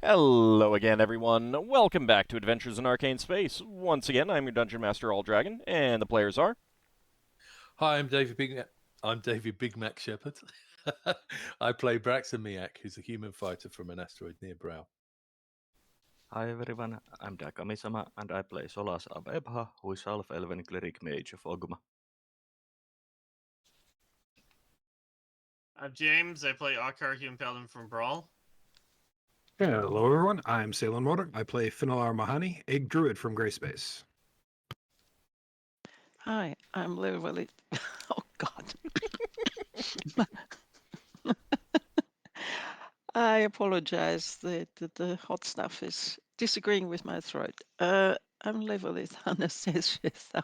Hello again, everyone. Welcome back to Adventures in Arcane Space. Once again, I'm your Dungeon Master, AuldDragon, and the players are... Hi, I'm David Big Mac Shepherd. I play Braxon Miacc, who's a human fighter from an asteroid near Brow. Hi everyone, I'm Dakamisama and I play Solas of Ebha, who is Half-Elven Cleric Mage of Ogma. I'm James. I play Ockar, human Paladin from Brawl. Hello, everyone. I'm Salem Motor. I play Finnel'ar Mohani, a druid from Grey Space. Hi, I'm Levalithana. Oh God. I apologize. The hot stuff is disagreeing with my throat. I'm Levalithana, says Shitha.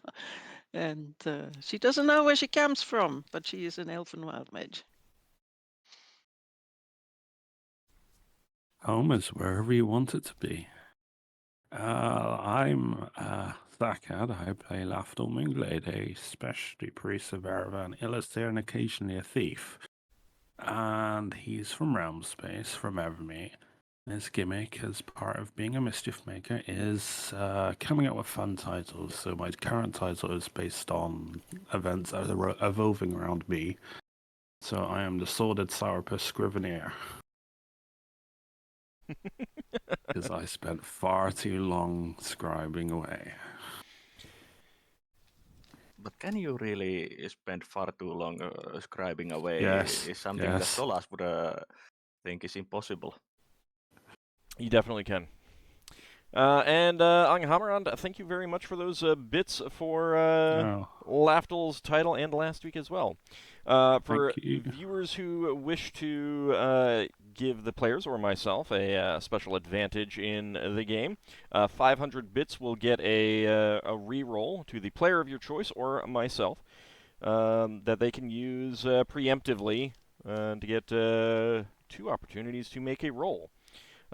And she doesn't know where she comes from, but she is an elfin wild mage. Home is wherever you want it to be. I'm Thakad. I play Lafdul Moonglade, a specialty priest of Aravan, Illustrator, and occasionally a thief. And he's from Realm Space, from Evermeet. His gimmick, as part of being a Mischiefmaker, is coming up with fun titles. So my current title is based on events that are evolving around me. So I am the Sordid Sourpuss Scrivener. Because I spent far too long scribing away. But can you really spend far too long scribing away? Yes, Is something that Solas would think is impossible. You definitely can. Anghammarand, thank you very much for those bits for Lafdul's title and last week as well. For viewers who wish to give the players or myself a special advantage in the game, 500 bits will get a reroll to the player of your choice or myself that they can use preemptively to get 2 opportunities to make a roll.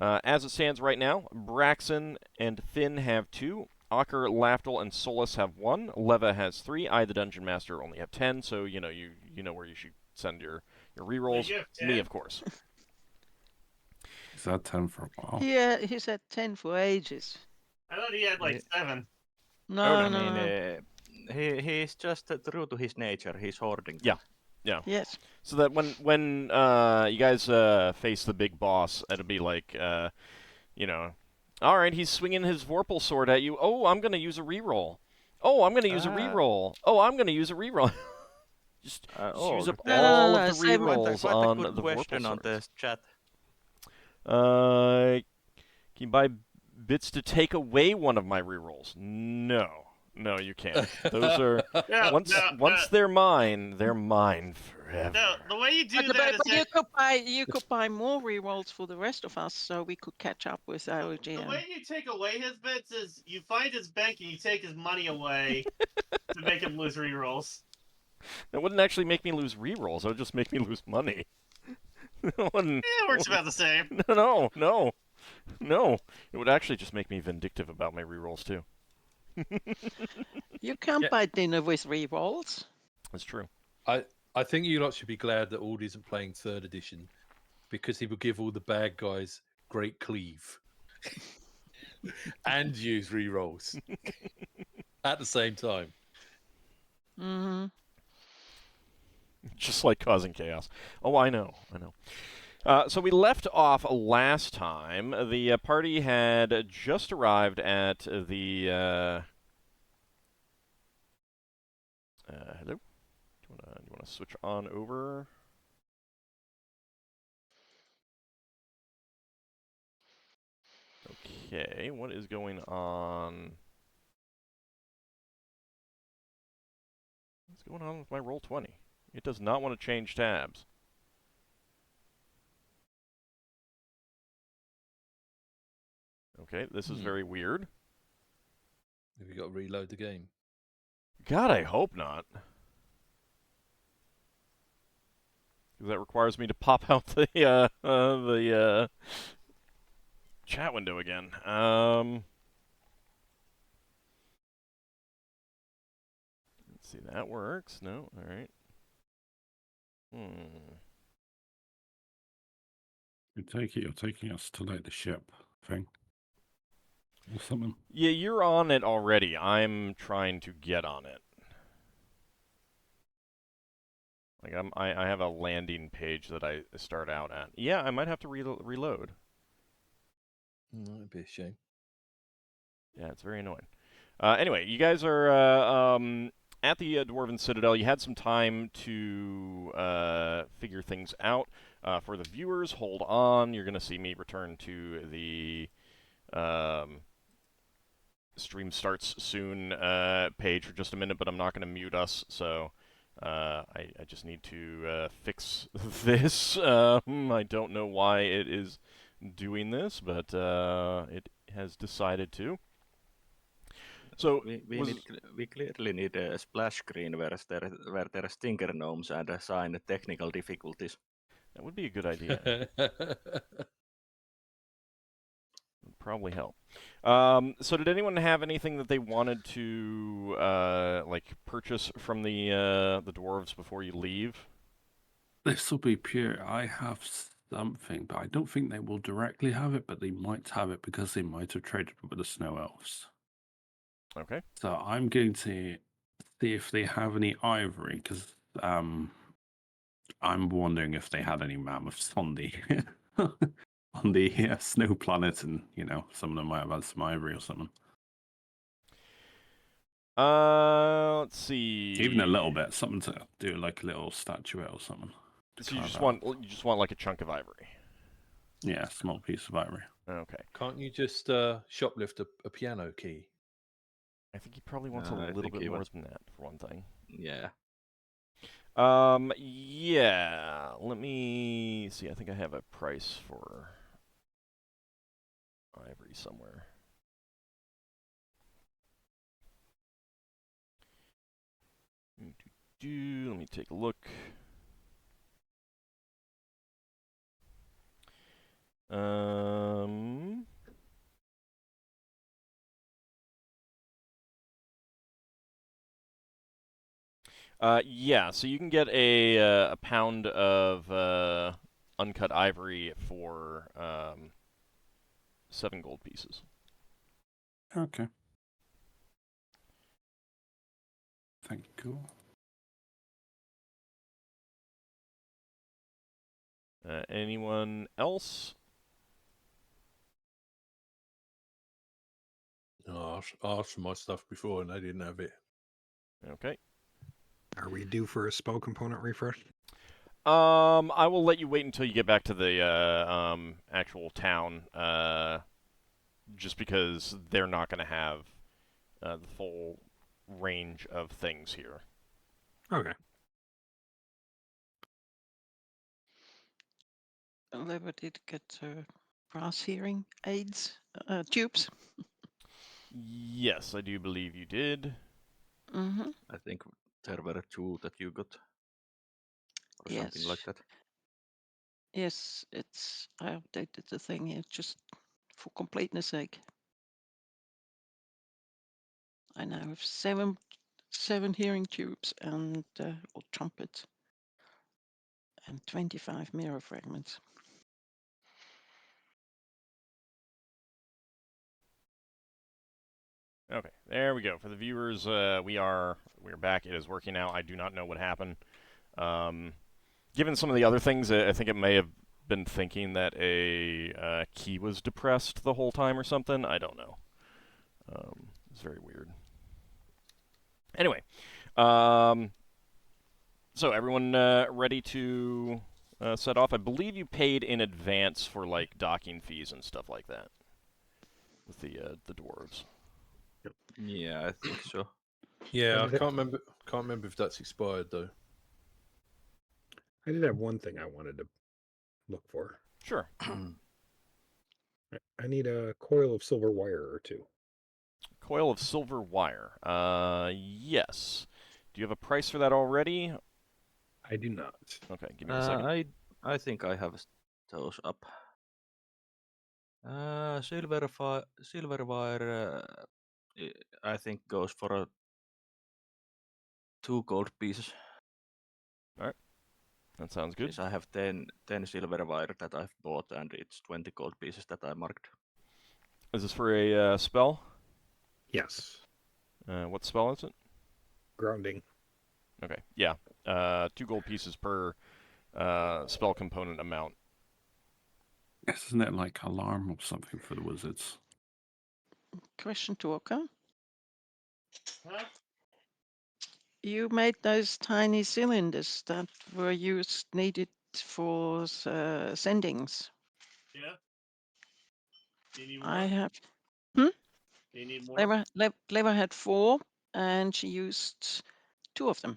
As it stands right now, Braxon and Finn have 2. Ockar, Lafdul, and Solas have 1. Leva has 3. I, the Dungeon Master, only have 10. So you know where you should send your rerolls. Me, of course. He's had 10 for a while. Yeah, he's had 10 for ages. I thought he had like 7. No, He's just true to his nature. He's hoarding. Yeah. Yeah. Yes. So that when you guys face the big boss, it'll be like, all right, he's swinging his Vorpal sword at you. Oh, I'm gonna use a reroll. Oh, I'm gonna use a reroll. Oh, I'm gonna use a reroll. just use up all of the rerolls on the Vorpal on this chat. Can you buy bits to take away one of my rerolls? No, you can't. Those are once they're mine forever. No, the way you do that is you could buy more rerolls for the rest of us, so we could catch up with our GM. The way you take away his bits is you find his bank and you take his money away to make him lose rerolls. That wouldn't actually make me lose rerolls. It would just make me lose money. It works about the same. No. It would actually just make me vindictive about my rerolls too. You can't buy dinner with rerolls. That's true. I think you lot should be glad that Auld isn't playing 3rd edition, because he would give all the bad guys great cleave and use rerolls at the same time. Mm-hmm. Just like causing chaos. Oh, I know. So we left off last time. The party had just arrived at the... hello? Do you want to switch on over? Okay, what is going on? What's going on with my Roll20? It does not want to change tabs. Okay, this is very weird. Have you got to reload the game? God, I hope not. Because that requires me to pop out the chat window again. Let's see, that works. No, all right. I take it you're taking us to like the ship thing or something. Yeah, you're on it already. I'm trying to get on it. Like I have a landing page that I start out at. Yeah, I might have to reload. That'd be a shame. Yeah, it's very annoying. Anyway, you guys are at the Dwarven Citadel. You had some time to figure things out. For the viewers, hold on. You're going to see me return to the stream starts soon page for just a minute, but I'm not going to mute us, so I just need to fix this. I don't know why it is doing this, but it has decided to. So we clearly need a splash screen where there are stinker gnomes and assign technical difficulties. That would be a good idea. Would probably help. So did anyone have anything that they wanted to like purchase from the dwarves before you leave? This will be pure. I have something, but I don't think they will directly have it, but they might have it because they might have traded with the snow elves. Okay. So I'm going to see if they have any ivory, because I'm wondering if they had any mammoths on the on the snow planet, and some of them might have had some ivory or something. Let's see. Even a little bit, something to do, like a little statuette or something. So you just want like a chunk of ivory. Yeah, a small piece of ivory. Okay. Can't you just shoplift a piano key? I think he probably wants a little bit more than that, for one thing. Yeah. Yeah. Let me see. I think I have a price for ivory somewhere. Let me take a look. Yeah, so you can get a pound of uncut ivory for 7 gold pieces. Okay. Thank you. Anyone else? No, I asked for my stuff before and they didn't have it. Okay. Are we due for a spell component refresh? I will let you wait until you get back to the actual town, just because they're not going to have the full range of things here. Okay. Lever did get brass hearing aids, tubes. Yes, I do believe you did. Mm-hmm. I think there were 2 that you got, or something like that. Yes, I updated the thing here just for completeness sake. I now have 7 hearing tubes and or trumpets and 25 mirror fragments. Okay, there we go. For the viewers, we're back. It is working now. I do not know what happened. Given some of the other things, I think it may have been thinking that a key was depressed the whole time or something. I don't know. It's very weird. Anyway, so everyone ready to set off? I believe you paid in advance for like docking fees and stuff like that with the dwarves. Yeah, I think so. Yeah, I can't remember if that's expired though. I did have one thing I wanted to look for. Sure. I need a coil of silver wire or 2. Coil of silver wire. Yes. Do you have a price for that already? I do not. Okay, give me a second. I think I have those up. Silver wire, I think goes for 2 gold pieces. All right. That sounds good. Yes, I have 10 silver wire that I've bought, and it's 20 gold pieces that I marked. Is this for a spell? Yes. What spell is it? Grounding. Okay, yeah. 2 gold pieces per spell component amount. Isn't it like alarm or something for the wizards? Question to Ockar. Huh? You made those tiny cylinders that were needed for sendings. Yeah. Do you need more? I have. Do you need more? Leva had 4, and she used 2 of them.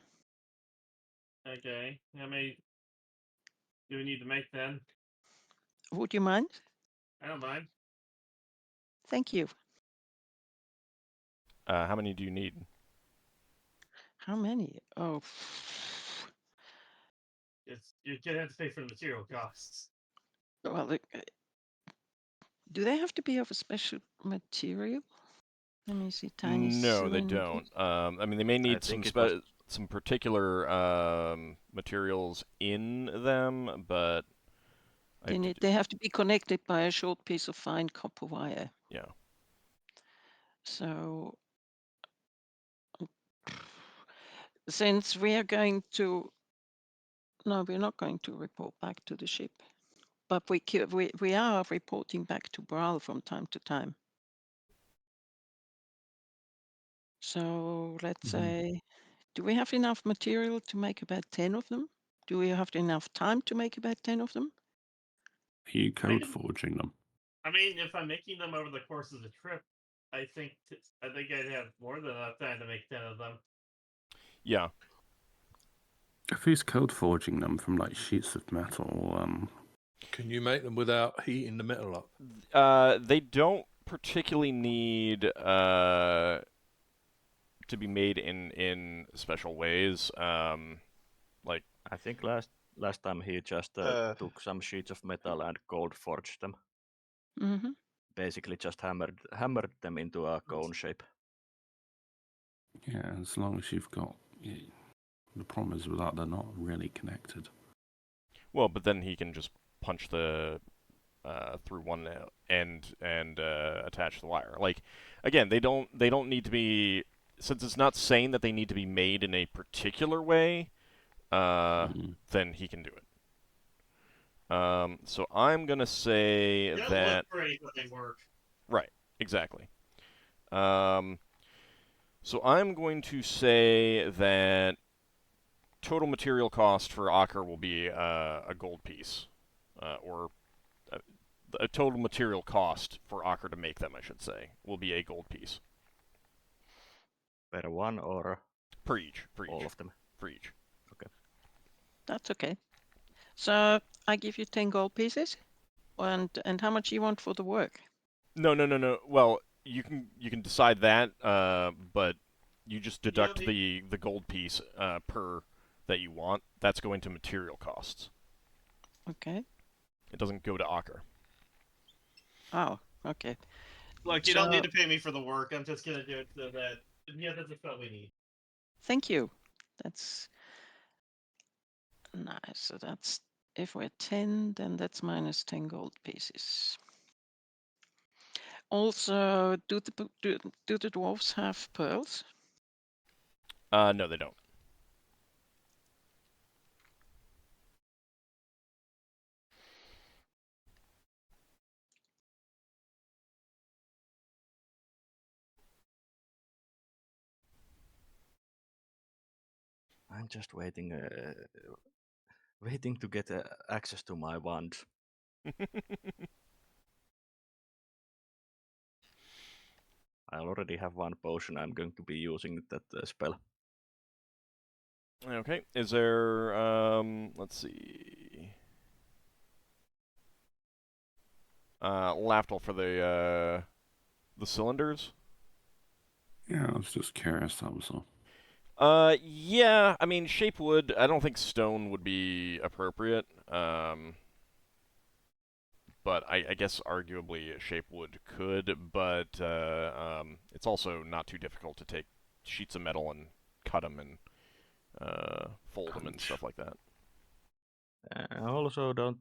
Okay. How many do we need to make then? Would you mind? I don't mind. Thank you. How many do you need? How many? Oh. You're gonna have to pay for the material costs. Well, do they have to be of a special material? Let me see. Tiny No, they cylinders. don't. I mean, they may need some particular materials in them, but They have to be connected by a short piece of fine copper wire. Yeah. So, since we are going to, no, we're not going to report back to the ship, but we are reporting back to Brawl from time to time. So let's say, do we have enough material to make about 10 of them? Do we have enough time to make about 10 of them? Are you code forging them? I mean, if I'm making them over the course of the trip, I think I'd have more than enough time to make 10 of them. Yeah. If he's code forging them from like sheets of metal, Can you make them without heating the metal up? They don't particularly need to be made in special ways. Like I think last time he just took some sheets of metal and cold forged them. Mm-hmm. Basically, just hammered them into a cone shape. yeah, as long as you've got. The problem is with that, they're not really connected. Well, but then he can just punch the through one end and attach the wire. Like, again, they don't need to be, since it's not saying that they need to be made in a particular way. Then he can do it. So I'm gonna say that. Look great, but they work. Right. Exactly. So I'm going to say that total material cost for Ockar will be a gold piece, or a total material cost for Ockar to make them, I should say, will be a gold piece. Per one or per each? All of them. For each. Okay. That's okay. So I give you 10 gold pieces, and how much you want for the work? No. Well, you can decide that, but you just deduct the gold piece per that you want. That's going to material costs. Okay. It doesn't go to Ockar. Oh, okay. Look, you don't need to pay me for the work. I'm just gonna do it so that that's just what we need. Thank you. That's nice. So that's, if we're 10, then that's minus 10 gold pieces. Also, do the dwarves have pearls? No, they don't. I'm just waiting to get access to my wand. I already have one potion. I'm going to be using that spell. Okay. Is there? Let's see. Lafdul for the cylinders. Yeah, I was just curious. That was all. Yeah. I mean, shape wood. I don't think stone would be appropriate. But I guess arguably shape wood could, but it's also not too difficult to take sheets of metal and cut them and fold them and stuff like that. And also, don't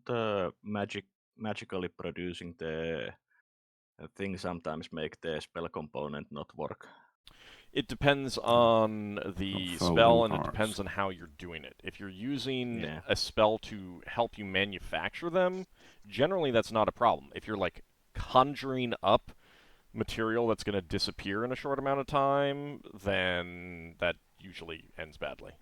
magically producing the thing sometimes make the spell component not work? It depends on the spell, and it depends on how you're doing it. If you're using a spell to help you manufacture them, generally that's not a problem. If you're like conjuring up material that's going to disappear in a short amount of time, then that usually ends badly.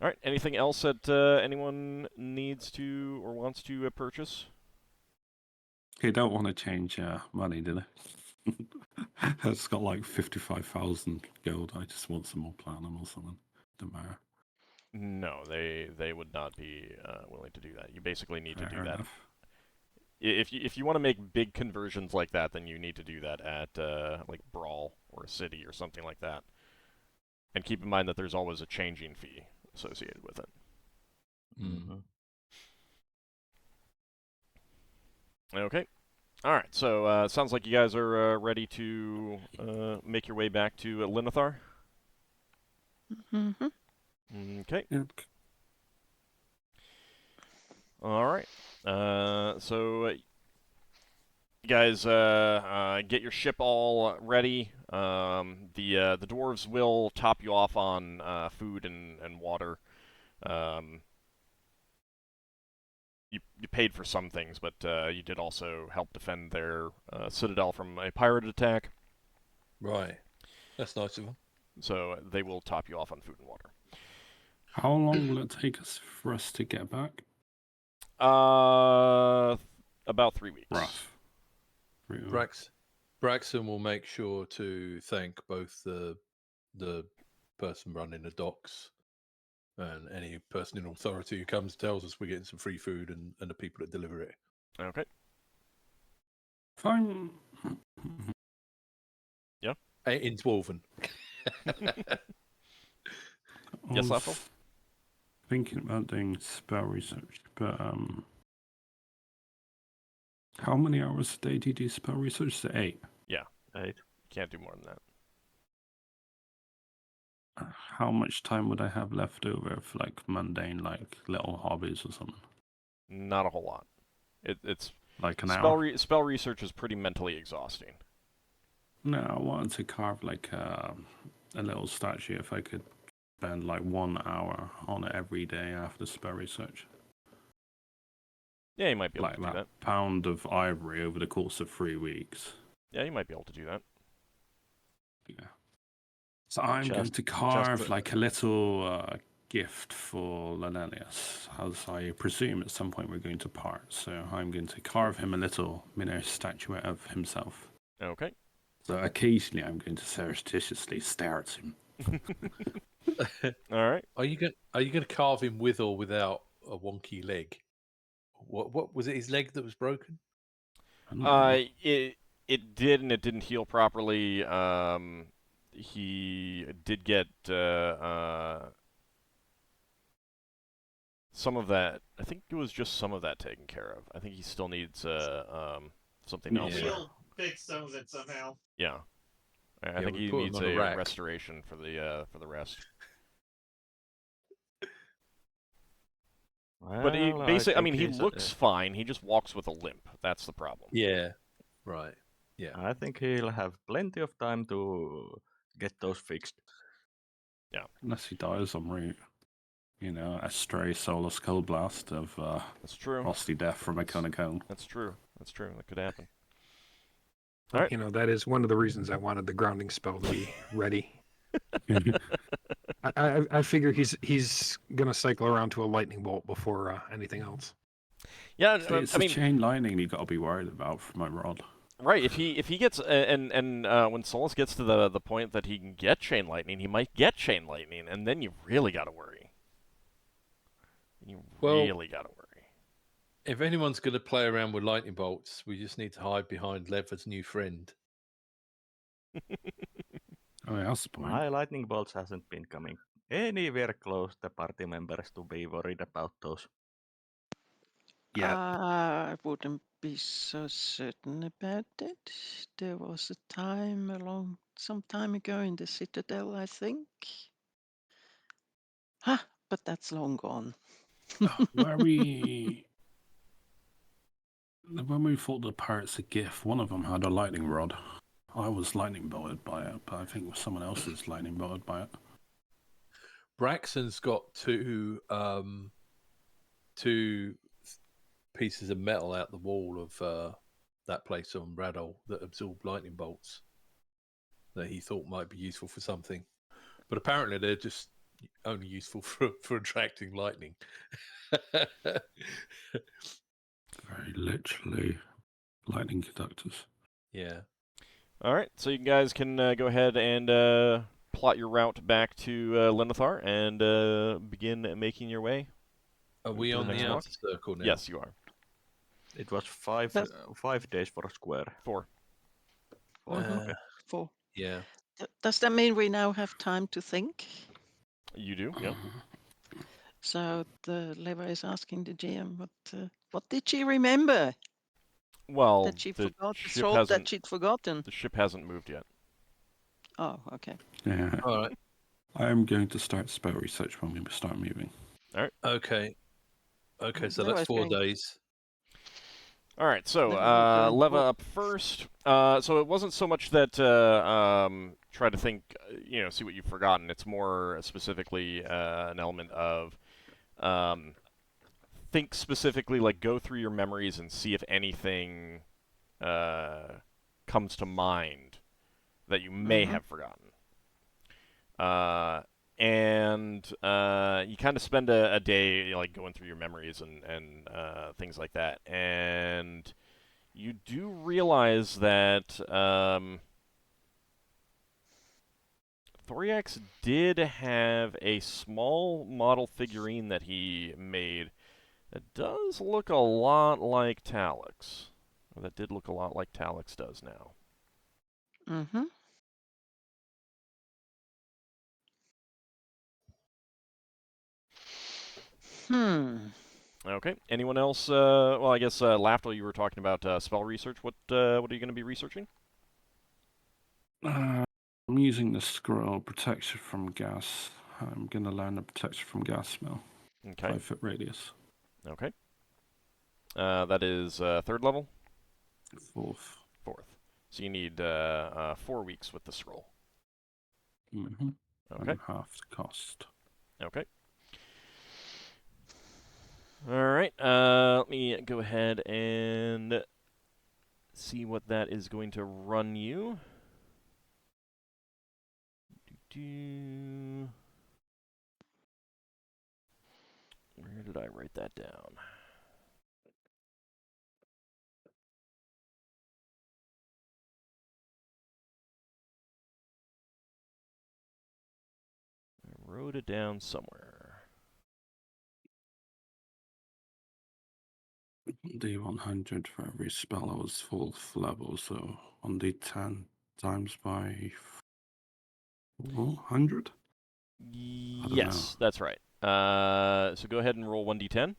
All right, anything else that anyone needs to or wants to purchase? They don't want to change money, do they? It's got like 55,000 gold. I just want some more platinum or something. Don't matter. No, they would not be willing to do that. You basically need to do that. Enough. If you want to make big conversions like that, then you need to do that at like Brawl or a city or something like that. And keep in mind that there's always a changing fee associated with it. Mm-hmm. Okay. All right. So sounds like you guys are ready to make your way back to Levalithana. Mm-hmm. Okay. All right. So you guys get your ship all ready. The dwarves will top you off on food and water. You paid for some things, but you did also help defend their citadel from a pirate attack. Right. That's nice of them. So they will top you off on food and water. How long will it take us for us to get back? About 3 weeks. Rough. Braxon will make sure to thank both the person running the docks and any person in authority who comes and tells us we're getting some free food and the people that deliver it. Okay. Fine. Yeah. In Dwarven. Yes, Lafdul? Thinking about doing spell research, but how many hours a day do you do spell research? Is it 8? Yeah. 8. You can't do more than that. How much time would I have left over for like mundane, like little hobbies or something? Not a whole lot. It's like an hour. Spell research is pretty mentally exhausting. No, I wanted to carve like a little statue. If I could spend like 1 hour on it every day after spell research. Yeah, you might be able like to do that. Pound of ivory over the course of 3 weeks. Yeah, you might be able to do that. Yeah. So I'm going to carve like a little gift for Lenelius, as I presume at some point we're going to part. So I'm going to carve him a little statuette of himself. Okay. So occasionally I'm going to surreptitiously stare at him. All right. Are you going to carve him with or without a wonky leg? What was it? His leg that was broken? It did, and it didn't heal properly. He did get some of that. I think it was just some of that taken care of. I think he still needs something else. He'll fix some of it somehow. Yeah. I think he needs a restoration for the rest. Well, but he basically, he looks fine. He just walks with a limp. That's the problem. Yeah. Right. Yeah. I think he'll have plenty of time to get those fixed. Yeah. Unless he dies en route. You know, a stray Solas Cold Blast of that's true. Frosty Death from a Cone. That's true. That's true. That could happen. All right. You know, that is one of the reasons I wanted the grounding spell to be ready. I figure he's gonna cycle around to a lightning bolt before anything else. Yeah, it's the chain lightning you got to be worried about for my rod. Right. If he gets and when Solas gets to the point that he can get chain lightning, he might get chain lightning, and then you really got to worry. You really got to worry. If anyone's going to play around with lightning bolts, we just need to hide behind Leva's new friend. Oh, yeah, that's the point. My lightning bolts hasn't been coming anywhere close the party members to be worried about those. Yeah. I wouldn't be so certain about it. There was a time some time ago in the Citadel, I think. but that's long gone. When we fought the pirates of Gif, one of them had a lightning rod. I was lightning bolted by it, but I think someone else is lightning bolted by it. Braxon's got two pieces of metal out the wall of that place on Radol that absorb lightning bolts that he thought might be useful for something, but apparently they're just only useful for attracting lightning. Very literally, lightning conductors. Yeah. All right, so you guys can go ahead and plot your route back to Levalithana and begin making your way. Are we on the outer circle now? Yes, you are. It was 5 days for a square. 4. Okay. 4. Yeah. Does that mean we now have time to think? You do, yeah. So the Leva is asking the GM, what did she remember? Well, That she forgot the ship scroll that she'd forgotten. The ship hasn't moved yet. Oh, okay. Yeah. All right. I am going to start spell research when we start moving. All right. Okay, so that's 4 days. All right, so Leva up first. So it wasn't so much that try to think, see what you've forgotten. It's more specifically an element of think specifically, like go through your memories and see if anything comes to mind that you may have forgotten. And you kind of spend a day like going through your memories and things like that, and you do realize that Thoriax did have a small model figurine that he made that does look a lot like Talix. Or that did look a lot like Talix does now. Mm-hmm. Okay. Anyone else? Well, I guess Lafdul, you were talking about spell research. What are you going to be researching? I'm using the scroll protection from gas. I'm going to learn the protection from gas spell. Okay. 5-foot radius. Okay. That is 3rd level? 4th. 4th. So you need 4 weeks with the scroll. Mm-hmm. Okay. And half the cost. Okay. All right. Let me go ahead and see what that is going to run you. Where did I write that down? I wrote it down somewhere. D100 for every spell I was 4th level, so 1d10 times by 400? Yes, that's right. So go ahead and roll 1d10.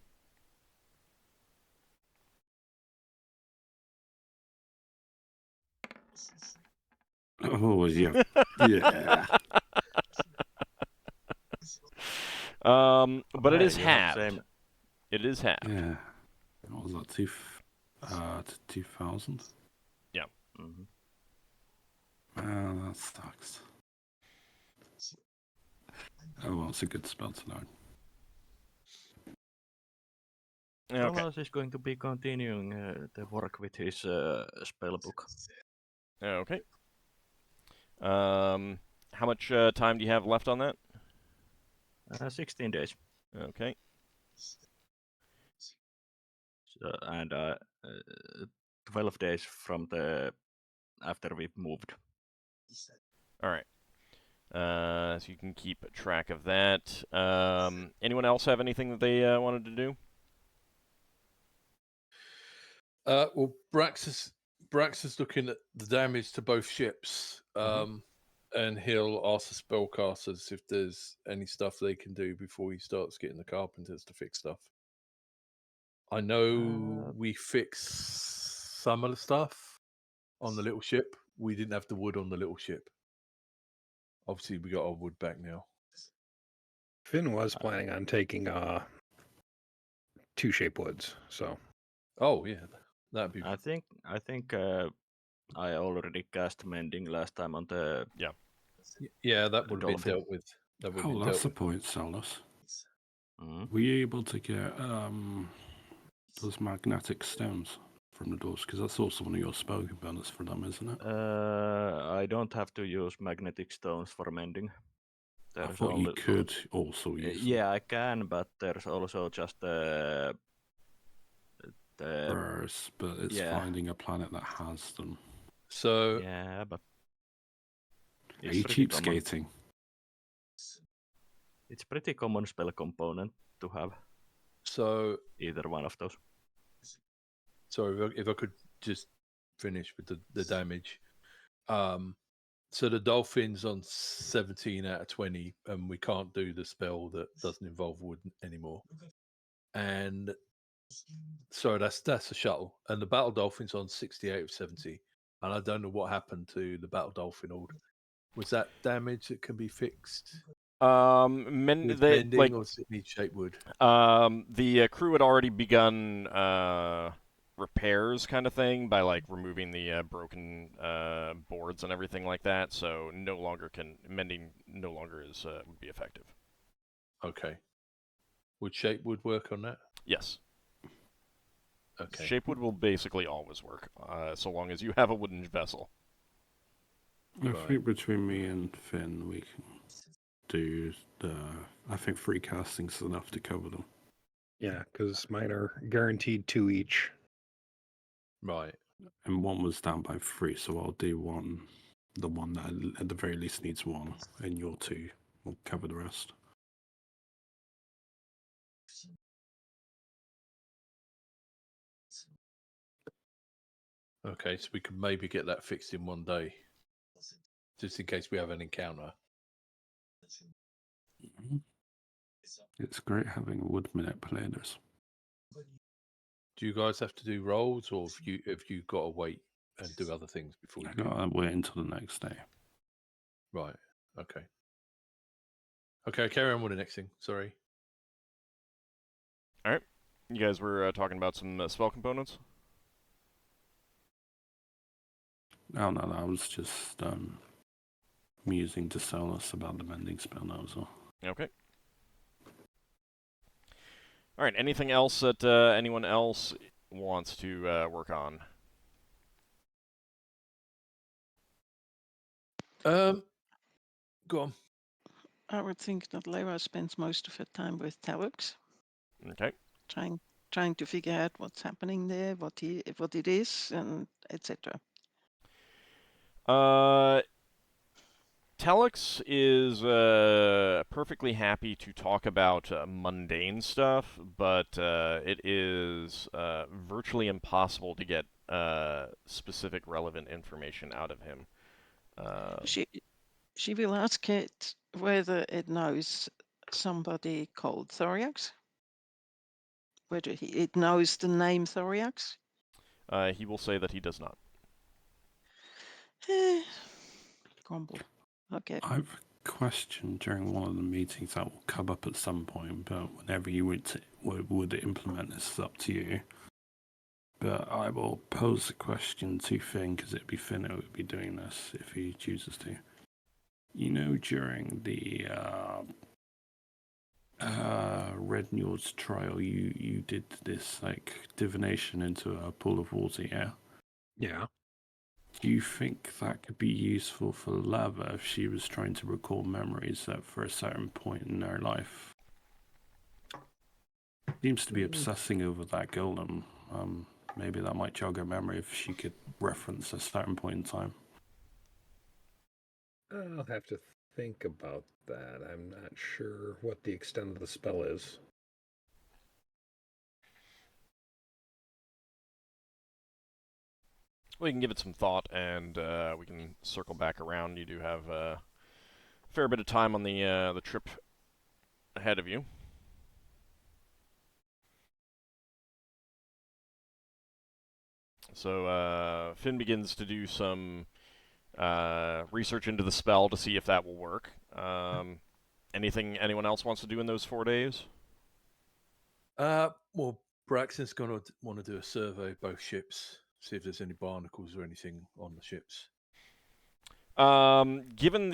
Oh, yeah. Yeah. But it is halved. It is halved. Yeah. What was that? 2,000? Yeah. Mm-hmm. That sucks. Oh, well, it's a good spell to learn. Okay. Solas is going to be continuing the work with his spell book. Okay. How much time do you have left on that? 16 days. Okay. So, and 12 days from the after we've moved. All right. So you can keep track of that. Anyone else have anything that they wanted to do? Well, Brax is looking at the damage to both ships, and he'll ask the spellcasters if there's any stuff they can do before he starts getting the carpenters to fix stuff. I know we fixed some of the stuff on the little ship. We didn't have the wood on the little ship. Obviously, we got our wood back now. Finn was planning on taking 2 shape woods, so. Oh yeah, that'd be. I think I already cast mending last time on the Yeah, that would have been dolphin. dealt with. That would have Oh, been that's dealt the point, Solas. Mhm. Were you able to get those magnetic stones from the doors? Because that's also one of your spell components for them, isn't it? I don't have to use magnetic stones for mending. I There's thought you only could also use them. yeah, I can, but there's also just the First, but it's finding a planet that has them. So yeah, but are you cheapskating? It's pretty common spell component to have. So either one of those. So if I could just finish with the damage. So the dolphin's on 17 out of 20, and we can't do the spell that doesn't involve wood anymore. And so that's a shuttle, and the battle dolphin's on 68 of 70. And I don't know what happened to the battle dolphin order. Was that damage that can be fixed? With mending, or does it need shape wood? The crew had already begun repairs, kind of thing, by like removing the broken boards and everything like that. So mending no longer would be effective. Okay. Would shape wood work on that? Yes. Okay. Shapewood will basically always work, so long as you have a wooden vessel. I think between me and Finn, we can do I think 3 castings is enough to cover them. Yeah, because mine are guaranteed 2 each. Right. And 1 was down by 3, so I'll do 1. The one that at the very least needs 1, and your 2 will cover the rest. Okay, so we could maybe get that fixed in 1 day, just in case we have an encounter. Mm-hmm. It's great having wood manipulators. Do you guys have to do rolls, or have you got to wait and do other things before you I gotta wait until the next day. Right. Okay. Okay, carry on with the next thing. Sorry. All right. You guys were talking about some spell components? Oh, no, I was just musing to Solas about the mending spell now as well. Okay. All right, anything else that anyone else wants to work on? Go on. I would think that Lewa spends most of her time with Talux. Okay. Trying to figure out what's happening there, what it is, and etc. Telix is perfectly happy to talk about mundane stuff, but it is virtually impossible to get specific relevant information out of him. She will ask it whether it knows somebody called Thoriax. Whether it knows the name Thoriax. He will say that he does not. Grumble. Okay. I've a question during one of the meetings that will come up at some point, but whenever you would implement this, it's up to you. But I will pose the question to Finn, because it'd be Finn who would be doing this if he chooses to. You know, during the Red Njord's trial, you did this like divination into a pool of water, yeah? Yeah. Do you think that could be useful for Lava if she was trying to recall memories that for a certain point in her life seems to be obsessing over that golem? Maybe that might jog her memory if she could reference a certain point in time. I'll have to think about that. I'm not sure what the extent of the spell is. We can give it some thought, and we can circle back around. You do have a fair bit of time on the trip ahead of you. So Finn begins to do some research into the spell to see if that will work. Anything anyone else wants to do in those 4 days? Well, Braxon's going to want to do a survey of both ships, see if there's any barnacles or anything on the ships. Given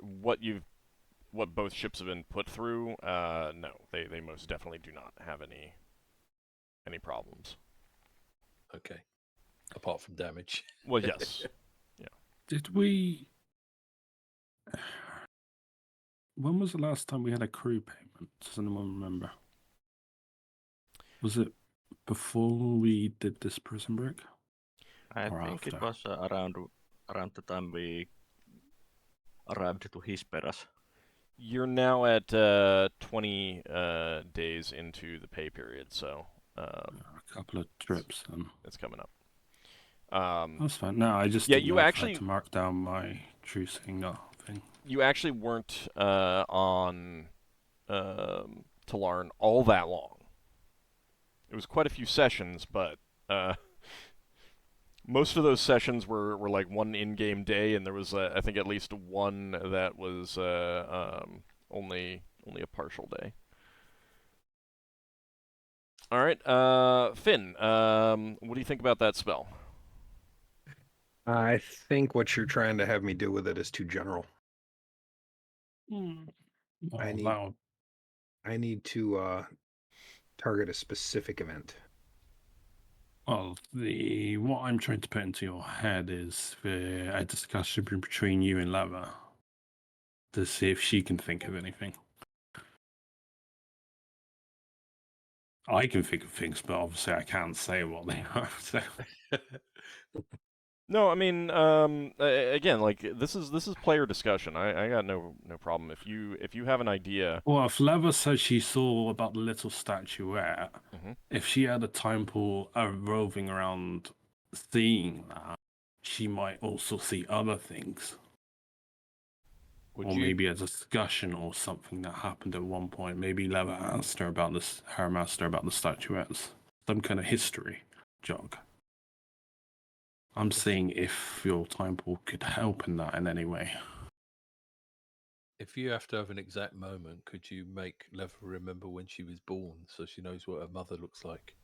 what both ships have been put through, no, they most definitely do not have any problems. Okay. Apart from damage. Well, yes. Yeah. Did we? When was the last time we had a crew payment? Does anyone remember? Was it before we did this prison break? I Or think after? it was around the time we arrived to Hisperas. You're now at 20 days into the pay period, so A couple of trips, then. it's coming up. That's fine. No, I just yeah, didn't you know if I actually had to mark down my trucing thing. You actually weren't on Talarn all that long. It was quite a few sessions, but most of those sessions were like one in-game day, and there was I think at least one that was only a partial day. All right, Finn, what do you think about that spell? I think what you're trying to have me do with it is too general. I need to target a specific event. Well, what I'm trying to put into your head is a discussion between you and Lava to see if she can think of anything. I can think of things, but obviously I can't say what they are. So. No, I mean, again, like this is player discussion. I got no problem if you have an idea. Well, if Leva said she saw about the little statuette, if she had a time pool roving around seeing that, she might also see other things. Maybe a discussion or something that happened at one point. Maybe Leva asked her about her master about the statuettes. Some kind of history jog. I'm seeing if your time pool could help in that in any way. If you have to have an exact moment, could you make Leva remember when she was born so she knows what her mother looks like?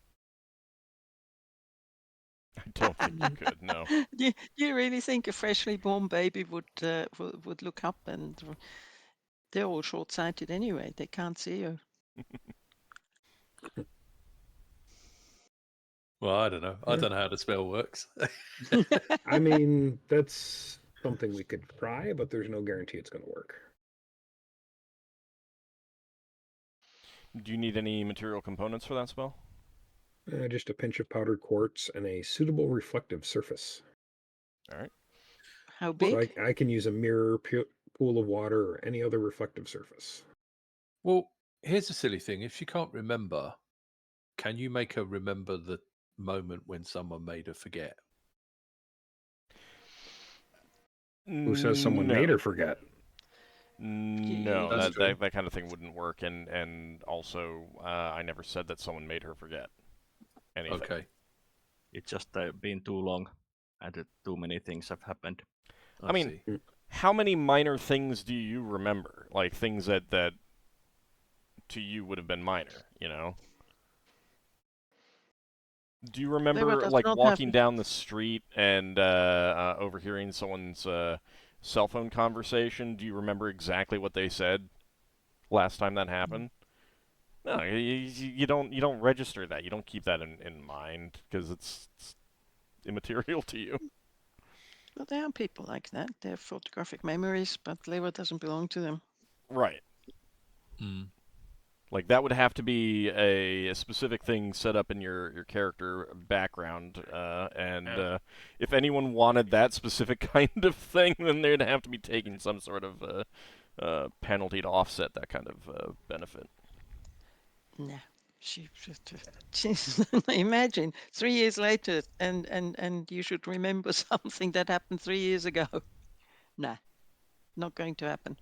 I don't think you could, no. Do you really think a freshly born baby would look up? And they're all short-sighted anyway. They can't see her. Well, I don't know. I don't know how the spell works. I mean, that's something we could try, but there's no guarantee it's going to work. Do you need any material components for that spell? Just a pinch of powdered quartz and a suitable reflective surface. All right. How big? So I can use a mirror, pool of water, or any other reflective surface. Well, here's the silly thing. If she can't remember, can you make her remember the moment when someone made her forget? Who says someone made her forget? No, that kind of thing wouldn't work, and also I never said that someone made her forget anything. Okay. It's just been too long, and too many things have happened. I mean, how many minor things do you remember? Like things that to you would have been minor, you know? Do you remember like walking down the street and overhearing someone's cell phone conversation? Do you remember exactly what they said last time that happened? No, you don't register that. You don't keep that in mind because it's immaterial to you. Well, there are people like that. They have photographic memories, but Lewa doesn't belong to them. Right. Like that would have to be a specific thing set up in your character background, and if anyone wanted that specific kind of thing, then they'd have to be taking some sort of penalty to offset that kind of benefit. No, imagine 3 years later, and you should remember something that happened 3 years ago. Nah, not going to happen.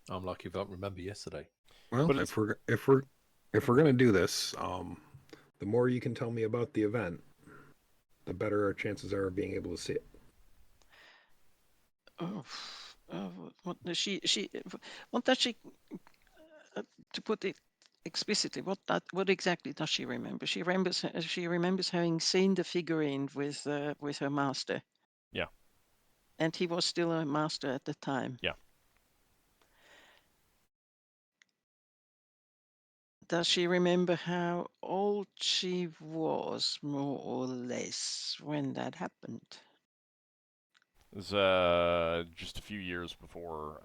I'm lucky if I don't remember yesterday. Well, but if we're gonna do this, the more you can tell me about the event, the better our chances are of being able to see it. Oh. what does she what does she to put it explicitly, what exactly does she remember? She remembers having seen the figurine with her master. Yeah. And he was still a master at the time. Yeah. Does she remember how old she was, more or less, when that happened? It was just a few years before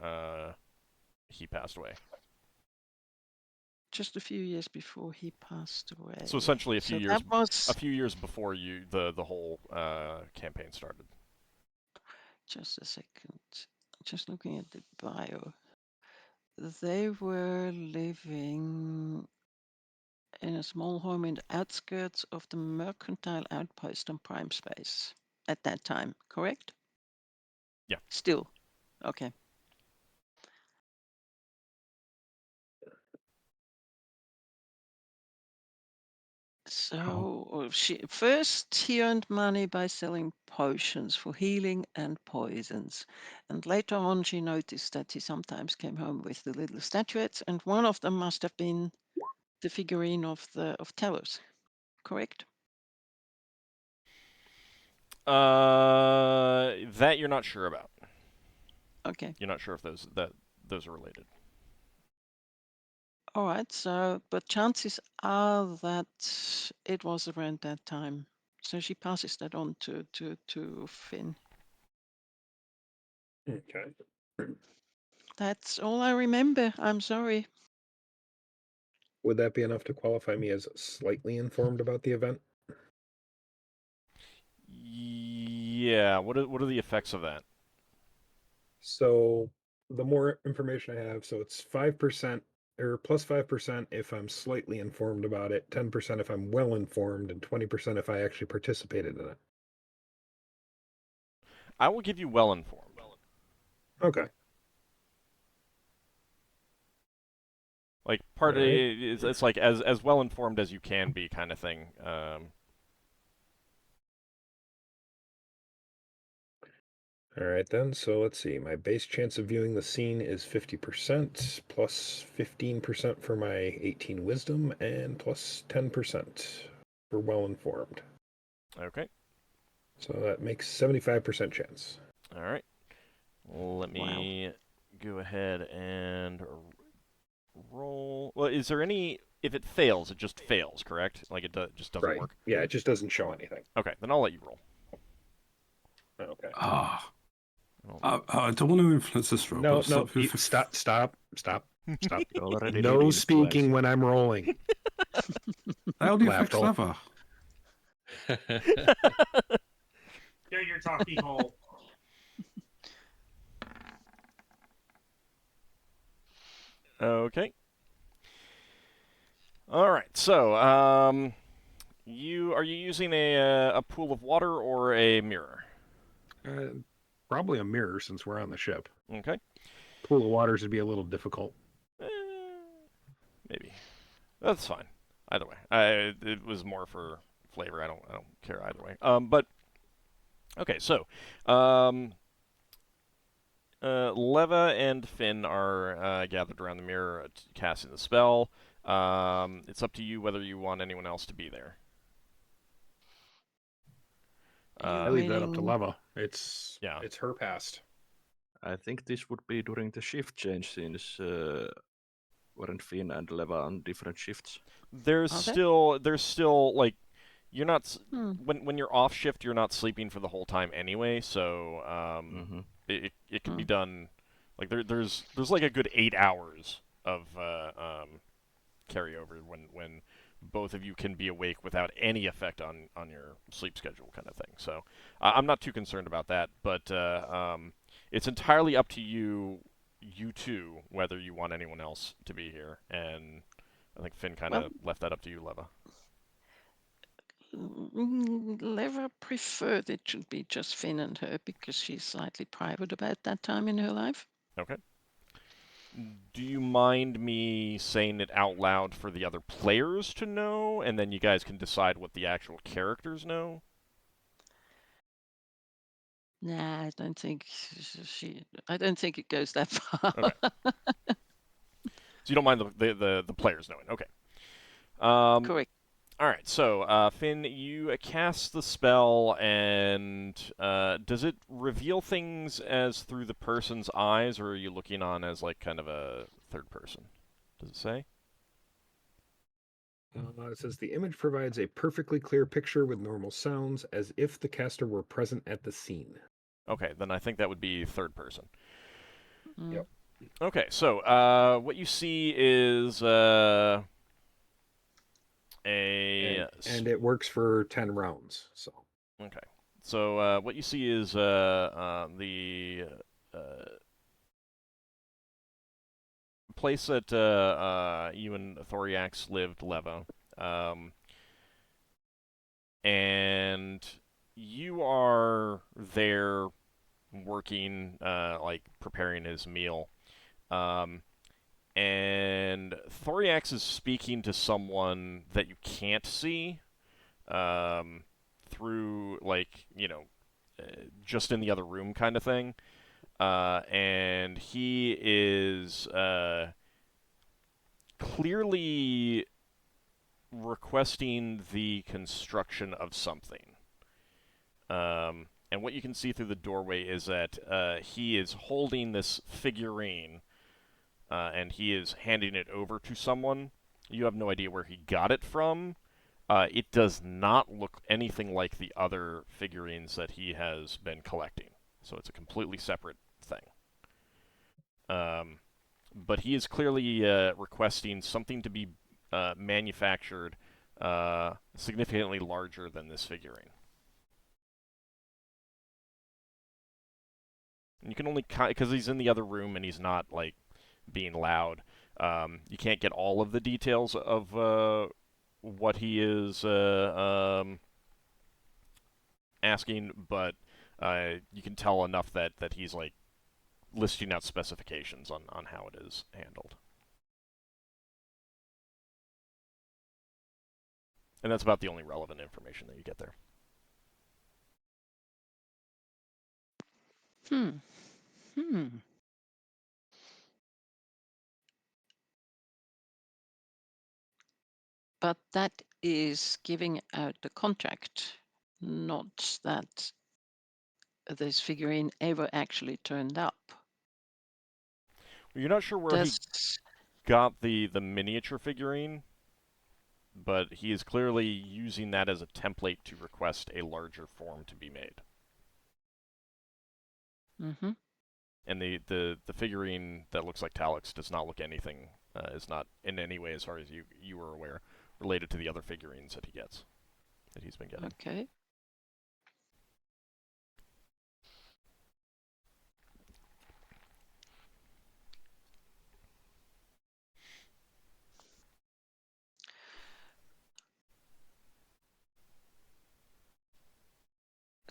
he passed away. Just a few years before he passed away. So essentially, a few years. That was a few years before the whole campaign started. just a second. Just looking at the bio. They were living in a small home in the outskirts of the mercantile outpost on Prime Space at that time, correct? Yeah. Still. Okay. So he earned money by selling potions for healing and poisons. And later on, she noticed that he sometimes came home with the little statuettes, and one of them must have been the figurine of Talos, correct? That you're not sure about. Okay. You're not sure if those are related. All right. So, but chances are that it was around that time. So she passes that on to Finn. Okay. That's all I remember. I'm sorry. Would that be enough to qualify me as slightly informed about the event? Yeah. What are the effects of that? So the more information I have, so it's 5% or plus 5% if I'm slightly informed about it, 10% if I'm well informed, and 20% if I actually participated in it. I will give you well informed. Okay. Like part of Right. it's like as well informed as you can be, kind of thing. All right, then. So let's see. My base chance of viewing the scene is 50%, plus 15% for my 18 wisdom, and plus 10% for well-informed. Okay. So that makes 75% chance. All right. Let me go ahead and roll. Well, is there any... If it fails, it just fails, correct? Like it just doesn't work? Yeah, it just doesn't show anything. Okay, then I'll let you roll. Okay. I don't want to influence this roll. No, but stop. You already No did speaking when I'm rolling. How do you fix Lafdul. lever? Go your talkie hole. Okay. All right. So, are you using a pool of water or a mirror? Probably a mirror since we're on the ship. Okay. Pool of waters would be a little difficult. Maybe. That's fine. Either way, it was more for flavor. I don't care either way. But okay. So, Leva and Finn are gathered around the mirror, casting the spell. It's up to you whether you want anyone else to be there. I leave that up to Leva. It's her past. I think this would be during the shift change since weren't Finn and Leva on different shifts. There's still like you're not when you're off shift, you're not sleeping for the whole time anyway. So it can be done. Like there's like a good 8 hours of carryover when both of you can be awake without any effect on your sleep schedule, kind of thing. So I'm not too concerned about that, but it's entirely up to you two, whether you want anyone else to be here. And I think Finn kind of left that up to you, Leva. Leva preferred it should be just Finn and her because she's slightly private about that time in her life. Okay. Do you mind me saying it out loud for the other players to know, and then you guys can decide what the actual characters know? Nah, I don't think I don't think it goes that far. Okay. So you don't mind the players knowing. Okay. Correct. All right. So, Finn, you cast the spell, and does it reveal things as through the person's eyes, or are you looking on as like kind of a third person? Does it say? It says the image provides a perfectly clear picture with normal sounds, as if the caster were present at the scene. Okay, then I think that would be third person. Yep. Okay, so what you see is and it works for 10 rounds. So. Okay, so what you see is the place that you and Thoriax lived, Leva, and you are there working, like preparing his meal, and Thoriax is speaking to someone that you can't see, through like just in the other room kind of thing. And he is clearly requesting the construction of something. And what you can see through the doorway is that he is holding this figurine, and he is handing it over to someone. You have no idea where he got it from. It does not look anything like the other figurines that he has been collecting. So it's a completely separate thing. But he is clearly requesting something to be manufactured significantly larger than this figurine. And you can only, because he's in the other room and he's not like being loud, you can't get all of the details of what he is asking, but you can tell enough that he's like listing out specifications on how it is handled. And that's about the only relevant information that you get there. But that is giving out the contract, not that this figurine ever actually turned up. You're not sure where he got the miniature figurine, but he is clearly using that as a template to request a larger form to be made. Mm-hmm. And the figurine that looks like Talix does not look anything, is not in any way, as far as you were aware, related to the other figurines that he's been getting. Okay.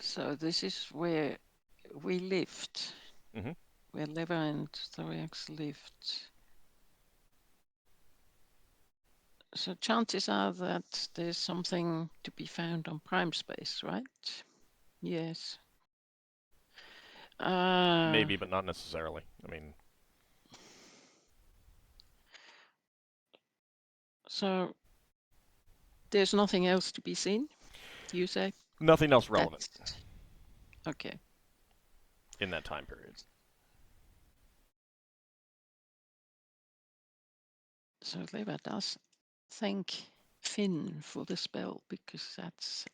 So this is where we lived, where Leva and Thoriax lived. So chances are that there's something to be found on Prime Space, right? Yes. Maybe, but not necessarily. I mean... So there's nothing else to be seen, you say? Nothing else relevant. Okay. In that time period. So Leva does thank Finn for the spell, because that's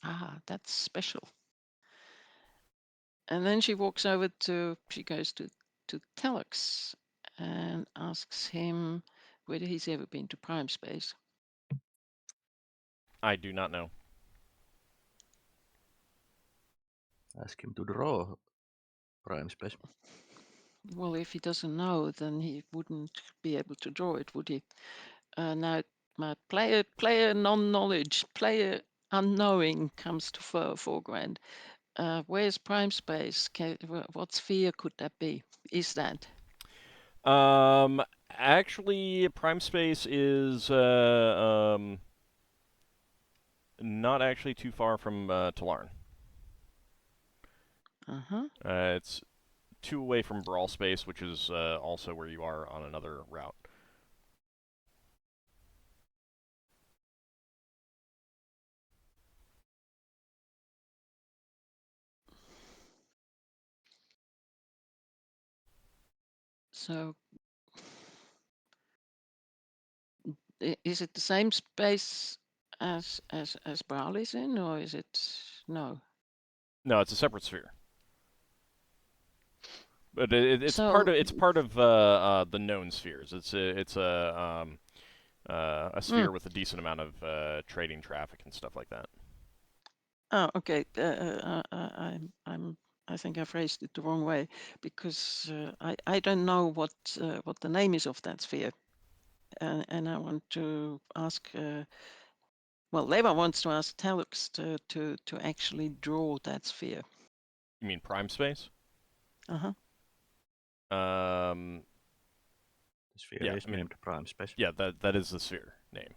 special. And then she walks over she goes to Telux and asks him whether he's ever been to Prime Space. I do not know. Ask him to draw Prime Space. Well, if he doesn't know, then he wouldn't be able to draw it, would he? Now, my player non-knowledge, player unknowing comes to foreground. Where's Prime Space? What sphere could that be? Is that? Actually, Prime Space is not actually too far from Talarn. It's 2 away from Brawl Space, which is also where you are on another route. So, is it the same space as Brawl is in, or is it no? No, it's a separate sphere. But it's So- part of the known spheres. It's a sphere with a decent amount of trading traffic and stuff like that. Oh, okay. I think I phrased it the wrong way because I don't know what the name is of that sphere, and I want to ask. Well, Leva wants to ask Telux to actually draw that sphere. You mean Prime Space? Uh-huh. The sphere Yeah, is named Prime Space. Yeah, that is the sphere name.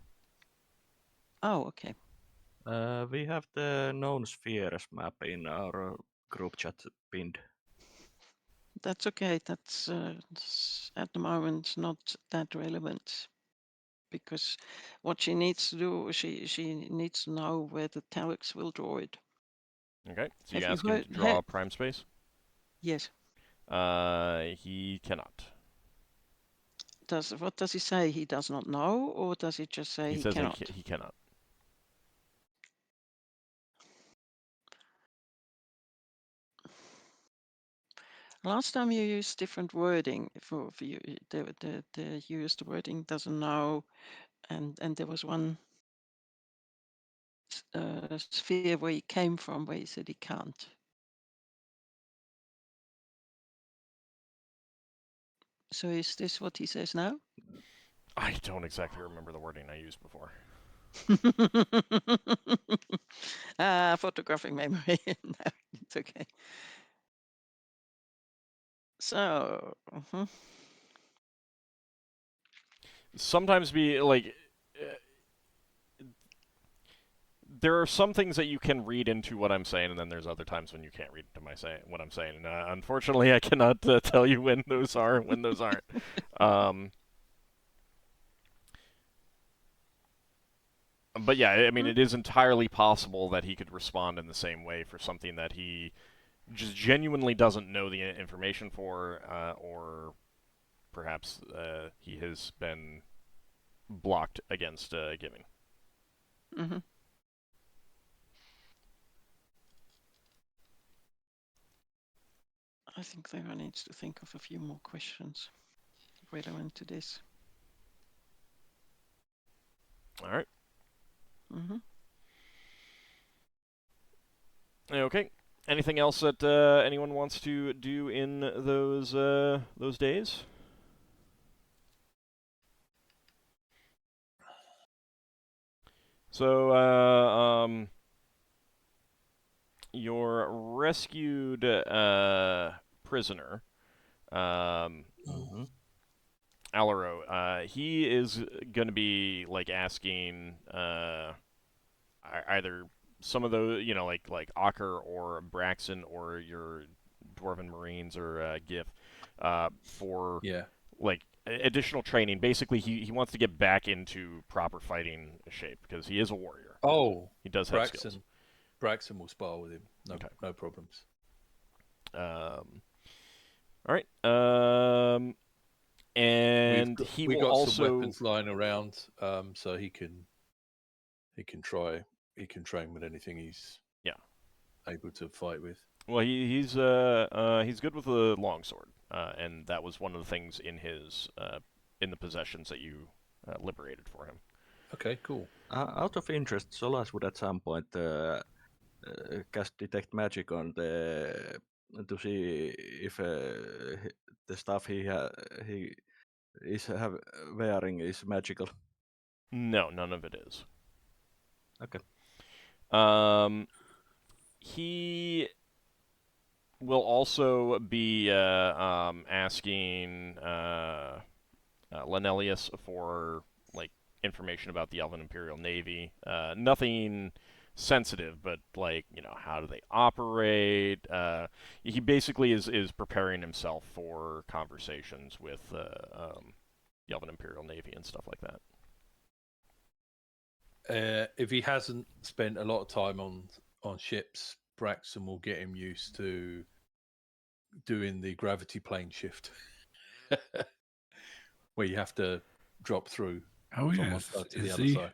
Oh, okay. We have the known spheres map in our group chat pinned. That's okay. That's at the moment not that relevant because what she needs to do, she needs to know where the Telux will draw it. Okay, so Have you you ask him heard- to draw Prime Space? Yes. He cannot. What does he say? He does not know, or does he just say He he says cannot? he cannot. Last time you used different wording for you. The you used the wording doesn't know, and there was one sphere where he came from where he said he can't. So is this what he says now? I don't exactly remember the wording I used before. Photographic memory. No, it's okay. So, Sometimes there are some things that you can read into what I'm saying, and then there's other times when you can't read into what I'm saying. And unfortunately, I cannot tell you when those are and when those aren't. But yeah, I mean, it is entirely possible that he could respond in the same way for something that he just genuinely doesn't know the information for, or perhaps he has been blocked against giving. Mm-hmm. I think Leva needs to think of a few more questions relevant to this. All right. Mm-hmm. Okay. Anything else that anyone wants to do in those days? So, your rescued prisoner, Alaro, he is going to be like asking either some of those, like Ockar or Braxon or your Dwarven Marines or GIF for like additional training. Basically, he wants to get back into proper fighting shape because he is a warrior. Oh, he does have skills. Braxon will spar with him. No problems. All right. And he will also some weapons lying around, so he can train with anything he's able to fight with. Well, he's good with a longsword, and that was one of the things in his in the possessions that you liberated for him. Okay, cool. Out of interest, Solas would at some point cast detect magic on the to see if the stuff he is wearing is magical. No, none of it is. Okay. He will also be asking Lenelius for like information about the Elven Imperial Navy. Nothing sensitive, but like, how do they operate? He basically is preparing himself for conversations with the Elven Imperial Navy and stuff like that. If he hasn't spent a lot of time on ships, Braxon will get him used to doing the gravity plane shift, where you have to drop through from one side to the other side.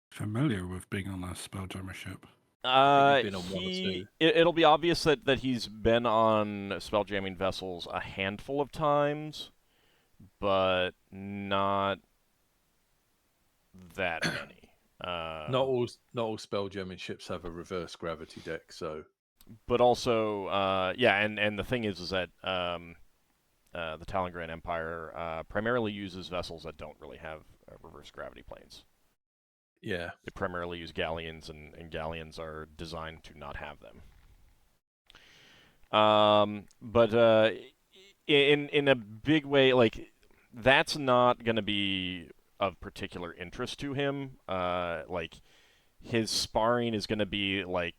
Familiar with being on a Spelljammer ship? I think he's been on one or two. It'll be obvious that he's been on spelljamming vessels a handful of times, but not that many. Not all spelljamming ships have a reverse gravity deck, so. But also, and the thing is that the Talon Empire primarily uses vessels that don't really have reverse gravity planes. Yeah. They primarily use galleons, and galleons are designed to not have them. But in a big way, like, that's not going to be of particular interest to him. Like, his sparring is going to be like,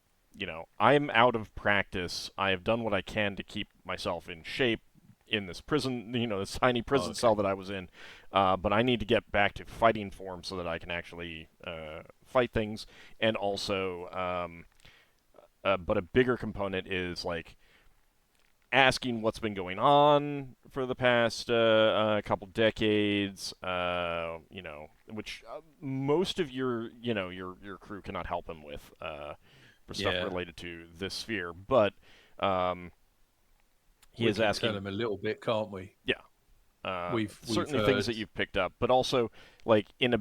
I'm out of practice. I have done what I can to keep myself in shape in this prison, this tiny prison cell that I was in. But I need to get back to fighting form so that I can actually fight things. And also, but a bigger component is like asking what's been going on for the past couple decades, which most of your crew cannot help him with for stuff related to this sphere. But he is asking. Tell him a little bit, can't we? Yeah. We've certainly heard things that you've picked up, but also, like, in a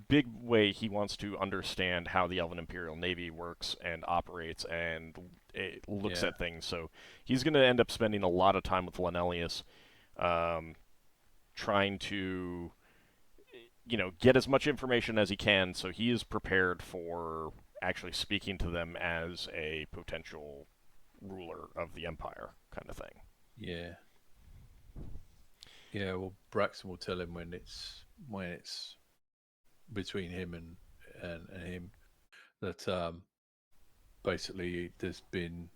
big way, he wants to understand how the Elven Imperial Navy works and operates and it looks at things. So he's going to end up spending a lot of time with Lenelius, trying to, get as much information as he can, so he is prepared for actually speaking to them as a potential ruler of the Empire, kind of thing. Yeah. Yeah, well, Braxon will tell him when it's between him and him that basically there's been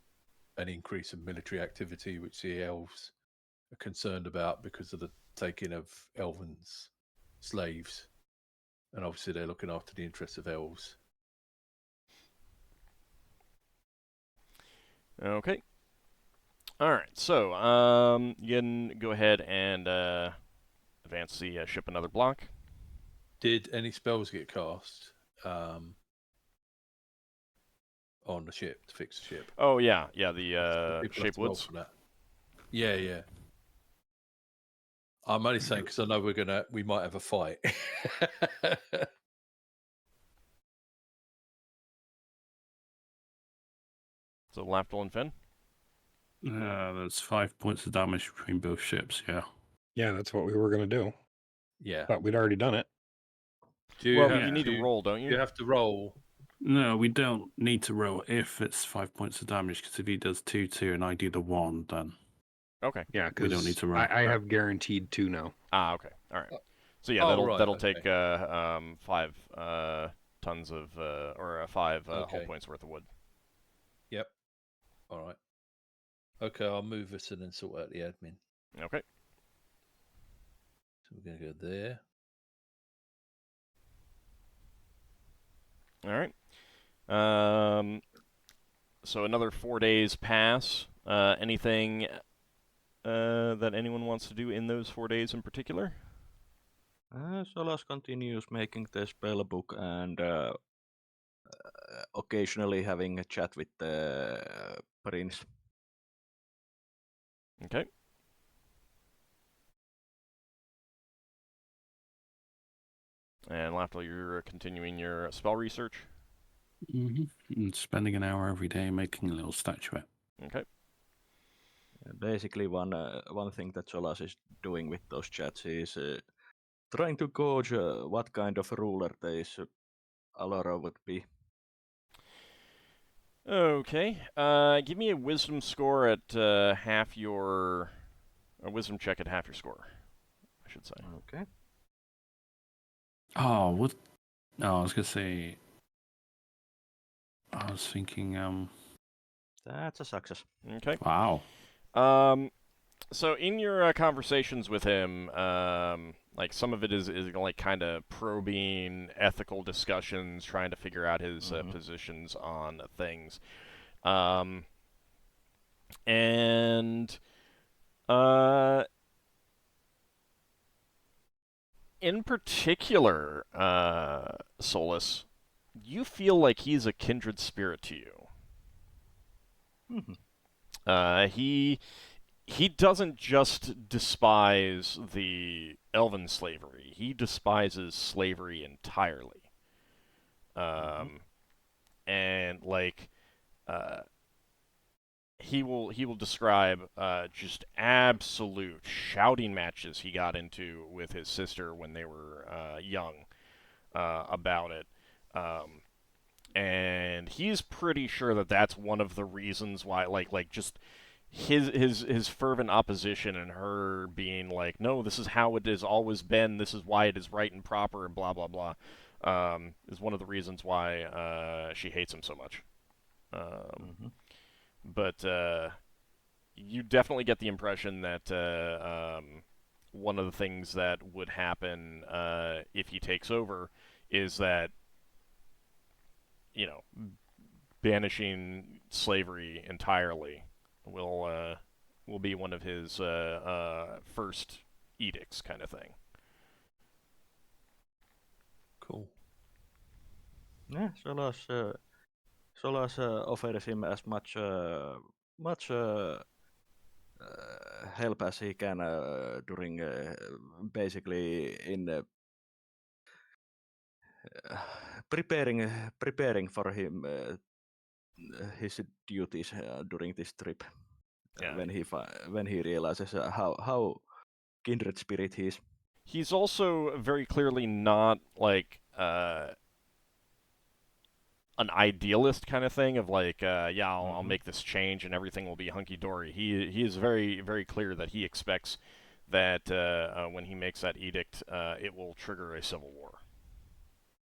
an increase in military activity, which the elves are concerned about because of the taking of Elven's slaves, and obviously they're looking after the interests of elves. Okay. All right, so you can go ahead and advance the ship another block. Did any spells get cast on the ship to fix the ship? Oh yeah, the Shape Woods. Yeah. I'm only saying because I know we might have a fight. So Lafdul and Finn. There's 5 points of damage between both ships. Yeah, that's what we were gonna do. Yeah, but we'd already done it. You need to roll, don't you? You have to roll. No, we don't need to roll if it's 5 points of damage, because if he does 2/2 and I do the 1, then okay. Yeah, we don't need to roll. I have guaranteed 2 now. Okay. All right. So yeah, that'll take 5 tons of or 5 whole points worth of wood. Yep. All right. Okay, I'll move this and then sort out the admin. Okay. So we're gonna go there. All right. So another 4 days pass. Anything that anyone wants to do in those 4 days in particular? Solas continues making the spell book and occasionally having a chat with the prince. Okay. And Lafdul, you're continuing your spell research? Mm-hmm. And spending an hour every day making a little statuette. Okay. Basically, one thing that Solas is doing with those chats is trying to gauge what kind of ruler this Alora would be. Okay. Give me a wisdom score at half your... A wisdom check at half your score, I should say. Okay. Oh, what? No, I was going to say... I was thinking. That's a success. Okay. Wow. So in your conversations with him, like some of it is like kind of probing ethical discussions, trying to figure out his positions on things, and in particular, Solas, you feel like he's a kindred spirit to you. He doesn't just despise the elven slavery. He despises slavery entirely. And like, he will describe just absolute shouting matches he got into with his sister when they were young about it. And he's pretty sure that that's one of the reasons why, like just his fervent opposition and her being like, no, this is how it has always been, this is why it is right and proper, and blah blah blah, is one of the reasons why she hates him so much. But you definitely get the impression that one of the things that would happen if he takes over is that, you know, banishing slavery entirely will be one of his first edicts, kind of thing. Cool. Yeah, Solas offers him as much help as he can during basically in preparing for him his duties during this trip. Yeah. When he realizes how kindred spirit he is. He's also very clearly not like an idealist kind of thing of like, I'll make this change and everything will be hunky-dory. He is very, very clear that he expects that when he makes that edict, it will trigger a civil war.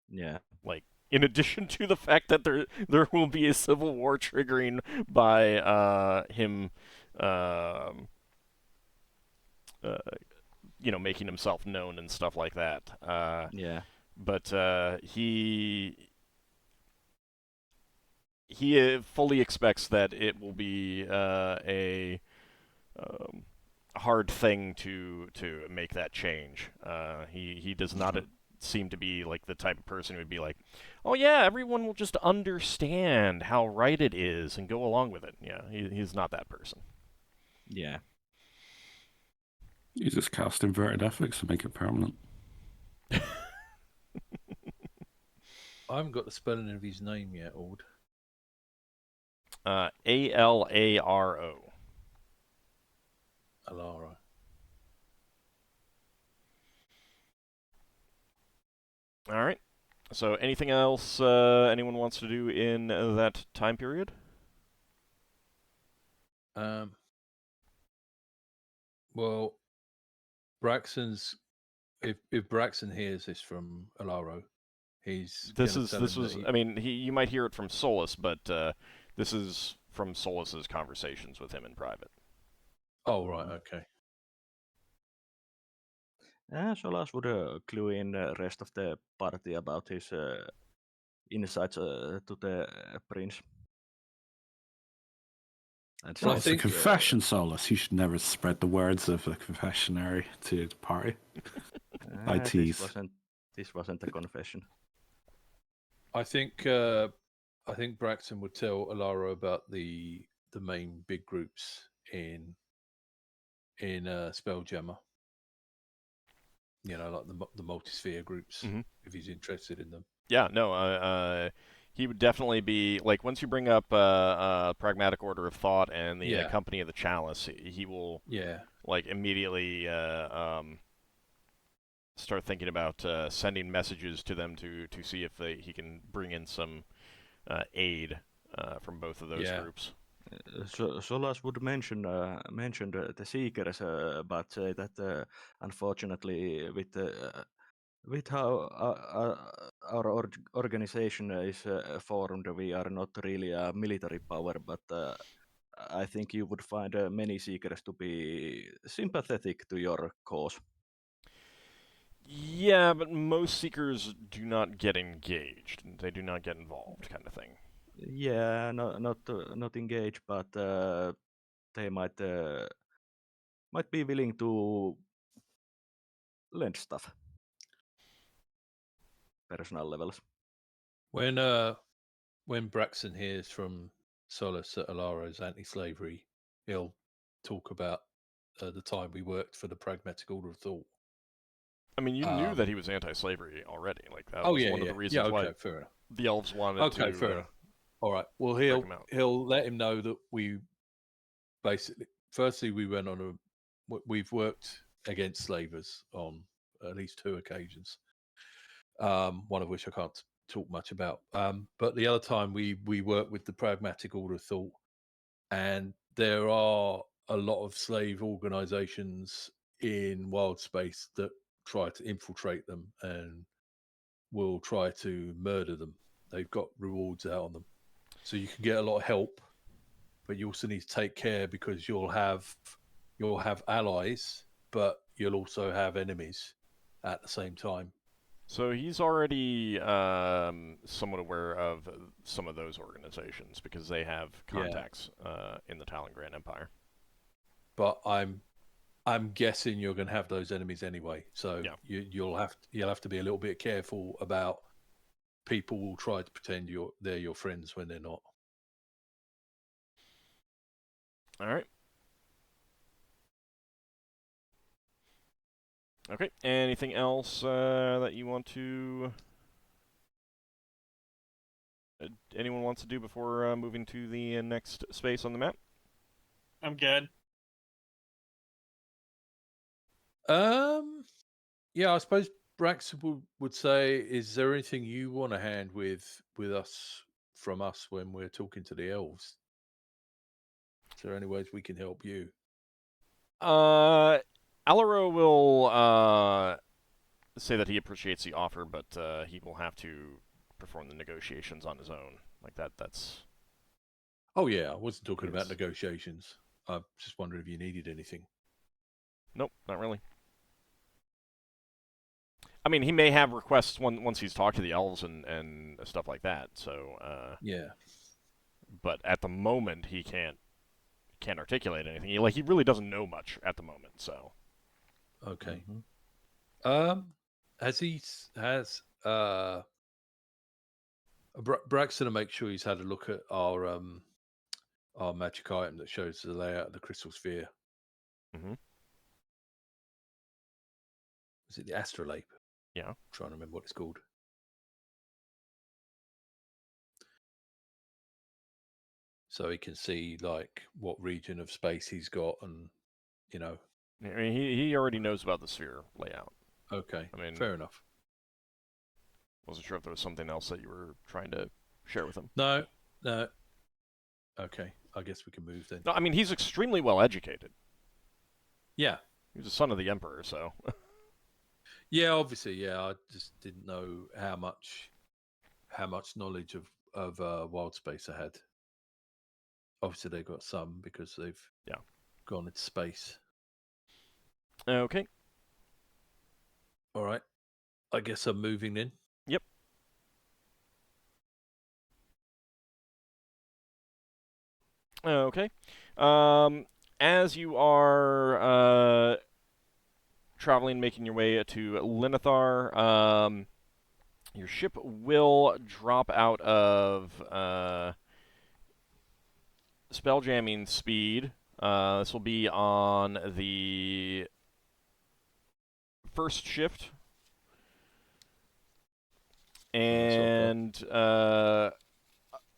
Yeah. Like, in addition to the fact that there will be a civil war triggering by him, you know, making himself known and stuff like that. Yeah. But he fully expects that it will be a hard thing to make that change. He does not seem to be like the type of person who would be like, oh yeah, everyone will just understand how right it is and go along with it. Yeah, he's not that person. Yeah. You just cast inverted ethics to make it permanent. I haven't got the spelling of his name yet, Ord. Alaro. Alara. All right. So anything else anyone wants to do in that time period? Well, Braxon's if Braxon hears this from Alaro, I mean, you might hear it from Solas, but this is from Solas's conversations with him in private. Oh, right, okay. Solas would clue in the rest of the party about his insights to the prince. And well, it's a confession, Solas. You should never spread the words of a confessionary to the party. I tease. This wasn't a confession. I think Braxton would tell Alaro about the main big groups in Spelljammer. You know, like the multi-sphere groups, if he's interested in them. Yeah, no, he would definitely be, like, once you bring up Pragmatic Order of Thought and the Company of the Chalice, he will, like, immediately start thinking about sending messages to them to see if he can bring in some aid from both of those groups. Solas would mention the Seekers, but say that unfortunately with with how our organization is formed, we are not really a military power, but I think you would find many seekers to be sympathetic to your cause. Yeah, but most seekers do not get engaged. They do not get involved, kind of thing. Yeah, not engaged, but they might be willing to lend stuff. Personal levels. When Braxon hears from Solas that Alaro's anti-slavery, he'll talk about the time we worked for the Pragmatic Order of Thought. I mean, you knew that he was anti-slavery already. Like that oh was yeah, one yeah. of the reasons why fair enough. the elves wanted to. Fair enough. All right. Well, he'll let him know that we basically. Firstly, we went on we've worked against slavers on at least 2 occasions. One of which I can't talk much about. But the other time we worked with the Pragmatic Order of Thought, and there are a lot of slave organizations in wild space that try to infiltrate them and will try to murder them. They've got rewards out on them, so you can get a lot of help, but you also need to take care because you'll have allies, but you'll also have enemies at the same time. So he's already somewhat aware of some of those organizations because they have contacts in the Talon Grand Empire. But I'm guessing you're going to have those enemies anyway. So you'll have to be a little bit careful about people will try to pretend they're your friends when they're not. All right. Okay. Anything else that you want to? Anyone wants to do before moving to the next space on the map? I'm good. Yeah, I suppose Braxon would say, is there anything you want to hand with us from us when we're talking to the elves? Is there any ways we can help you? Alaro will say that he appreciates the offer, but he will have to perform the negotiations on his own. Like that's. Oh yeah, I wasn't talking about negotiations. I just wondered if you needed anything. Nope, not really. I mean, he may have requests once he's talked to the elves and stuff like that. So yeah. But at the moment, he can't articulate anything. He really doesn't know much at the moment. So. Okay. Has Braxton to make sure he's had a look at our magic item that shows the layout of the crystal sphere. Mm-hmm. Is it the astrolabe? Yeah. I'm trying to remember what it's called. So he can see like what region of space he's got, and you know. I mean, he already knows about the sphere layout. Okay. I mean, fair enough. Wasn't sure if there was something else that you were trying to share with him. No. Okay, I guess we can move then. No, I mean he's extremely well educated. Yeah. He was a son of the Emperor, so. Yeah, obviously, yeah. I just didn't know how much knowledge of wild space I had. Obviously, they've got some because they've gone into space. Okay. All right. I guess I'm moving in. Yep. Okay. As you are traveling, making your way to Linethar, your ship will drop out of spelljamming speed. This will be on the first shift. And a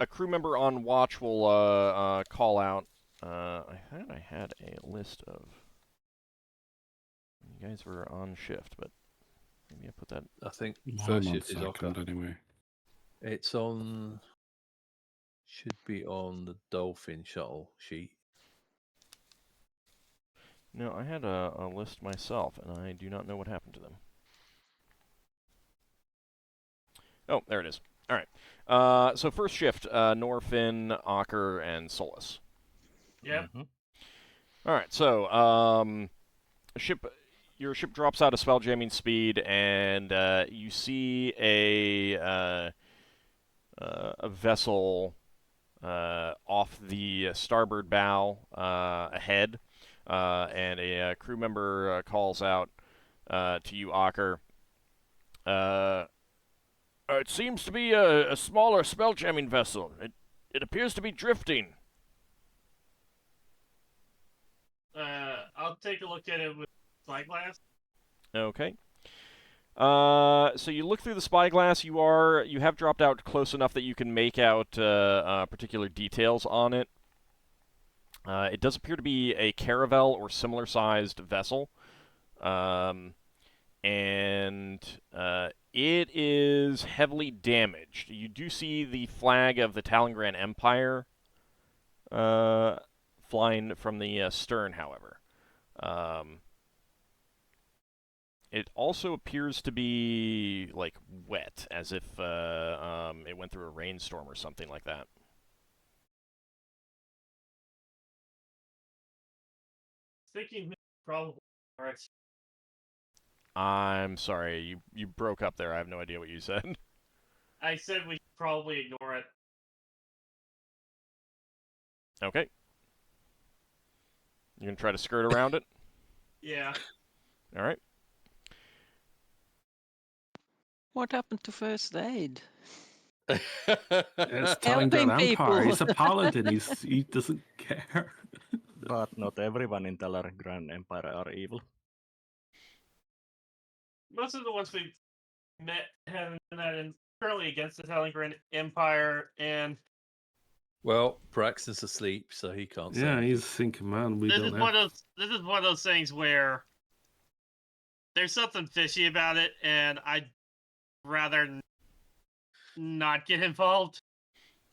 crew member on watch will call out. I thought I had a list of. You guys were on shift, but maybe I put that. I think first shift is Ockar. Anyway. It's on. Should be on the Dolphin shuttle sheet. No, I had a list myself, and I do not know what happened to them. Oh, there it is. All right. So first shift, Norfin, Ockar, and Solas. Yep. Mm-hmm. All right. So your ship drops out of spelljamming speed, and you see a vessel off the starboard bow ahead, and a crew member calls out to you, Ockar. It seems to be a smaller spelljamming vessel. It appears to be drifting. I'll take a look at it with spyglass. Okay. So you look through the spyglass. You have dropped out close enough that you can make out particular details on it. It does appear to be a caravel or similar-sized vessel, and it is heavily damaged. You do see the flag of the Talangran Empire flying from the stern, however. It also appears to be, like, wet, as if it went through a rainstorm or something like that. Thinking probably correct. I'm sorry, you broke up there. I have no idea what you said. I said we should probably ignore it. Okay. You gonna try to skirt around it? Yeah. All right. What happened to first aid? It's Helping Talangran Empire. people. He's a paladin. He doesn't care. But not everyone in Talangran Empire are evil. Most of the ones we met have been that in currently against the Talangran Empire, and Well, Braxon's asleep, so he can't say Yeah, anything. he's thinking, man, this is one of those things where there's something fishy about it, and I'd rather not get involved.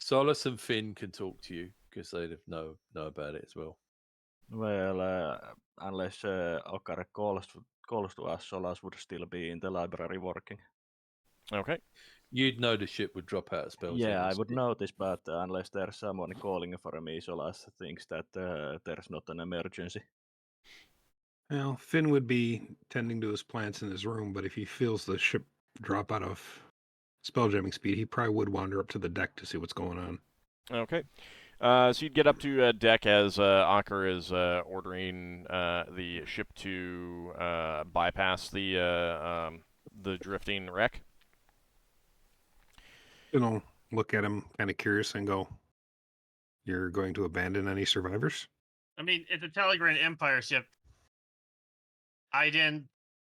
Solas and Finn can talk to you because they know about it as well. Well, unless Ockar calls to us, Solas would still be in the library working. Okay. You'd know the ship would drop out of spells. Yeah, I would notice, but unless there's someone calling for me, Solas thinks that there's not an emergency. Well, Finn would be tending to his plants in his room, but if he feels the ship drop out of spelljamming speed, he probably would wander up to the deck to see what's going on. Okay. So you'd get up to deck as Ockar is ordering the ship to bypass the drifting wreck. Look at him kind of curious and go, "You're going to abandon any survivors?" I mean, it's a Talangran Empire ship. I didn't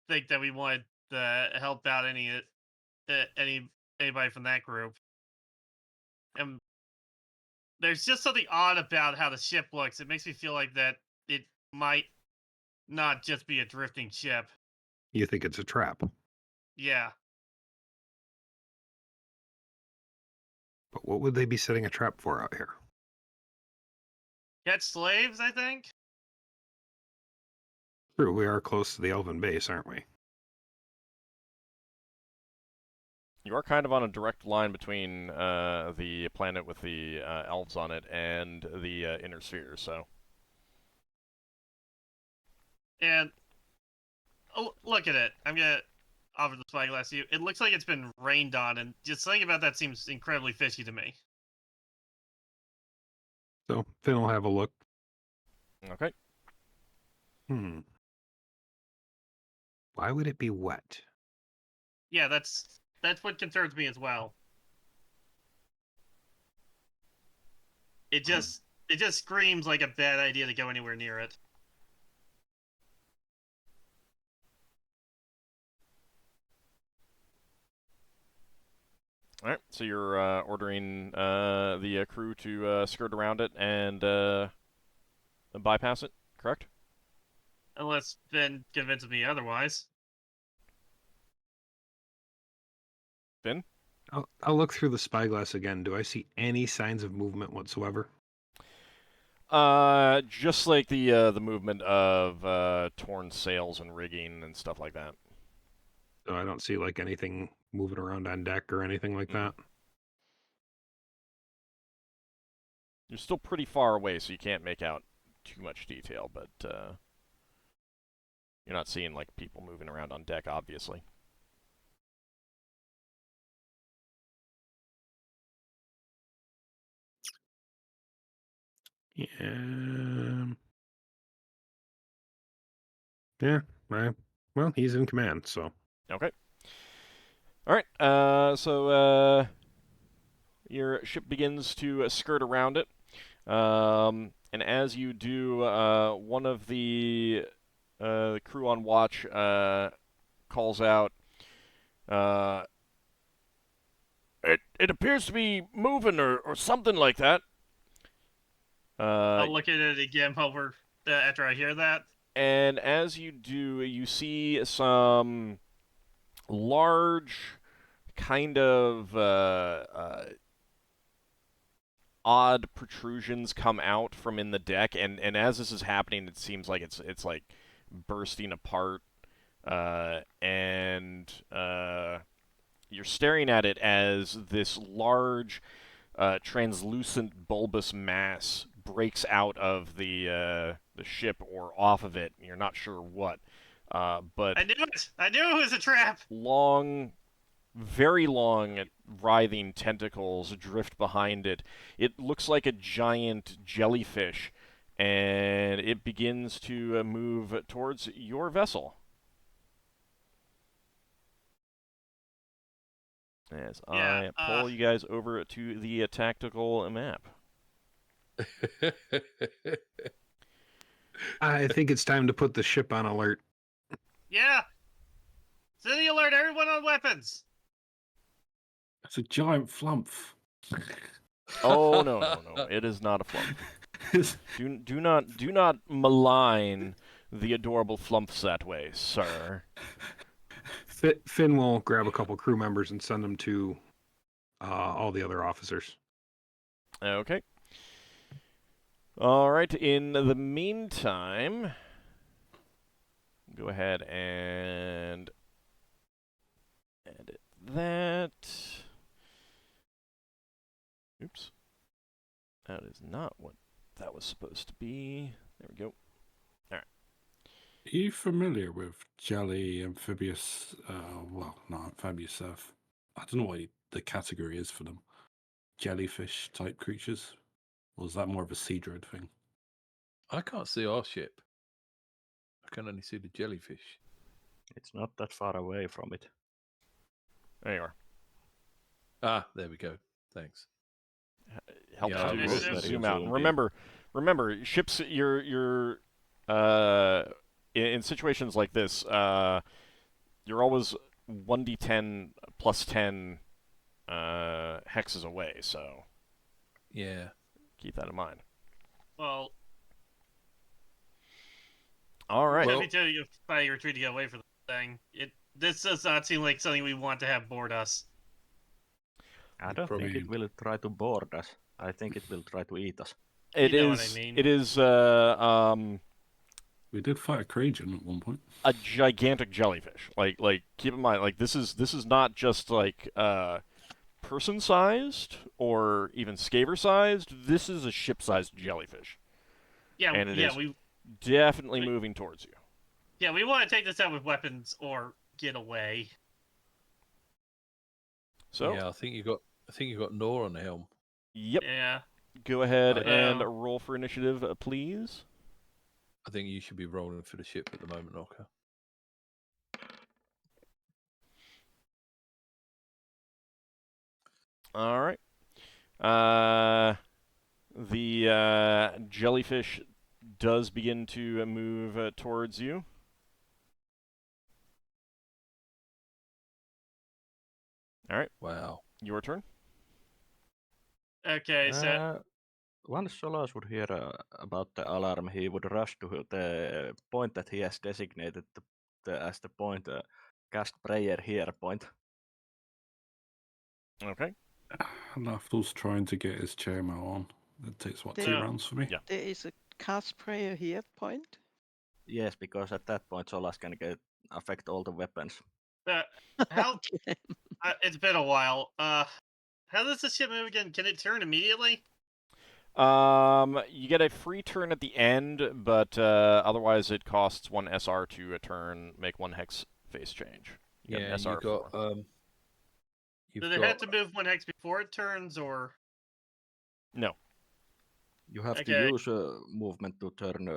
think that we wanted to help out anybody from that group. And there's just something odd about how the ship looks. It makes me feel like that it might not just be a drifting ship. You think it's a trap? Yeah. But what would they be setting a trap for out here? Catch slaves, I think? True, we are close to the Elven base, aren't we? You are kind of on a direct line between the planet with the elves on it and the inner sphere, so. And look at it. I'm going to offer the spyglass to you. It looks like it's been rained on, and just something about that seems incredibly fishy to me. So Finn will have a look. Okay. Why would it be wet? Yeah, that's what concerns me as well. It just screams like a bad idea to go anywhere near it. All right, so you're ordering the crew to skirt around it and bypass it, correct? Unless Finn convinces me otherwise. Finn? I'll look through the spyglass again. Do I see any signs of movement whatsoever? Just like the movement of torn sails and rigging and stuff like that. So I don't see like anything moving around on deck or anything like that. You're still pretty far away, so you can't make out too much detail, but you're not seeing like people moving around on deck, obviously. Yeah. Yeah. Well, he's in command, so. Okay. All right. So your ship begins to skirt around it, and as you do, one of the crew on watch calls out. It appears to be moving or something like that. I'll look at it again after I hear that. And as you do, you see some large kind of odd protrusions come out from in the deck, and as this is happening, it seems like it's like bursting apart, and you're staring at it as this large translucent bulbous mass breaks out of the ship or off of it. You're not sure what, but I knew it. I knew it was a trap. Long, very long, writhing tentacles drift behind it. It looks like a giant jellyfish, and it begins to move towards your vessel. As I pull you guys over to the tactical map. I think it's time to put the ship on alert. Yeah. City alert, everyone on weapons. It's a giant flump. Oh no! It is not a flump. do not malign the adorable flumps that way, sir. Finn will grab a couple crew members and send them to all the other officers. Okay. All right. In the meantime, go ahead and edit that. Oops. That is not what that was supposed to be. There we go. All right. Are you familiar with jelly, amphibious, well, not amphibious, I don't know what the category is for them. Jellyfish type creatures? Or is that more of a sea druid thing? I can't see our ship. I can only see the jellyfish. It's not that far away from it. There you are. Ah, there we go. Thanks. Helps Yeah, to zoom out. And zoomed remember, ships. You're in situations like this. You're always 1d10 plus 10 hexes away. So yeah, keep that in mind. Well, all right. Let me tell you, by retreating away from the thing, this does not seem like something we want to have board us. I don't think it will try to board us. I think it will try to eat us. It you know is. What I mean. It is. We did fight a Krajan at one point. A gigantic jellyfish. Like keep in mind, like this is not just like person-sized or even skaver-sized. This is a ship-sized jellyfish. Yeah, and it is we definitely moving towards you. Yeah, we want to take this out with weapons or get away. So yeah, I think you got Nor on the helm. Yep. Yeah. Go ahead and roll for initiative, please. I think you should be rolling for the ship at the moment, Ockar. All right. The jellyfish does begin to move towards you. All right. Wow. Your turn. Okay, so once Solas would hear about the alarm, he would rush to the point that he has designated as the point, cast prayer here point. Okay. Lafdul's trying to get his chairman on. It takes, what, 2 rounds for me? Yeah. There is a cast prayer here point. Yes, because at that point Solas can affect all the weapons. How? It's been a while. How does the ship move again? Can it turn immediately? You get a free turn at the end, but otherwise it costs 1 SR to a turn, make 1 hex face change. You get an SR you got Do they have to move 1 hex before it turns, or? No. You have to use movement to turn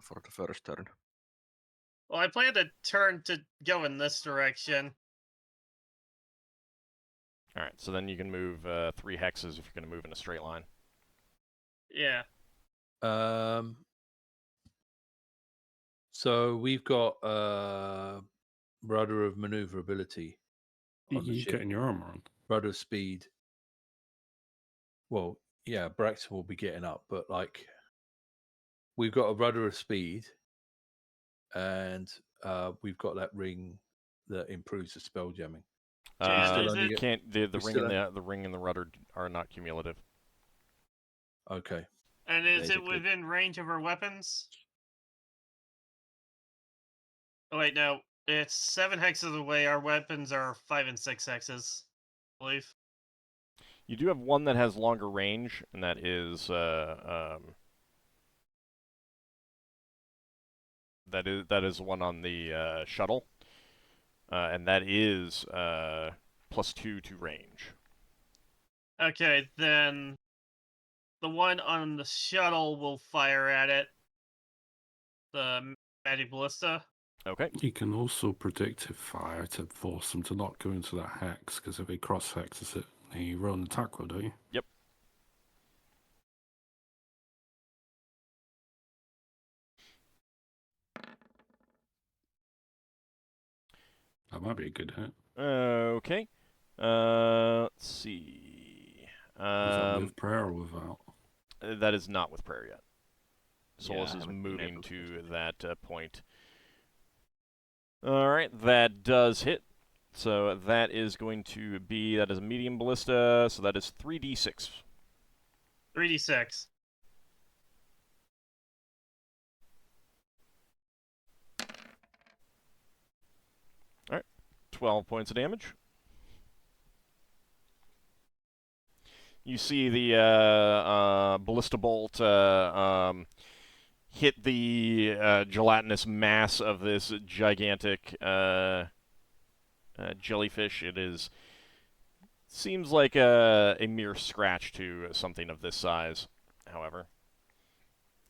for the first turn. Well, I plan to turn to go in this direction. All right, so then you can move 3 hexes if you're going to move in a straight line. Yeah. So we've got rudder of maneuverability on the You ship. getting your armor on? Rudder of speed. Well, yeah, Braxon will be getting up, but like we've got a rudder of speed, and we've got that ring that improves the spell jamming. So the ring and the rudder are not cumulative. Okay. And is it within range of our weapons? Oh wait, no. It's 7 hexes away. Our weapons are 5 and 6 hexes, I believe. You do have one that has longer range, and that is one on the shuttle, and that is +2 to range. Okay, then the one on the shuttle will fire at it. The magic ballista. Okay. You can also predictive fire to force them to not go into that hex, because if he cross hexes it, you roll an attack roll, don't you? Yep. That might be a good hit. Okay. Let's see. Is that with prayer or without? That is not with prayer yet. Solas is haven't been moving able to that point. All right, that does hit. So that is going to be, that is a medium ballista, so that is 3d6. 3d6. All right, 12 points of damage. You see the ballista bolt hit the gelatinous mass of this gigantic jellyfish. Seems like a mere scratch to something of this size, however.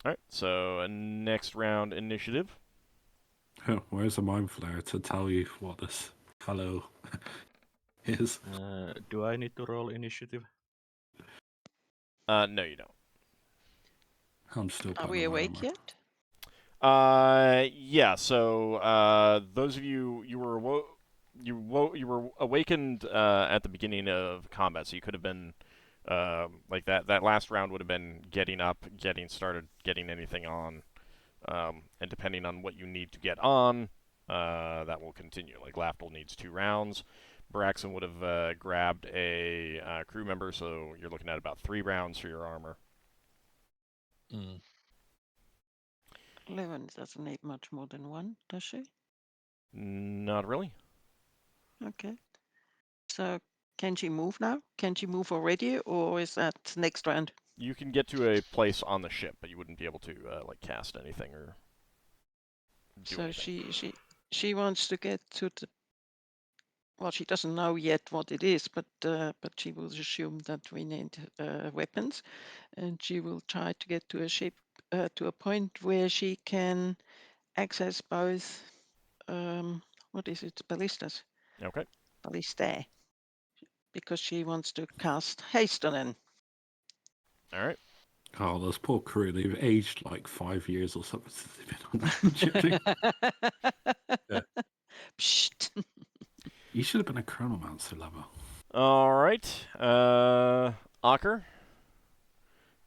Alright, so next round initiative. Where's the mind flare to tell you what this fellow is? Do I need to roll initiative? No, you don't. I'm still. Are we awake yet? Yeah. So, those of you were awakened at the beginning of combat, so you could have been like that. That last round would have been getting up, getting started, getting anything on, and depending on what you need to get on, that will continue. Like Lafdul needs 2 rounds. Braxon would have grabbed a crew member, so you're looking at about 3 rounds for your armor. 11 doesn't need much more than 1, does she? Not really. Okay. So can she move now? Can she move already, or is that next round? You can get to a place on the ship, but you wouldn't be able to like cast anything or do anything. So she wants to get to the. Well, she doesn't know yet what it is, but she will assume that we need weapons, and she will try to get to a ship to a point where she can access both. What is it? Ballistas. Okay. Ballista. Because she wants to cast haste on it. All right. Oh, those poor crew, they've aged like 5 years or something since they've been on that Yeah. Psst. You should have been a chronomancer level. All right. Ockar.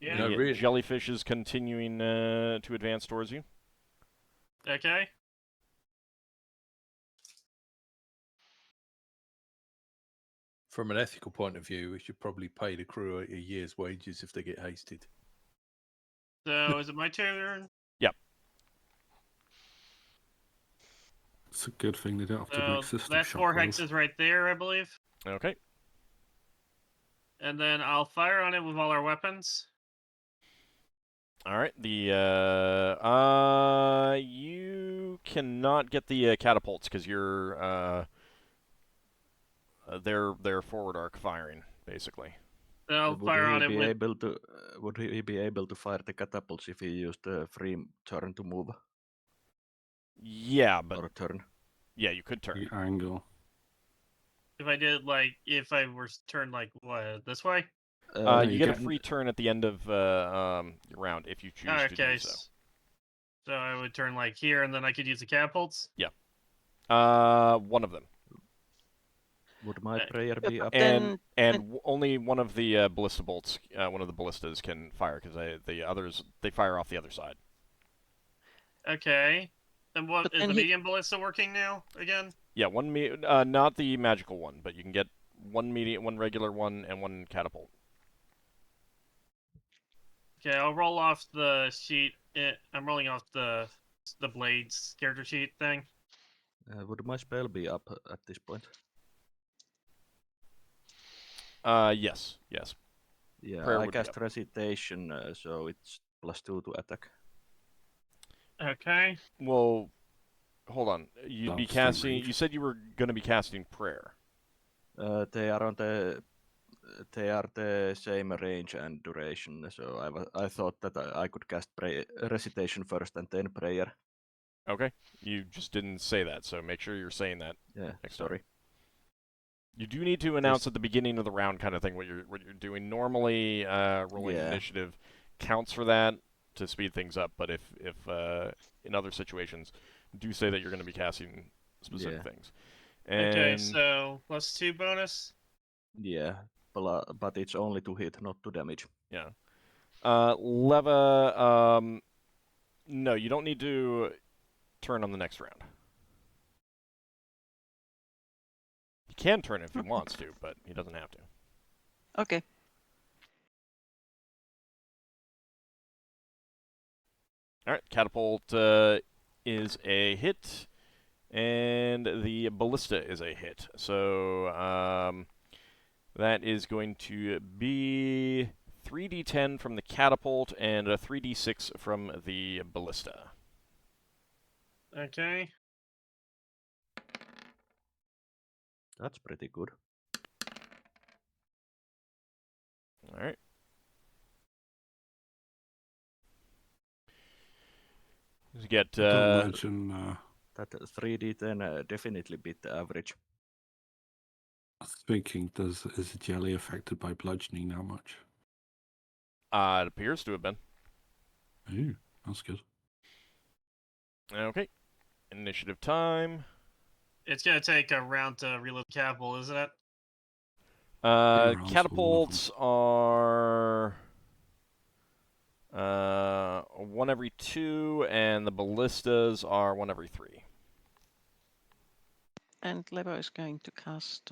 Yeah. No, The really. jellyfish is continuing to advance towards you. Okay. From an ethical point of view, we should probably pay the crew a year's wages if they get hasted. So is it my turn? Yep. It's a good thing they don't have to So make system that's shock 4 rolls. hexes right there, I believe. Okay. And then I'll fire on it with all our weapons. All right. You cannot get the catapults because you're they're forward arc firing basically. Then I'll fire on it with. Would he be able to fire the catapults if he used a free turn to move? Yeah, but Or a turn. yeah, you could turn. The angle. If I did if I were turned what, this way? You get a free turn at the end of your round if you choose to do so. So I would turn here, and then I could use the catapults. Yeah. One of them. Would my prayer be up? And only one of the ballista bolts, one of the ballistas can fire because the others they fire off the other side. Okay. Then what is the medium ballista working now again? Yeah, not the magical one, but you can get one medium, one regular one, and one catapult. Okay, I'll roll off the sheet. I'm rolling off the blades character sheet thing. Would my spell be up at this point? Yes. Yeah, Prayer I would be cast up. Recitation, so it's +2 to attack. Okay. Well, hold on. You'd be casting. You said you were going to be casting prayer. They are the same range and duration, so I thought that I could cast Recitation first and then prayer. Okay. You just didn't say that, so make sure you're saying that. Yeah. Next Sorry. time. You do need to announce at the beginning of the round, kind of thing, what you're doing. Normally, rolling initiative counts for that to speed things up, but if in other situations, do say that you're going to be casting specific things. And okay, so +2 bonus. Yeah, but it's only to hit, not to damage. Yeah. Leva, no, you don't need to turn on the next round. He can turn if he wants to, but he doesn't have to. Okay. All right, catapult is a hit, and the ballista is a hit. So that is going to be 3d10 from the catapult and a 3d6 from the ballista. Okay. That's pretty good. All right. You get. Don't mention. That 3d10 definitely beat the average. I was thinking, is the jelly affected by bludgeoning that much? It appears to have been. Ooh, that's good. Okay. Initiative time. It's gonna take a round to reload the catapult, isn't it? Catapults are 1 every 2, and the ballistas are 1 every 3. And Lebo is going to cast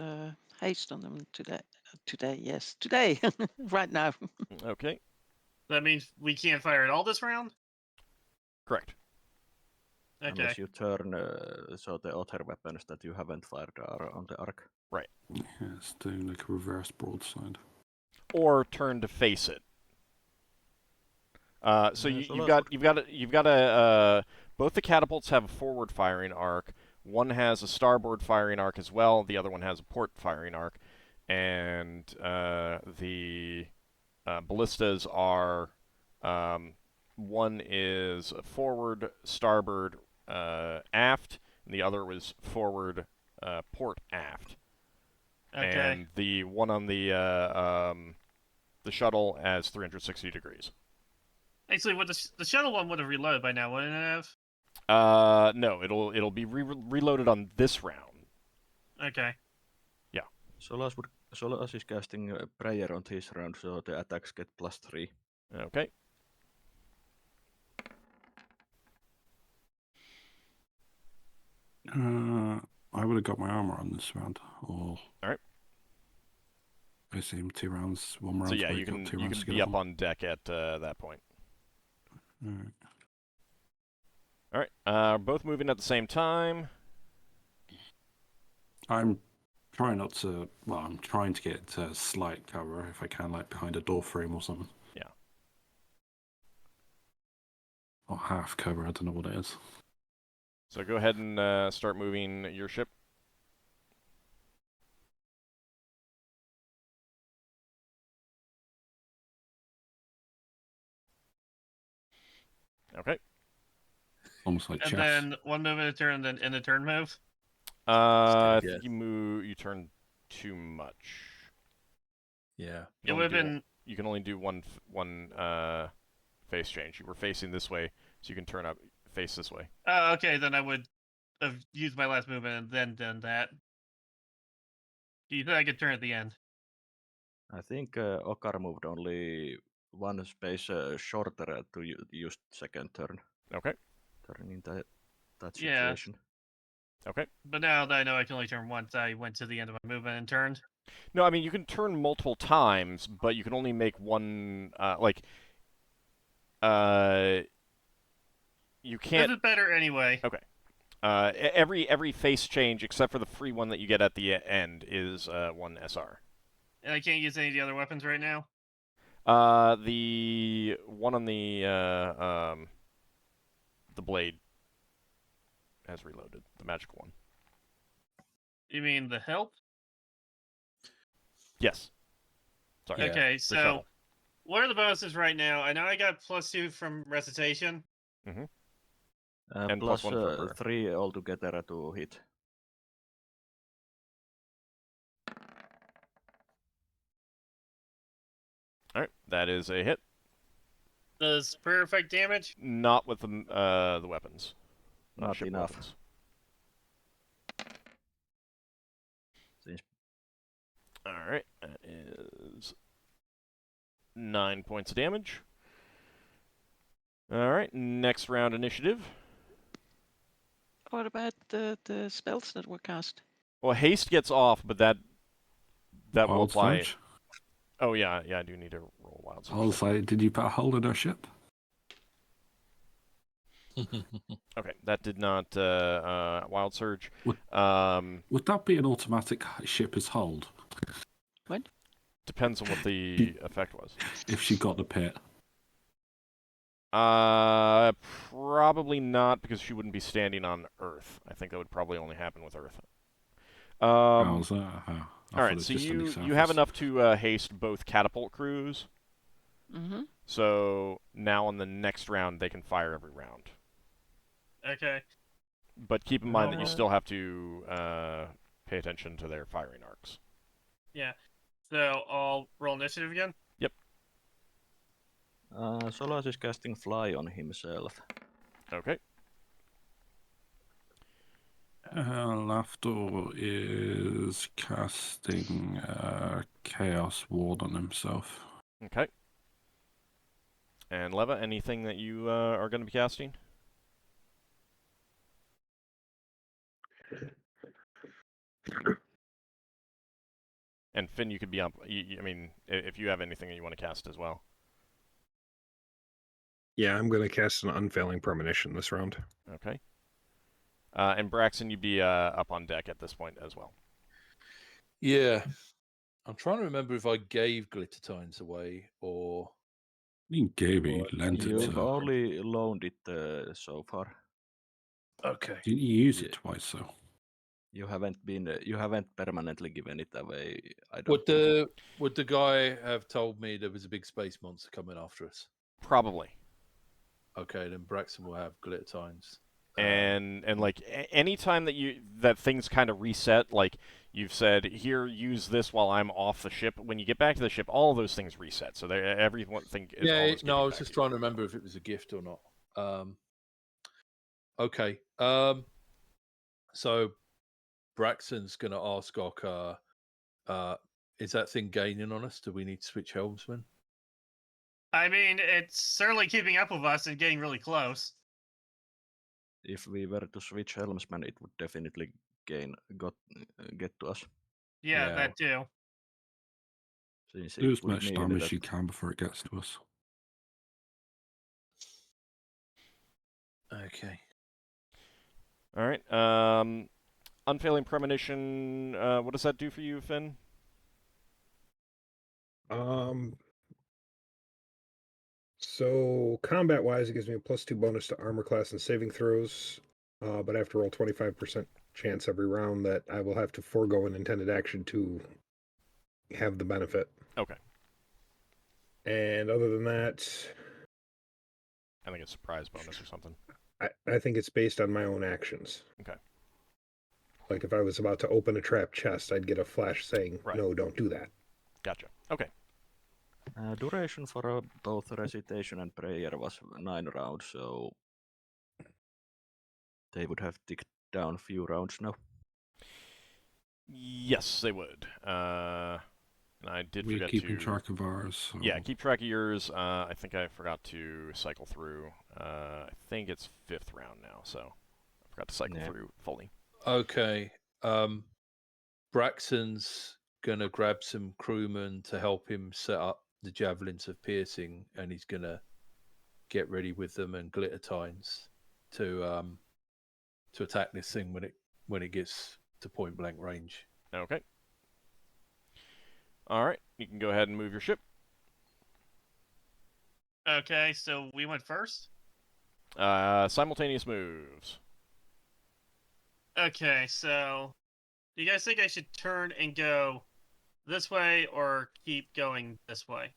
haste on them today. Today, right now. Okay. That means we can't fire at all this round? Correct. Okay. Unless you turn so the other weapons that you haven't fired are on the arc. Right. Yeah, it's doing like a reverse broadside. Or turn to face it. So you've got both the catapults have a forward firing arc. One has a starboard firing arc as well. The other one has a port firing arc, and the ballistas are one is forward, starboard, aft, and the other was forward, port, aft. Okay. And the one on the shuttle has 360 degrees. Actually, the shuttle one would have reloaded by now, wouldn't it have? No, it'll be reloaded on this round. Okay. Yeah. Solas is casting prayer on this round, so the attacks get +3. Okay. I would have got my armor on this round. All right. I assume 2 rounds, 1 round. So yeah, you can be up on deck at that point. All right. All right. Both moving at the same time. I'm trying not to. Well, I'm trying to get slight cover if I can, like behind a door frame or something. Yeah. Or half cover. I don't know what it is. So go ahead and start moving your ship. Okay. Almost like And chess. then 1 movement a turn, and then in a turn move. I Yeah. think you turn too much. Yeah. It would have been. You can only do one face change. You were facing this way, so you can turn up face this way. Oh, okay. Then I would have used my last movement and then done that. Do you think I could turn at the end? I think Ockar moved only one space shorter to use second turn. Okay. Turning that Yeah. situation. Okay. But now that I know I can only turn once, I went to the end of my movement and turned. No, I mean you can turn multiple times, but you can only make one. You can't. This is better anyway. Okay. Every face change except for the free one that you get at the end is 1 SR. And I can't use any of the other weapons right now. The one on the blade has reloaded. The magical one. You mean the help? Yes. Sorry. Okay, The so shuttle. what are the bonuses right now? I know I got +2 from recitation. Mm-hmm. And plus plus 1 for her. 3 altogether to hit. All right, that is a hit. Does prayer affect damage? Not with the weapons. Not ship enough. weapons. All right, that is 9 points of damage. All right, next round initiative. What about the spells that were cast? Well, haste gets off, but that will Wild apply. Surge? Oh yeah, I do need to roll wild surge. I was like, did you put a hold on our ship? Okay, that did not wild surge. Would that be an automatic ship as hold? What? Depends on what the effect was. If she got the pit. Probably not, because she wouldn't be standing on Earth. I think that would probably only happen with Earth. How's that? All right, so you have enough to haste both catapult crews. Mm-hmm. So now on the next round, they can fire every round. Okay. But keep in mind that you still have to pay attention to their firing arcs. Yeah. So I'll roll initiative again? Yep. Solas is casting Fly on himself. Okay. Lafdul is casting Chaos Ward on himself. Okay. And Leva, anything that you are going to be casting? And Finn, you could be on. I mean, if you have anything that you want to cast as well. Yeah, I'm going to cast an Unfailing Premonition this round. Okay. And Braxon, you'd be up on deck at this point as well. Yeah. I'm trying to remember if I gave Glittertines away or... You gave it, you lent it You've to. only loaned it so far. Okay. Didn't you use it twice, though? You haven't permanently given it away. I don't Would think. the guy have told me there was a big space monster coming after us? Probably. Okay, then Braxon will have Glittertines. And like anytime that things kind of reset, like you've said, here, use this while I'm off the ship. When you get back to the ship, all those things reset. So everything is always. Yeah, no, I was just trying to remember if it was a gift or not. Okay. So Braxton's going to ask Ockar, is that thing gaining on us? Do we need to switch helmsmen? I mean, it's certainly keeping up with us and getting really close. If we were to switch helmsman, it would definitely get to us. Yeah, that too. Since Do as much damage as you can before it gets to us. Okay. All right. Unfailing Premonition, what does that do for you, Finn? So combat-wise, it gives me a +2 bonus to armor class and saving throws, but I have to roll 25% chance every round that I will have to forego an intended action to have the benefit. Okay. And other than that, I think it's surprise bonus or something. I think it's based on my own actions. Okay. Like if I was about to open a trap chest, I'd get a flash saying, Right. no, don't do that. Gotcha. Okay. Duration for both recitation and prayer was 9 rounds, so they would have ticked down a few rounds now. Yes, they would. And I did forget to... We're keeping track of ours. So... Yeah, keep track of yours. I think I forgot to cycle through. I think it's 5th round now, so I forgot to cycle through fully. Okay. Braxon's going to grab some crewmen to help him set up the Javelins of Piercing, and he's going to get ready with them and glitter tines to attack this thing when it gets to point blank range. Okay. All right, you can go ahead and move your ship. Okay, so we went first? Simultaneous moves. Okay, so do you guys think I should turn and go this way or keep going this way?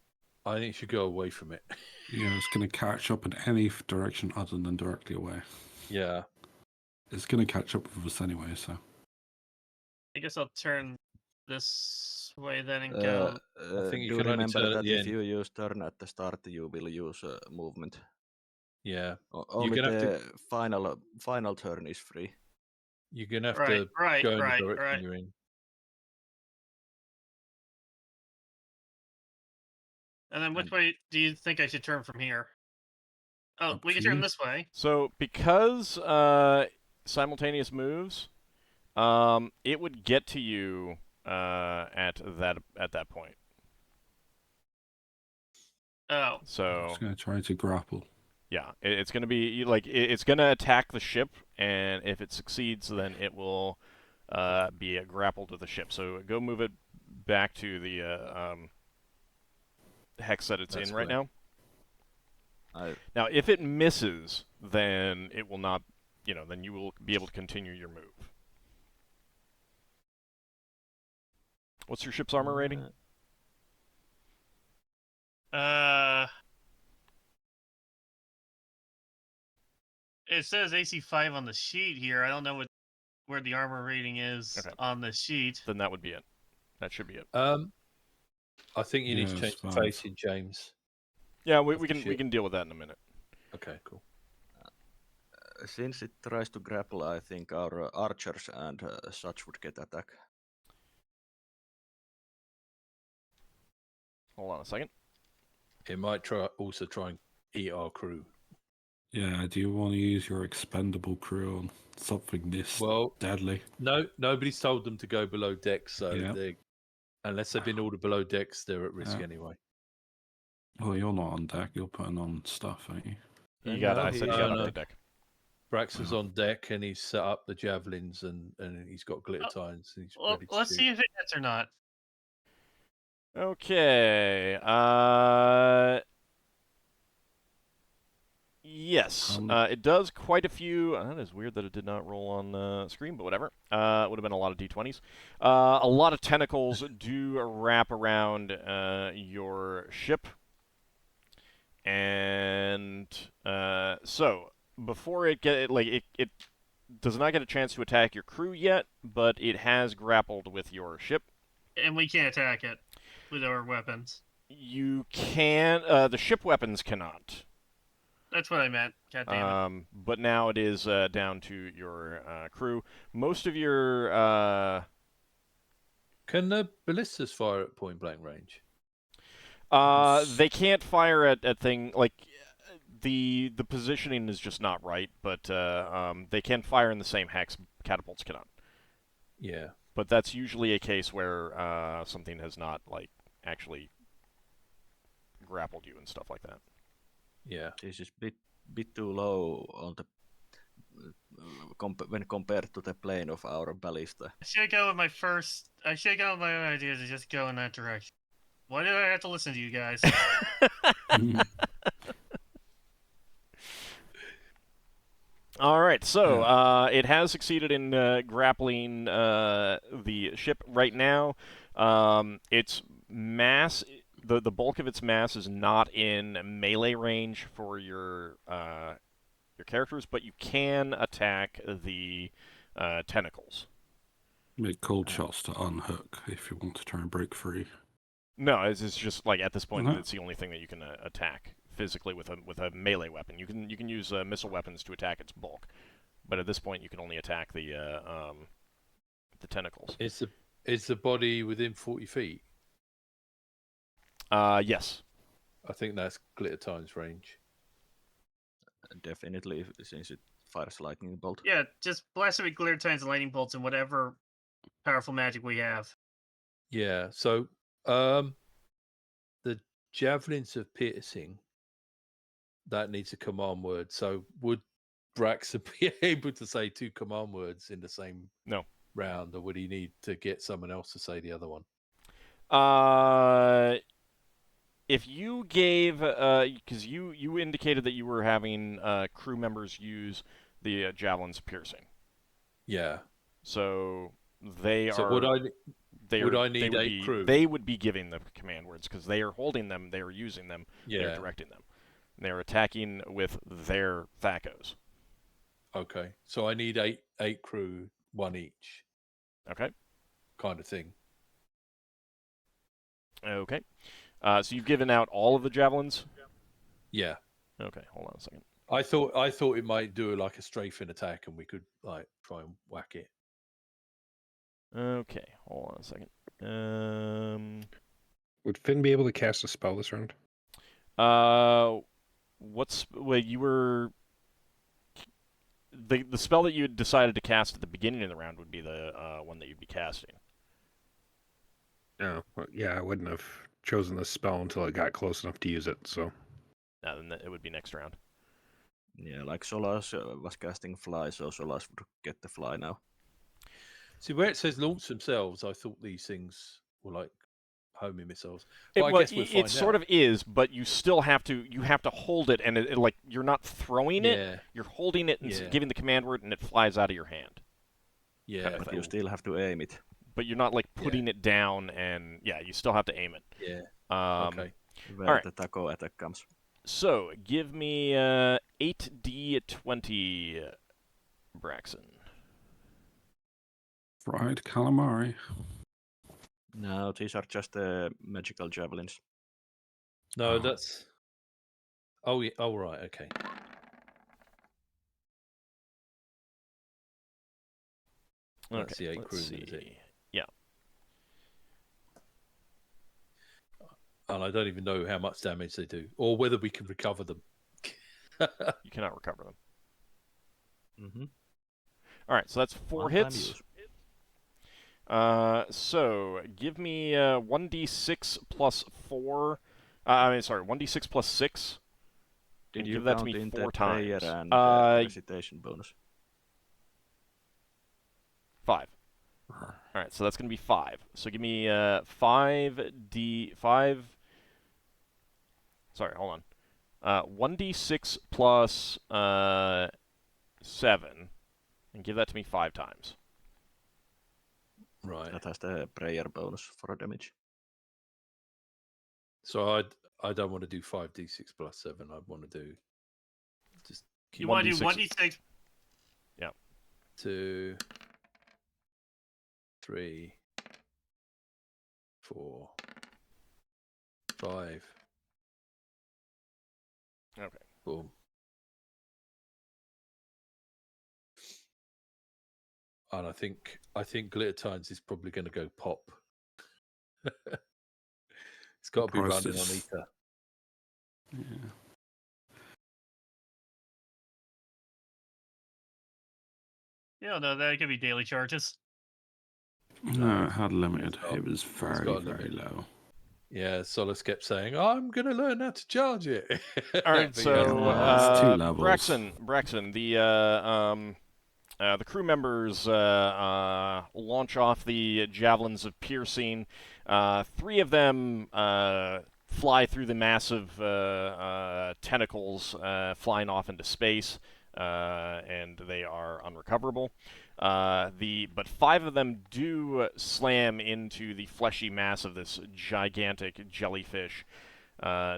I think you should go away from it. Yeah, it's going to catch up in any direction other than directly away. Yeah. It's going to catch up with us anyway, so... I guess I'll turn this way then and go. I think you do can only remember turn at that the if end. you use turn at the start, you will use movement. Yeah. Only the final turn is free. You're going to have to go in the direction you're in. And then which way do you think I should turn from here? Oh, we can to turn you. this way. So because simultaneous moves, it would get to you at that point. Oh. So it's going to try to grapple. Yeah, it's going to be like it's going to attack the ship, and if it succeeds, then it will be grappled to the ship. So go move it back to the hex that it's in right now. Now, if it misses, then it will not, then you will be able to continue your move. What's your ship's armor rating? It says AC 5 on the sheet here. I don't know where the armor rating is on the sheet. Then that would be it. That should be it. I think you need to change the facing, James. Yeah, we can deal with that in a minute. Okay, cool. Since it tries to grapple, I think our archers and such would get attack. Hold on a second. It might also try and eat our crew. Yeah, do you want to use your expendable crew on something this deadly? No, nobody's told them to go below decks, so unless they've been ordered below decks, they're at risk anyway. Well, you're not on deck. You're putting on stuff, aren't you? I said you got up the deck. Braxon's on deck, and he's set up the javelins, and he's got glitter tines. And he's ready to let's see if it hits or not. Okay. Yes, it does quite a few. That is weird that it did not roll on the screen, but whatever. It would have been a lot of d20s. A lot of tentacles do wrap around your ship, and so before it it does not get a chance to attack your crew yet, but it has grappled with your ship, and we can't attack it with our weapons. You can. The ship weapons cannot. That's what I meant. God damn it. But now it is down to your crew. Most of your... Can the ballistas fire at point blank range? They can't fire at thing... Like, the positioning is just not right, but they can fire in the same hex. Catapults cannot. Yeah. But that's usually a case where something has not, like, actually grappled you and stuff like that. Yeah, this is bit too low on the when compared to the plane of our ballista. I should go with my own idea to just go in that direction. Why do I have to listen to you guys? All right, so it has succeeded in grappling the ship right now. Its mass, the bulk of its mass is not in melee range for your characters, but you can attack the tentacles. Make cold shots to unhook if you want to try and break free. No, it's just like at this point, it's the only thing that you can attack physically with a melee weapon. You can use missile weapons to attack its bulk, but at this point, you can only attack the tentacles. Is the body within 40 feet? Yes. I think that's Glitter Time's range. Definitely, since it fires lightning bolt. Yeah, just blast it with glitter tines and lightning bolts and whatever powerful magic we have. Yeah, so the javelins of piercing, that needs a command word. So would Braxon be able to say 2 command words in the same round, or would he need to get someone else to say the other one? If you gave, because you indicated that you were having crew members use the javelins of piercing. Yeah. So they so are. Would I need 8 crew? They would be giving the command words because they are holding them, they are using them, they are directing them. They are attacking with their Thacos. Okay, so I need 8 crew, 1 each. Okay. Kind of thing. Okay. So you've given out all of the javelins? Yeah. Okay, hold on a second. I thought it might do like a strafing attack and we could like try and whack it. Okay, hold on a second. Would Finn be able to cast a spell this round? You were the spell that you had decided to cast at the beginning of the round would be the one that you'd be casting. No, yeah, I wouldn't have chosen this spell until it got close enough to use it. So, then it would be next round. Yeah, like Solas was casting fly, so Solas would get the fly now. See, where it says launch themselves, I thought these things were like homing missiles. It sort of is, but you still have to hold it, and it like you're not throwing it, you're holding it and giving the command word, and it flies out of your hand. Yeah, kind of but thing. You still have to aim it. But you're not like putting it down, and you still have to aim it. Yeah. Okay. Where the taco attack comes. So give me 8d20, Braxon. Fried calamari. No, these are just magical javelins. No, that's. Oh yeah. Oh right. Okay. That's the 8 crew, is it? Yeah. And I don't even know how much damage they do, or whether we can recover them. You cannot recover them. Mm-hmm. All right, so that's 4 hits. So give me 1d6 plus 4. 1d6 plus 6. Did you give that to count me in 4 the times? prayer and recitation bonus? 5. All right, so that's going to be 5. So give me 5d5. Sorry, hold on. 1d6 plus 7, and give that to me 5 times. Right. That has the prayer bonus for damage. So I don't want to do 5d6 plus 7. I want to do just. You want to do 1d6? Yeah. 2, 3, 4, 5. Okay. Boom. And I think Glitter Times is probably going to go pop. It's got to be running on ether. Yeah. Yeah, no, that could be daily charges. No, it had limited. It was very, very low. Yeah, Solas kept saying, "I'm going to learn how to charge it." All right, But so it's 2 levels. Braxon, the crew members launch off the javelins of piercing. 3 of them fly through the massive tentacles, flying off into space, and they are unrecoverable. But 5 of them do slam into the fleshy mass of this gigantic jellyfish,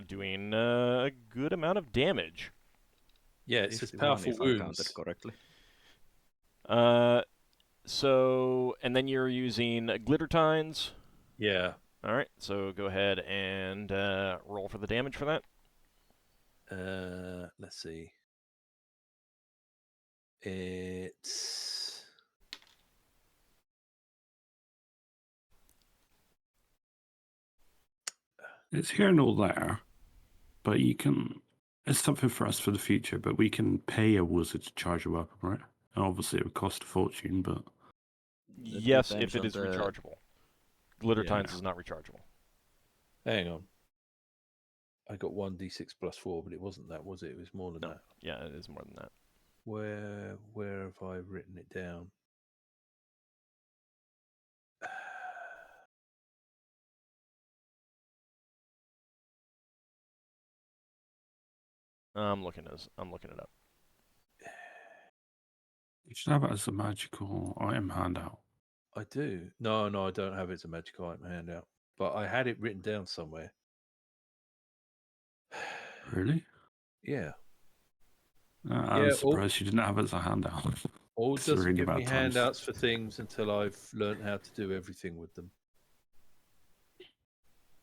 doing a good amount of damage. yeah, it says powerful if I wounds. counted correctly. So, and then you're using glitter tines. Yeah. All right, so go ahead and roll for the damage for that. Let's see. It's here and all there, but you can. It's something for us for the future, but we can pay a wizard to charge a weapon, right? And obviously, it would cost a fortune, but Yes, if it is rechargeable. Glitter tines is not rechargeable. Hang on. I got 1d6 plus 4, but it wasn't that, was it? It was more than that. Yeah, it is more than that. Where have I written it down? I'm looking it up. you should have it as a magical item handout. I do. No, I don't have it as a magical item handout, but I had it written down somewhere. Really? Yeah. I'm surprised you didn't have it as a handout. Old doesn't give me handouts for things until I've learned how to do everything with them.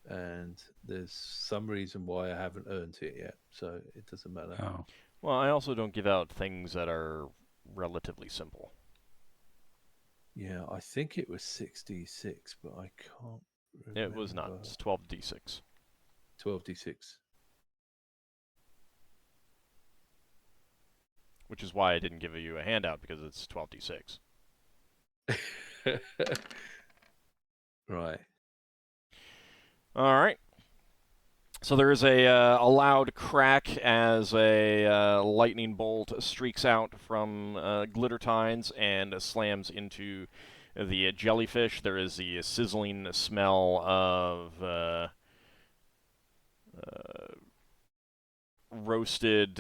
And there's some reason why I haven't earned it yet, so it doesn't matter. Oh. Well, I also don't give out things that are relatively simple. Yeah, I think it was 6d6, but I can't remember. It was not. It's 12d6. 12d6. Which is why I didn't give you a handout, because it's 12d6. Right. All right. So there is a loud crack as a lightning bolt streaks out from glitter tines and slams into the jellyfish. There is the sizzling smell of roasted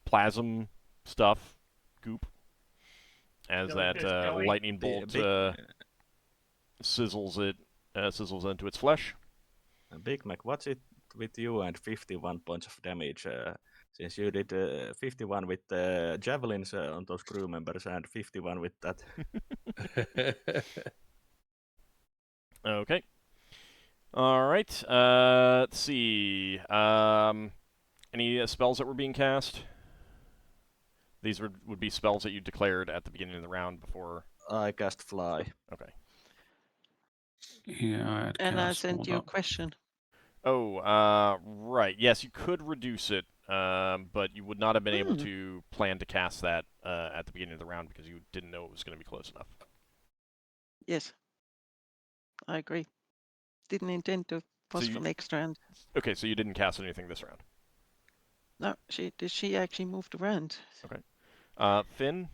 plasm stuff, goop, as that lightning bolt sizzles into its flesh. Big Mac, what's it with you and 51 points of damage? Since you did 51 with javelins on those crew members and 51 with that. Okay. All right. Let's see. Any spells that were being cast? These would be spells that you declared at the beginning of the round before. I cast Fly. Okay. Yeah, I sent you a question. Oh, right. Yes, you could reduce it, but you would not have been able to plan to cast that at the beginning of the round because you didn't know it was going to be close enough. Yes, I agree. Didn't intend to for next round. Okay, so you didn't cast anything this round. No, she actually moved around. Okay. Finn?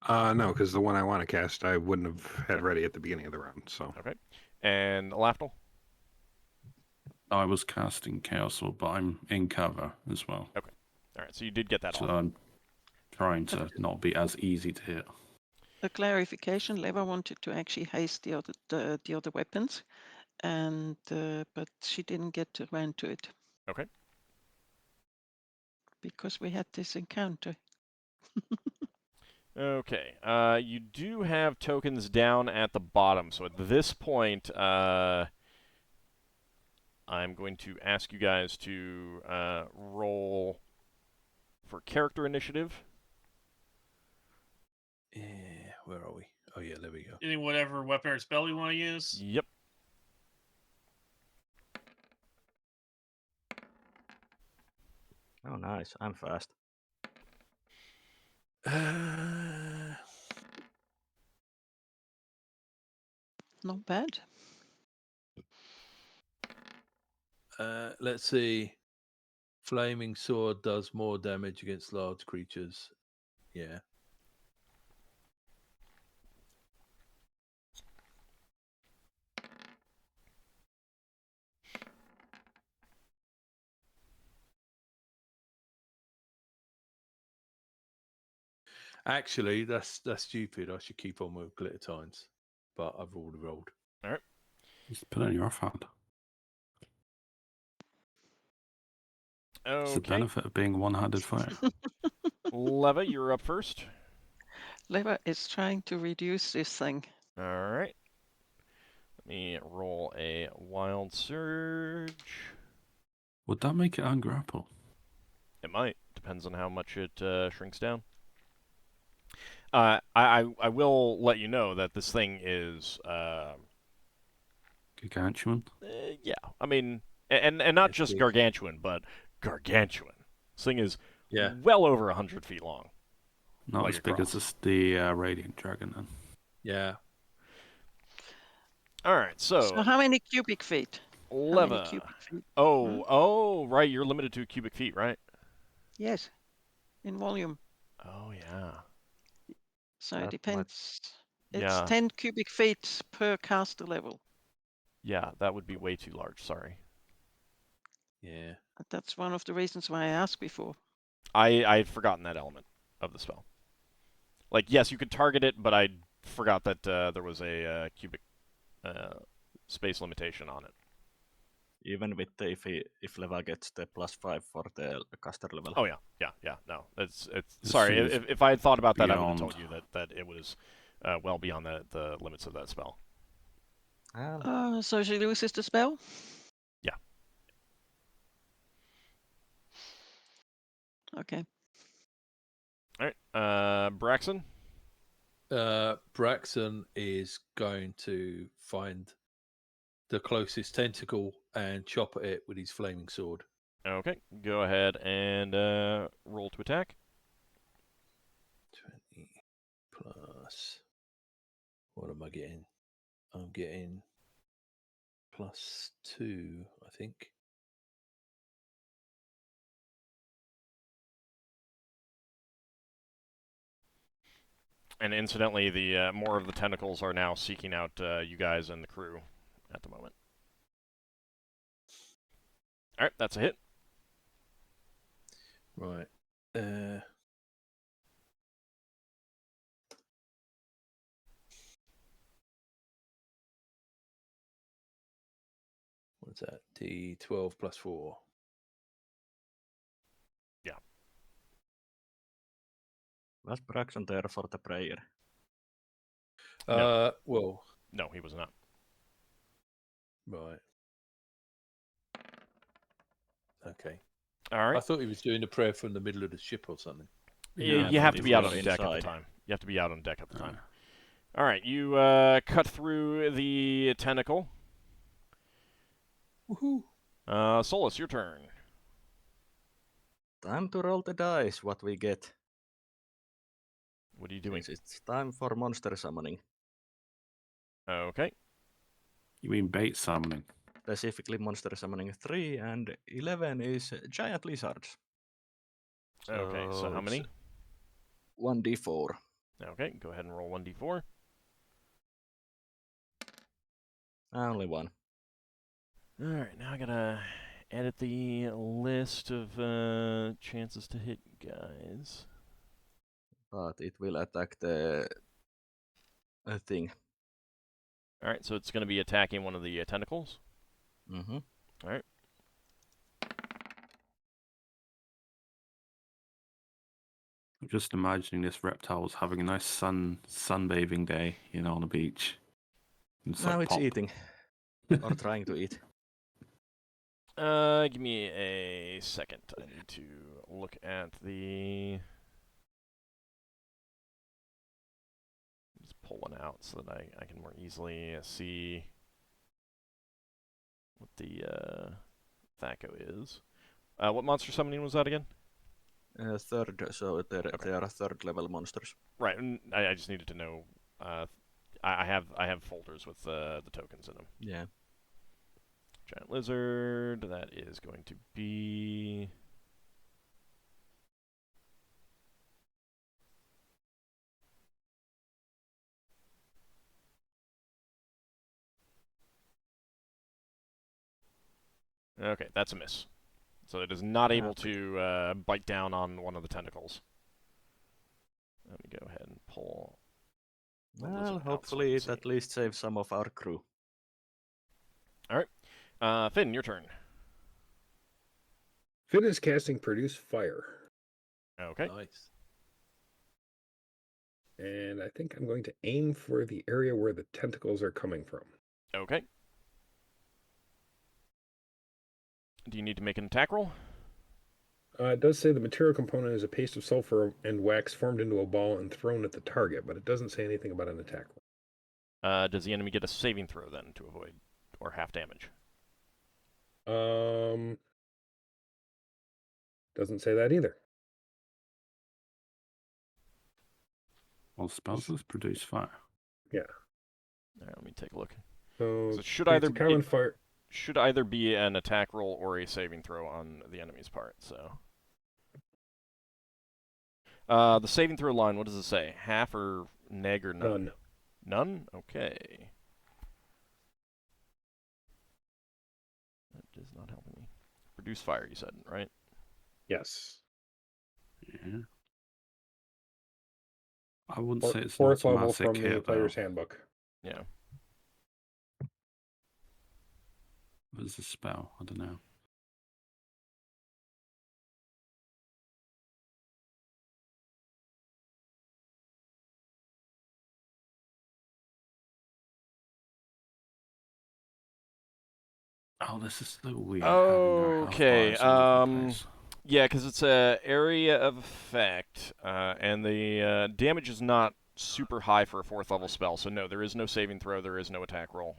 No, because the one I want to cast I wouldn't have had ready at the beginning of the round. So. Okay. And Lafdul? I was casting Chaos Orb, but I'm in cover as well. Okay. All right, so you did get that So off. I'm trying to not be as easy to hit. A clarification: Leva wanted to actually haste the other weapons, and but she didn't get around to it. Okay. Because we had this encounter. Okay. You do have tokens down at the bottom, so at this point, I'm going to ask you guys to roll for character initiative. Where are we? Oh yeah, there we go. Any whatever weapon or spell you want to use? Yep. Oh, nice. I'm fast. Not bad. Let's see. Flaming sword does more damage against large creatures. Yeah. Actually, that's stupid. I should keep on with glitter tines, but I've already rolled. All right. Just put it in your hand. It's the Okay. benefit of being one-handed fighter. Leva, you're up first. Leva is trying to reduce this thing. All right. Let me roll a wild surge. Would that make it ungrapple? It might. Depends on how much it shrinks down. I will let you know that this thing is Gargantuan? yeah. I mean, and not It's just big. gargantuan, but gargantuan. This thing is Yeah. well over 100 feet long. Not Like as big across. as the Radiant Dragon, then. Yeah. All right, So how many cubic feet? How many Leva. cubic feet? Oh, right. You're limited to cubic feet, right? Yes, in volume. Oh, yeah. So That it depends. It's Yeah. 10 cubic feet per caster level. Yeah, that would be way too large. Sorry. Yeah. That's one of the reasons why I asked before. I had forgotten that element of the spell. Like, yes, you could target it, but I forgot that there was a cubic space limitation on it. Even with the, if Leva gets the +5 for the caster level. Oh yeah. No, it's This sorry. thing is If I had thought about that, I would have beyond. told you that it was well beyond the limits of that spell. So she loses the spell? Yeah. Okay. All right. Braxon. Braxon is going to find the closest tentacle and chop at it with his flaming sword. Okay. Go ahead and roll to attack. 20 plus. What am I getting? I'm getting +2, I think. And incidentally, the more of the tentacles are now seeking out you guys and the crew at the moment. All right, that's a hit. Right. What's that? D12 plus 4. Yeah. Was Braxon there for the prayer? No. Well. No, he was not. Right. Okay. All right. I thought he was doing a prayer from the middle of the ship or something. Yeah, you have to be out on deck at the time. You have to be out on deck at the time. All right, you cut through the tentacle. Woohoo! Solas, your turn. Time to roll the dice, what we get. What are you doing? It's time for monster summoning. Okay. You mean bait summoning? Specifically monster summoning 3 and 11 is giant lizards. Okay, so how many? 1d4. Okay, go ahead and roll 1d4. Only one. All right, now I gotta edit the list of chances to hit guys. But it will attack the thing. All right, so it's gonna be attacking one of the tentacles. Mm-hmm. All right. I'm just imagining this reptile was having a nice sunbathing day, on the beach. Now it's eating. Or trying to eat. Give me a second. I need to look at the... Just pull one out so that I can more easily see what the Thaco is. What monster summoning was that again? Third, so they are third level monsters. Right, and I just needed to know. I have folders with the tokens in them. Yeah. Giant lizard. That is going to be. Okay, that's a miss. So it is not able to bite down on one of the tentacles. Let me go ahead and pull. Well, hopefully it at least saves some of our crew. All right. Finn, your turn. Finn is casting Produce Fire. Okay. Nice. And I think I'm going to aim for the area where the tentacles are coming from. Okay. Do you need to make an attack roll? It does say the material component is a paste of sulfur and wax formed into a ball and thrown at the target, but it doesn't say anything about an attack roll. Does the enemy get a saving throw then to avoid or half damage? Doesn't say that either. Well, spells produce fire. Yeah. All right, let me take a look. So it should should either be an attack roll or a saving throw on the enemy's part. So, the saving throw line, what does it say? Half or neg or none? None. None? Okay. That is not helping me. Produce fire, you said, right? Yes. Yeah. I wouldn't say it's fourth an level automatic from the hit, player's though. handbook. Yeah. There's a spell. I don't know. Oh, this is the weird. Okay. Yeah, because it's a area of effect, and the damage is not super high for a 4th level spell. So no, there is no saving throw. There is no attack roll.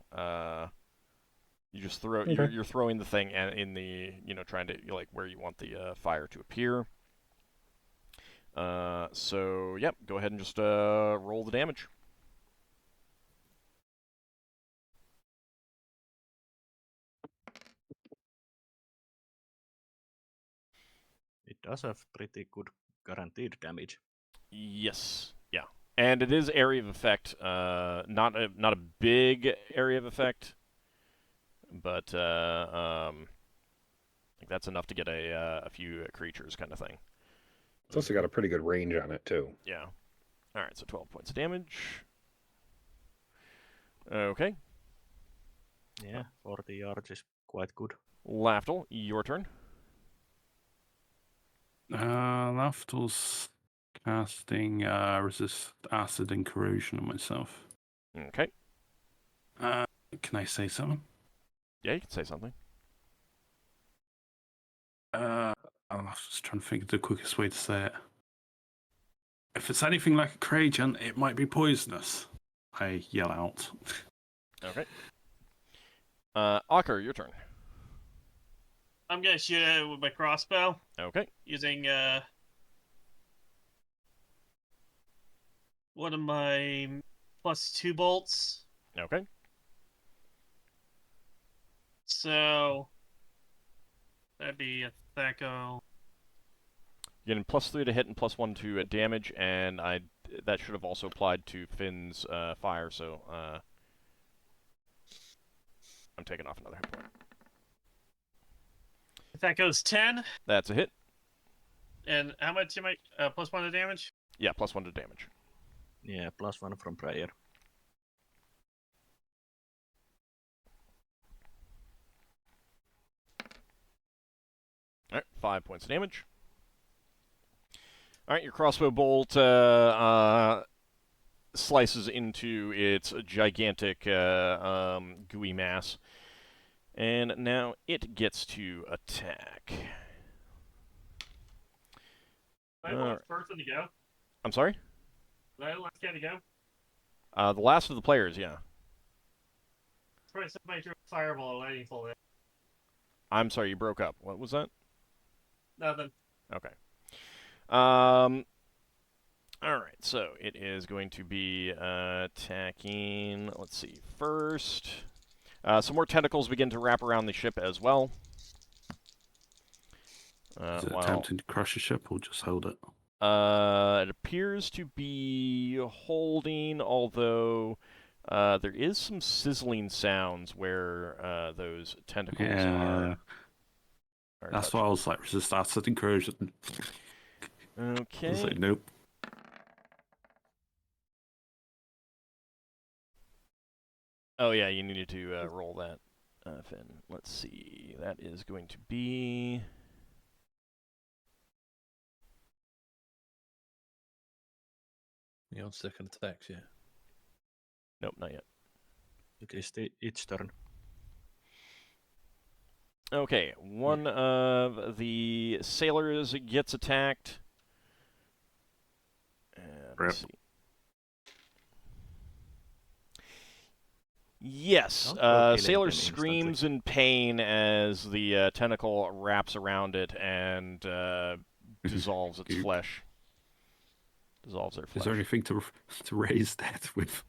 You just throw. Okay. You're throwing the thing in the trying to like where you want the fire to appear. So yep, go ahead and just roll the damage. It does have pretty good guaranteed damage. Yes. Yeah. And it is area of effect. Not a big area of effect, but I think that's enough to get a few creatures kind of thing. It's also got a pretty good range on it too. Yeah. All right. So 12 points of damage. Okay. Yeah, 40 yards is quite good. Lafdul, your turn. Lafdul's casting resist acid and corrosion on myself. Okay. Can I say something? Yeah, you can say something. I'm just trying to think of the quickest way to say it. If it's anything like a Krajan, it might be poisonous. I yell out. Okay. Ockar, your turn. I'm gonna shoot it with my crossbow. Okay. Using one of my +2 bolts. Okay. So that'd be a Thaco. You're getting +3 to hit and +1 to damage, and that should have also applied to Finn's fire, so I'm taking off another hit point. That goes 10. That's a hit. And how much am I? +1 to damage? Yeah, +1 to damage. Yeah, +1 from prayer. Alright, 5 points of damage. Alright, your crossbow bolt slices into its gigantic gooey mass. And now it gets to attack. Am I the last person to go? I'm sorry? Am I the last guy to go? The last of the players, yeah. Probably somebody threw a fireball at lightning bolt. I'm sorry, you broke up. What was that? Nothing. Okay. All right, so it is going to be attacking. Let's see. First, some more tentacles begin to wrap around the ship as well. Is it attempting to crush the ship or just hold it? It appears to be holding, although there is some sizzling sounds where those tentacles are That's touching. why I was like, resist acid, encourage it. Okay. I was like, nope. Oh yeah, you needed to roll that, Finn. Let's see. That is going to be... You on second attacks, yeah? Nope, not yet. It is its turn. Okay, one of the sailors gets attacked. Let's see. Yes, sailor screams in pain as the tentacle wraps around it and dissolves its flesh. Dissolves their flesh. Is there anything to raise that with?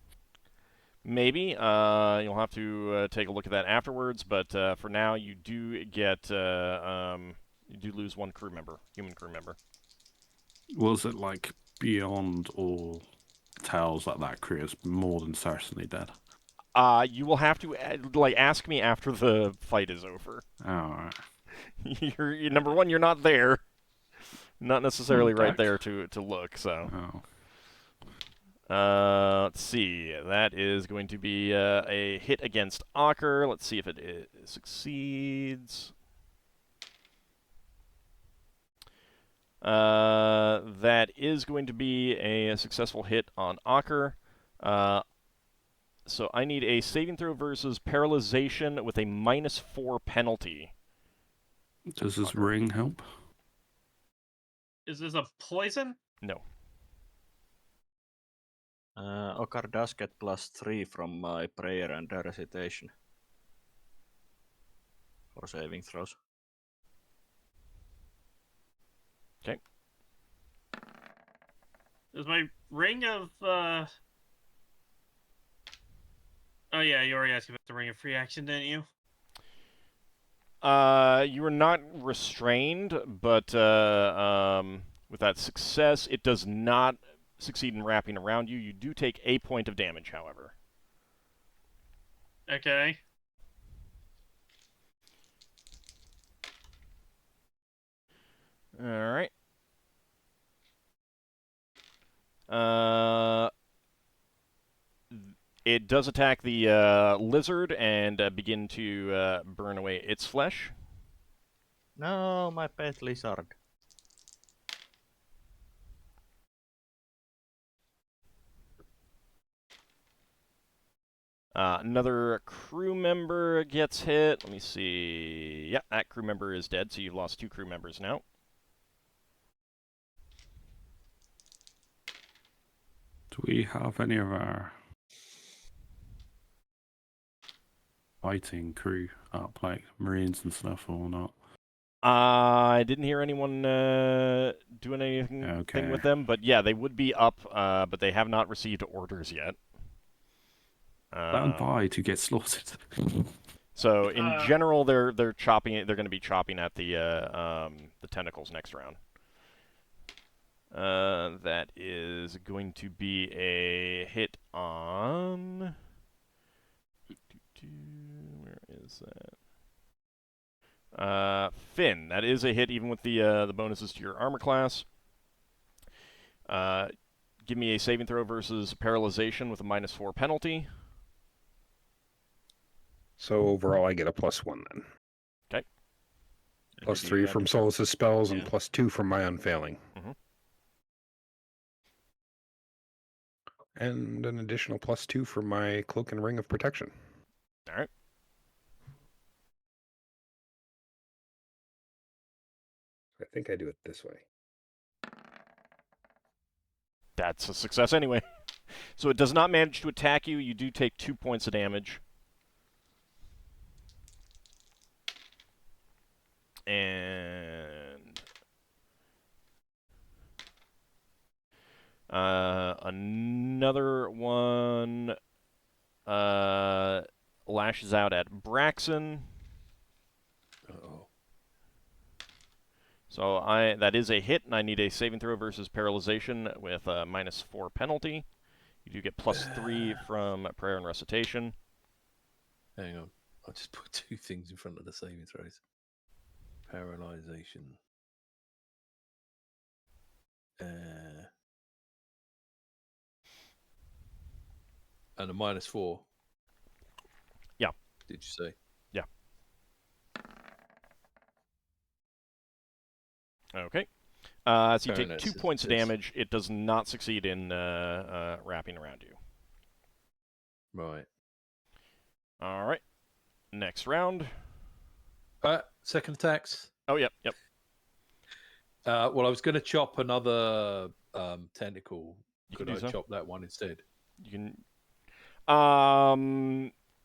Maybe. You'll have to take a look at that afterwards, but for now you do get... you do lose one crew member, human crew member. Was it like beyond all tells that crew is more than certainly dead? You will have to ask me after the fight is over. Oh, right. You're number one. You're not there, not necessarily right there to look. So, let's see. That is going to be a hit against Ockar. Let's see if it succeeds. That is going to be a successful hit on Ockar. So I need a saving throw versus paralyzation with a -4 penalty. Does this ring help? Is this a poison? No. Ockar does get +3 from my prayer and recitation for saving throws. Okay. Is my ring of Oh yeah, you already asked about the ring of free action, didn't you? You were not restrained, but with that success, it does not succeed in wrapping around you. You do take a point of damage, however. Okay. All right. It does attack the lizard and begin to burn away its flesh. No, my pet lizard. Another crew member gets hit. Let me see. Yeah, that crew member is dead, so you've lost 2 crew members now. Do we have any of our fighting crew up, like Marines and stuff, or not? I didn't hear anyone doing anything with them, but yeah, they would be up, but they have not received orders yet. Stand by to get slaughtered. So in general, they're chopping it. They're going to be chopping at the tentacles next round. That is going to be a hit on. Where is that? Finn. That is a hit, even with the bonuses to your armor class. Give me a saving throw versus paralyzation with a -4 penalty. So overall, I get a +1 then. Okay. +3 from Solas' spells and +2 from my unfailing. Mm-hmm. And an additional +2 for my cloak and ring of protection. All right. I think I do it this way. That's a success anyway. So it does not manage to attack you. You do take 2 points of damage. And Another one lashes out at Braxon. Uh-oh. So that is a hit, and I need a saving throw versus paralyzation with a -4 penalty. You do get +3 from prayer and recitation. Hang on. I'll just put 2 things in front of the saving throws. Paralyzation. And a -4. Yeah. Did you say? Yeah. Okay. So you take 2 points of damage. It does not succeed in wrapping around you. Right. All right. Next round. Second attacks. Oh, yep. Well, I was going to chop another tentacle. Could I chop that one instead? You can.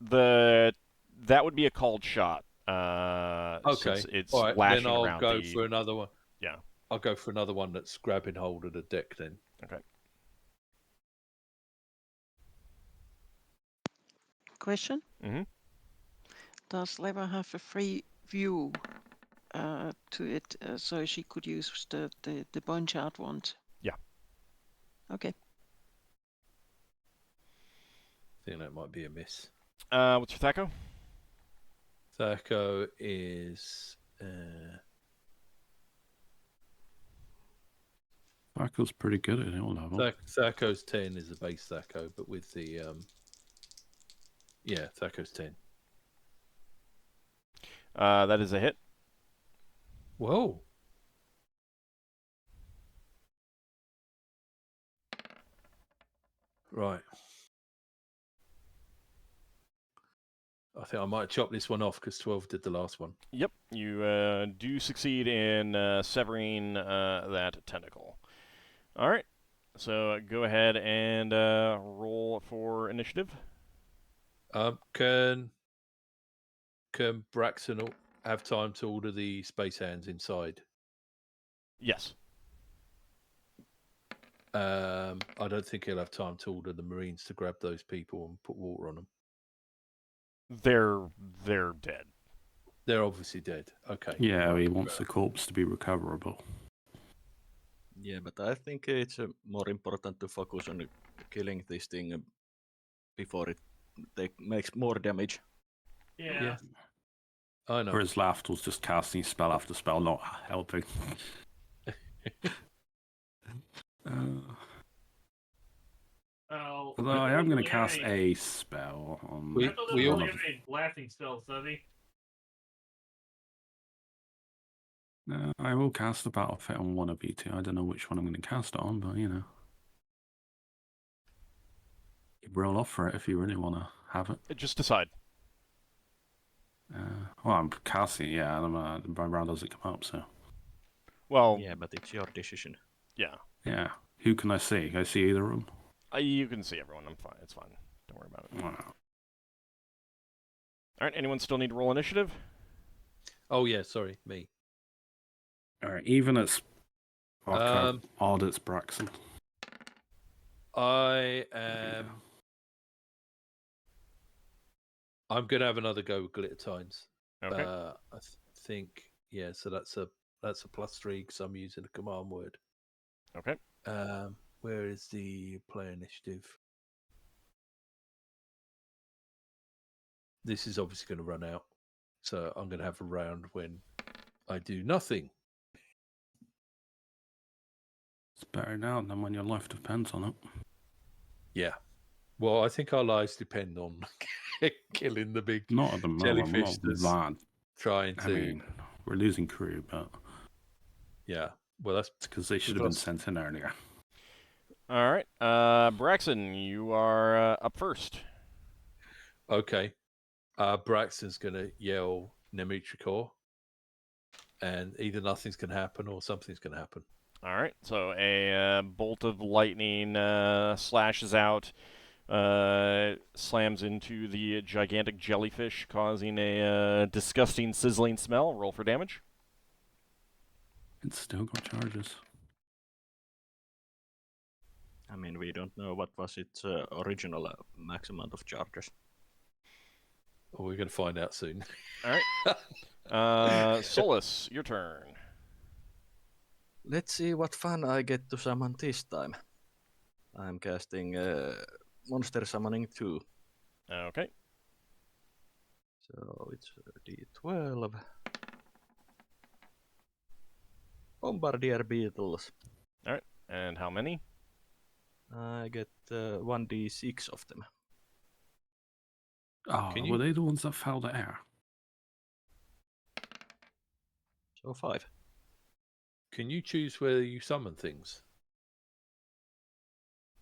That would be a called shot. Okay. Since it's all right. lashing Then I'll around go for another one. Yeah. I'll go for another one that's grabbing hold of the deck then. Okay. Question? Mm-hmm. Does Leva have a free view to it, so she could use the bone chart wand? Yeah. Okay. I think that might be a miss. What's your Thaco? Thaco is... Thaco's pretty good at it all level. Thaco's 10 is the base Thaco, but with the... Yeah, Thaco's 10. That is a hit. Whoa. Right. I think I might chop this one off because 12 did the last one. Yep, you do succeed in severing that tentacle. All right, so go ahead and roll for initiative. Can Braxon have time to order the space hands inside? Yes. I don't think he'll have time to order the Marines to grab those people and put water on them. They're dead. They're obviously dead. Okay. Yeah, he wants the corpse to be recoverable. Yeah, but I think it's more important to focus on killing this thing before it makes more damage. Yeah. I know. Whereas Lafdul's just casting spell after spell, not helping. Although I am going to cast a spell on... We all have a blasting spell, does he? No, I will cast a battle fit on one of you two. I don't know which one I'm going to cast it on, but you know. You roll off for it if you really want to have it. Just decide. Well, I'm casting it, yeah, and my round doesn't come up, so... Well... Yeah, but it's your decision. Yeah. Yeah. Who can I see? Can I see either of them? You can see everyone. I'm fine. It's fine. Don't worry about it. Wow. All right, anyone still need to roll initiative? Oh, yeah, sorry, me. All right, even it's Ockar, odd it's Braxon. I am... I'm going to have another go with Glitter Tines. Okay. I think, yeah, so that's a +3 because I'm using a command word. Okay. Where is the player initiative? This is obviously going to run out. So I'm going to have a round when I do nothing. It's better now than when your life depends on it. Yeah. Well, I think our lives depend on killing the big not at the moment, jellyfish not trying to... I mean, we're losing crew, but... Yeah. Well, that's because they should have been sent in earlier. All right. Braxon, you are up first. Okay. Braxton's going to yell Nemitrikor, and either nothing's going to happen or something's going to happen. All right. So a bolt of lightning slashes out, slams into the gigantic jellyfish, causing a disgusting sizzling smell. Roll for damage. It's still got charges. I mean, we don't know what was its original max amount of charges. Well, we're going to find out soon. All right. Solas, your turn. Let's see what fun I get to summon this time. I'm casting Monster Summoning 2. Okay. So it's D12. Bombardier Beetles. All right. And how many? I get 1d6 of them. Oh, were they the ones that fell to air? So 5. Can you choose where you summon things?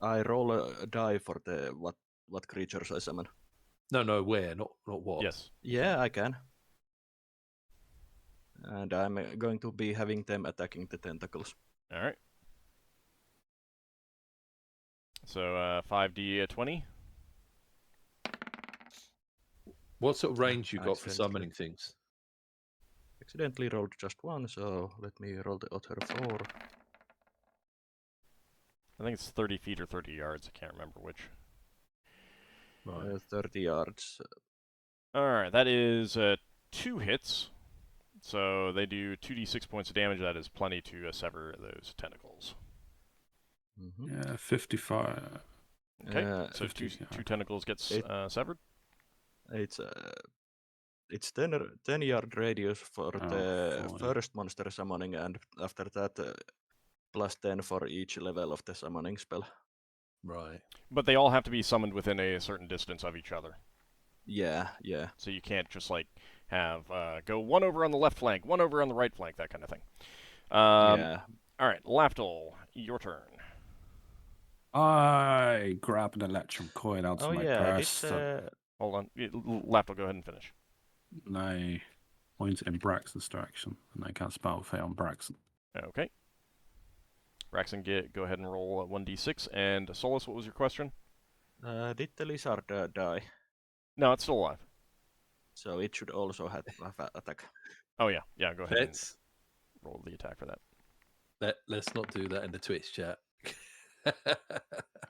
I roll a die for the what creatures I summon. No, where, not what. Yes. Yeah, I can. And I'm going to be having them attacking the tentacles. All right. So 5d20. What sort of range you got for summoning things? Accidentally rolled just one, so let me roll the other 4. I think it's 30 feet or 30 yards. I can't remember which. 30 yards. All right, that is 2 hits. So they do 2d6 points of damage. That is plenty to sever those tentacles. Yeah, 55. Okay, so 2 tentacles gets severed. It's 10 yard radius for the 40. first monster summoning, and after that plus 10 for each level of the summoning spell. Right. But they all have to be summoned within a certain distance of each other. Yeah. So you can't just like have go one over on the left flank, one over on the right flank, that kind of thing. Yeah. All right, Lafdul, your turn. I grab an electrum coin out of my purse. Hold on, Lafdul, go ahead and finish. And I point in Braxon's direction, and I cast Battle Fate on Braxon. Okay. Braxon, go ahead and roll 1d6. And Solas, what was your question? Did the lizard die? No, it's still alive. So it should also have attack. Oh yeah, go ahead and roll the attack for that. Let's not do that in the Twitch chat.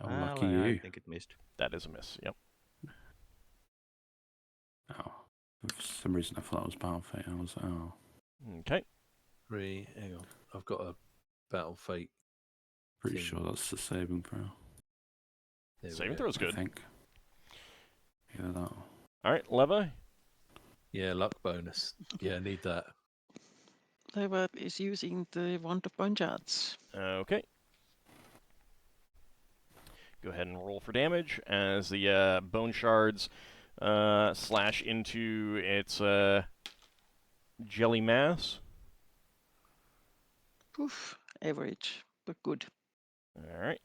Lucky you. I think it missed. That is a miss, yep. Oh. For some reason I thought it was Battle Fate. I was, Okay. 3, hang on. I've got a Battle Fate. Pretty sure that's the saving throw. Saving throw's good. I think. Either that. Alright, Leva? Yeah, luck bonus. Yeah, need that. Leva is using the Wand of Bone Shards. Okay. Go ahead and roll for damage as the bone shards slash into its jelly mass. Poof, average, but good. Alright.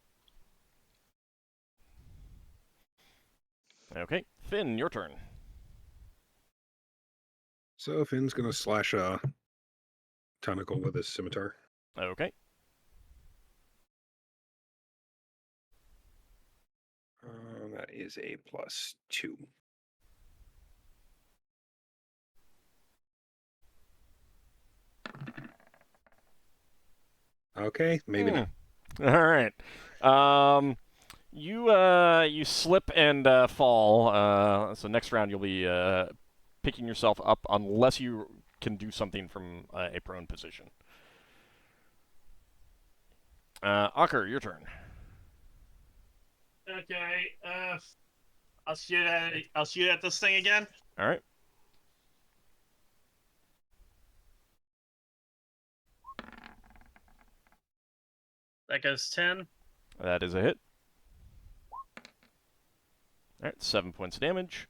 Okay, Finn, your turn. So Finn's going to slash a tentacle with his scimitar. Okay. That is a +2. Okay, maybe not. All right. You slip and fall. So next round you'll be picking yourself up unless you can do something from a prone position. Ockar, your turn. Okay. I'll shoot at this thing again. All right. That goes 10. That is a hit. All right, 7 points of damage.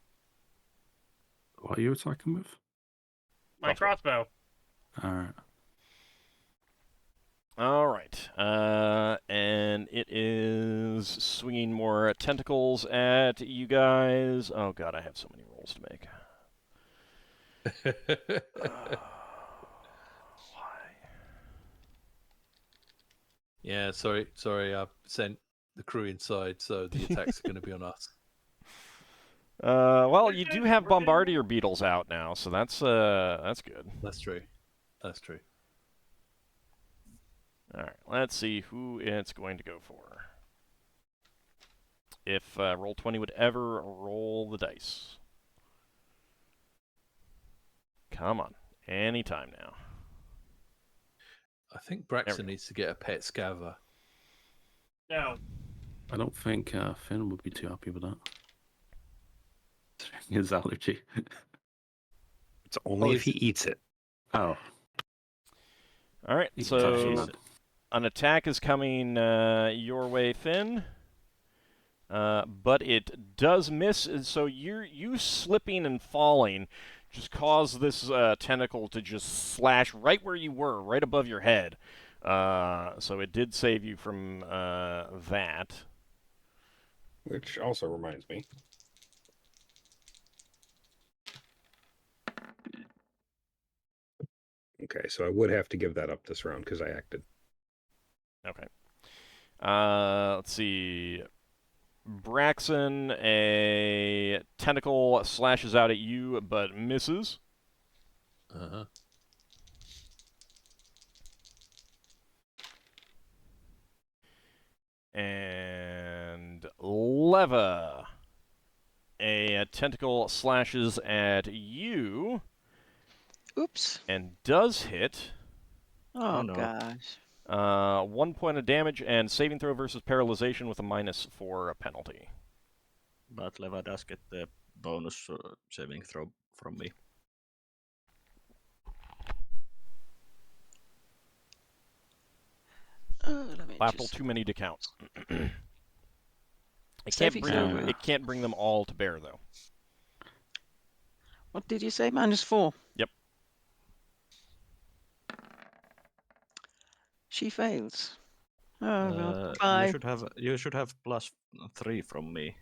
What are you attacking with? My crossbow. All right. And it is swinging more tentacles at you guys. Oh god, I have so many rolls to make. Why? Yeah, sorry. I sent the crew inside, so the attacks are going to be on us. Well, you do have Bombardier Beetles out now, so that's good. That's true. All right, let's see who it's going to go for. if Roll20 would ever roll the dice. Come on. Anytime now. I think Braxon needs to get a pet scaver. No. I don't think Finn would be too happy with that. His allergy. It's only if he eats it. Oh. All right, so an attack is coming your way, Finn. But it does miss, so you slipping and falling just caused this tentacle to just slash right where you were, right above your head. So it did save you from that. Which also reminds me. Okay, so I would have to give that up this round because I acted. Okay. Let's see. Braxon, a tentacle slashes out at you, but misses. Uh-huh. And Leva, a tentacle slashes at you. Oops. And does hit. Oh, no. gosh. 1 point of damage and saving throw versus paralyzation with a -4 penalty. But Leva does get the bonus saving throw from me. Lafdul, too many to count. It can't bring them all to bear, though. What did you say? -4? Yep. She fails. Oh, well, 5. You should have +3 from me.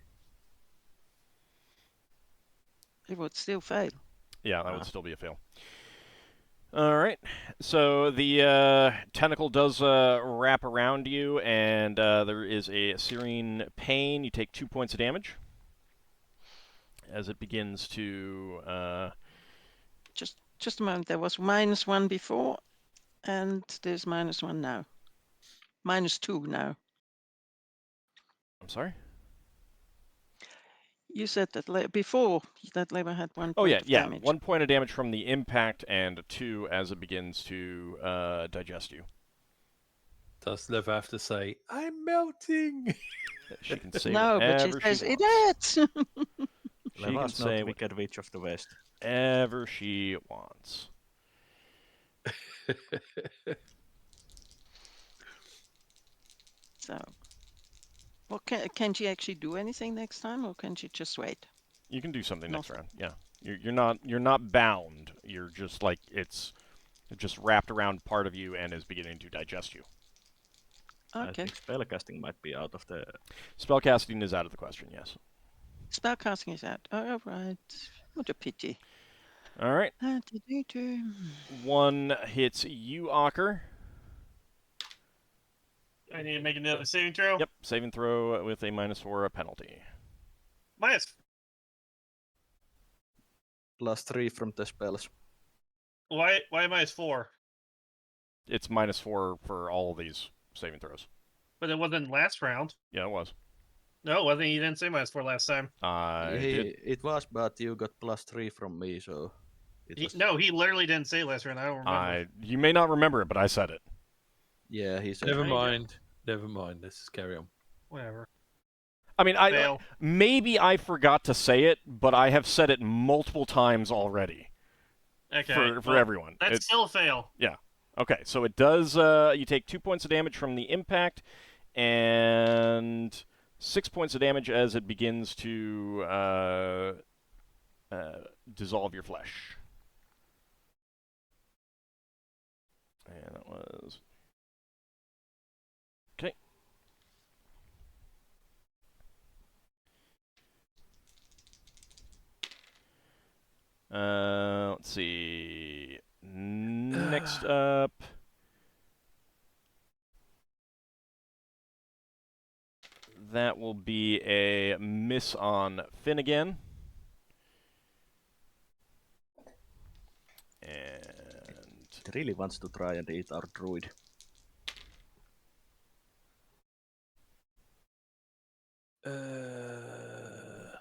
It would still fail. Yeah, that would still be a fail. All right. So the tentacle does wrap around you, and there is a searing pain. You take 2 points of damage as it begins to. Just a moment. There was -1 before, and there's -1 now. -2 now. I'm sorry? You said that before that Leva had 1 Oh, point of damage. 1 point of damage from the impact, and 2 as it begins to digest you. Does Leva have to say, "I'm melting"? She can say no, but she says it hurts. She can say Wicked Witch of the West. Whatever she wants. So, well, can she actually do anything next time, or can she just wait? You can do something next round. Yeah, you're not bound. You're just like it's just wrapped around part of you and is beginning to digest you. Okay. I think spellcasting might be out of the. Spellcasting is out of the question. Yes. Spellcasting is out. All right. What a pity. All right. 1 hits you, Ockar. I need to make another saving throw? Yep, saving throw with a -4 penalty. +3 from the spells. Why -4? It's -4 for all of these saving throws. But it wasn't last round. Yeah, it was. No, it wasn't. You didn't say -4 last time. It was, but you got +3 from me, so. No, he literally didn't say last round. I don't remember. You may not remember it, but I said it. Yeah, he said. Never mind. Let's just carry on. Whatever. I mean, maybe I forgot to say it, but I have said it multiple times already. Okay. For everyone. That's still a fail. Yeah. Okay, so it does. You take 2 points of damage from the impact, and 6 points of damage as it begins to dissolve your flesh. And that was. Okay. Let's see. Next up. That will be a miss on Finn again. And It really wants to try and eat our druid.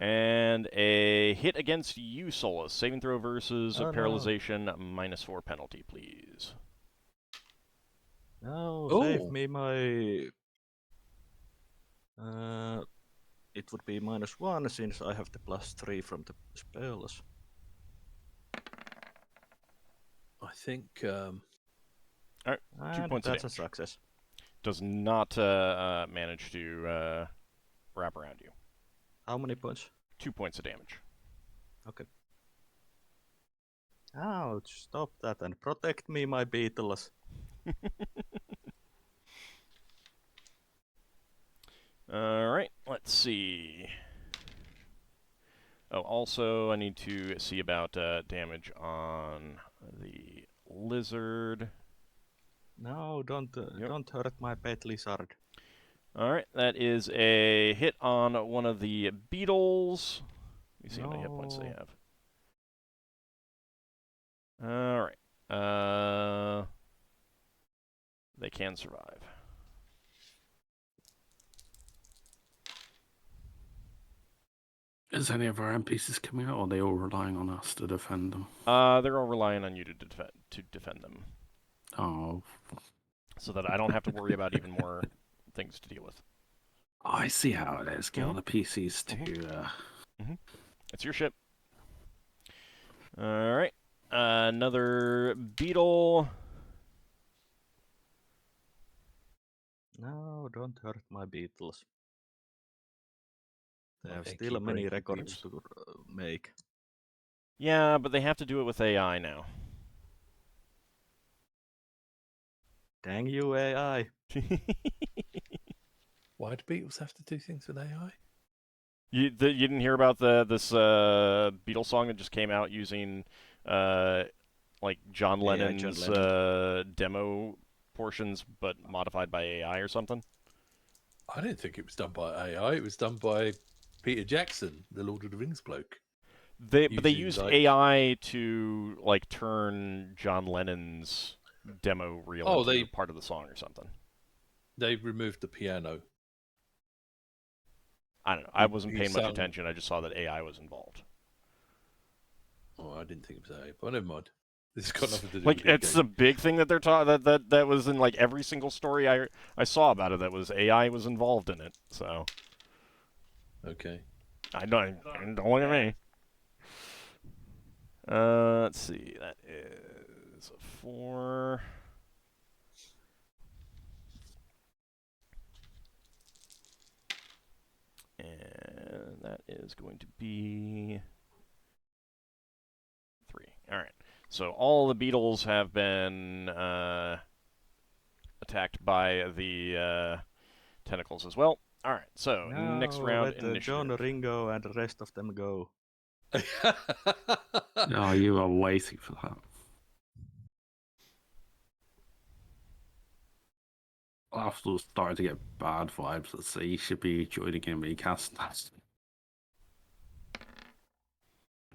And a hit against you, Solas. Saving throw versus paralyzation, -4 penalty, please. No, save me my... it would be -1 since I have the +3 from the spells. I think... Alright, 2 points of damage. That's a success. Does not manage to wrap around you. How many points? 2 points of damage. Okay. Ouch, stop that and protect me, my beetles. Alright, let's see. Oh, also, I need to see about damage on the lizard. No, don't hurt my pet lizard. Alright, that is a hit on one of the beetles. Let me see how many hit points they have. Alright. They can survive. Is any of our NPCs coming out, or are they all relying on us to defend them? They're all relying on you to defend them. Oh. So that I don't have to worry about even more things to deal with. Oh, I see how it is. Get all the PCs to... It's your ship. Alright. Another beetle. No, don't hurt my beetles. They have They still keep many breaking records beetles. to make. Yeah, but they have to do it with AI now. Dang you, AI. Why do beetles have to do things with AI? You didn't hear about this Beatles song that just came out using like John Lennon's demo portions, but modified by AI or something? I didn't think it was done by AI. It was done by Peter Jackson, the Lord of the Rings bloke. But they used AI to like turn John Lennon's demo reel into part of the song or something. They removed the piano. I don't know. I wasn't paying much attention. I just saw that AI was involved. Oh, I didn't think it was AI, but never mind. This has got nothing to do like with it's a big thing that they're that was in like every single story I saw about it. That was AI was involved in it. So okay, don't look at me. Let's see. That is a 4. And that is going to be 3. All right. So all the beetles have been attacked by the tentacles as well. All right. So next round initiative. John Ringo and the rest of them go. Oh, you are waiting for that. Lafdul starting to get bad vibes. Let's say he should be joining in when he casts that.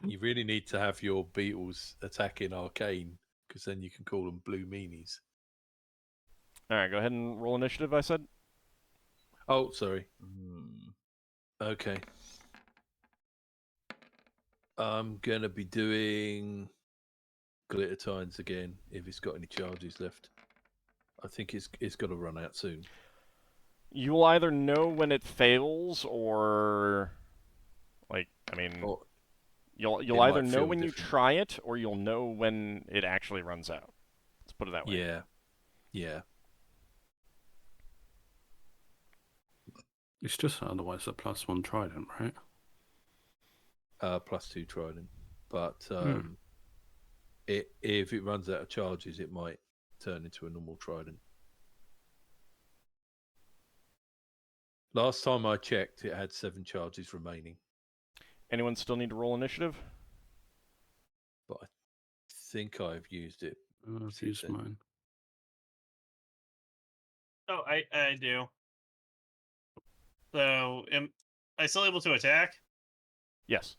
You really need to have your beetles attacking arcane, because then you can call them blue meanies. All right, go ahead and roll initiative, I said. Oh, sorry. Okay. I'm going to be doing Glitter Tines again, if it's got any charges left. I think it's got to run out soon. You will either know when it fails, or... Like, I mean... Or You'll either know when you try it, or you'll know when it actually runs out. Let's put it that way. Yeah. Yeah. It's just otherwise a +1 trident, right? +2 trident. But if it runs out of charges, it might turn into a normal trident. Last time I checked, it had 7 charges remaining. Anyone still need to roll initiative? But I think I've used it. I've used mine. Oh, I do. So, am I still able to attack? Yes.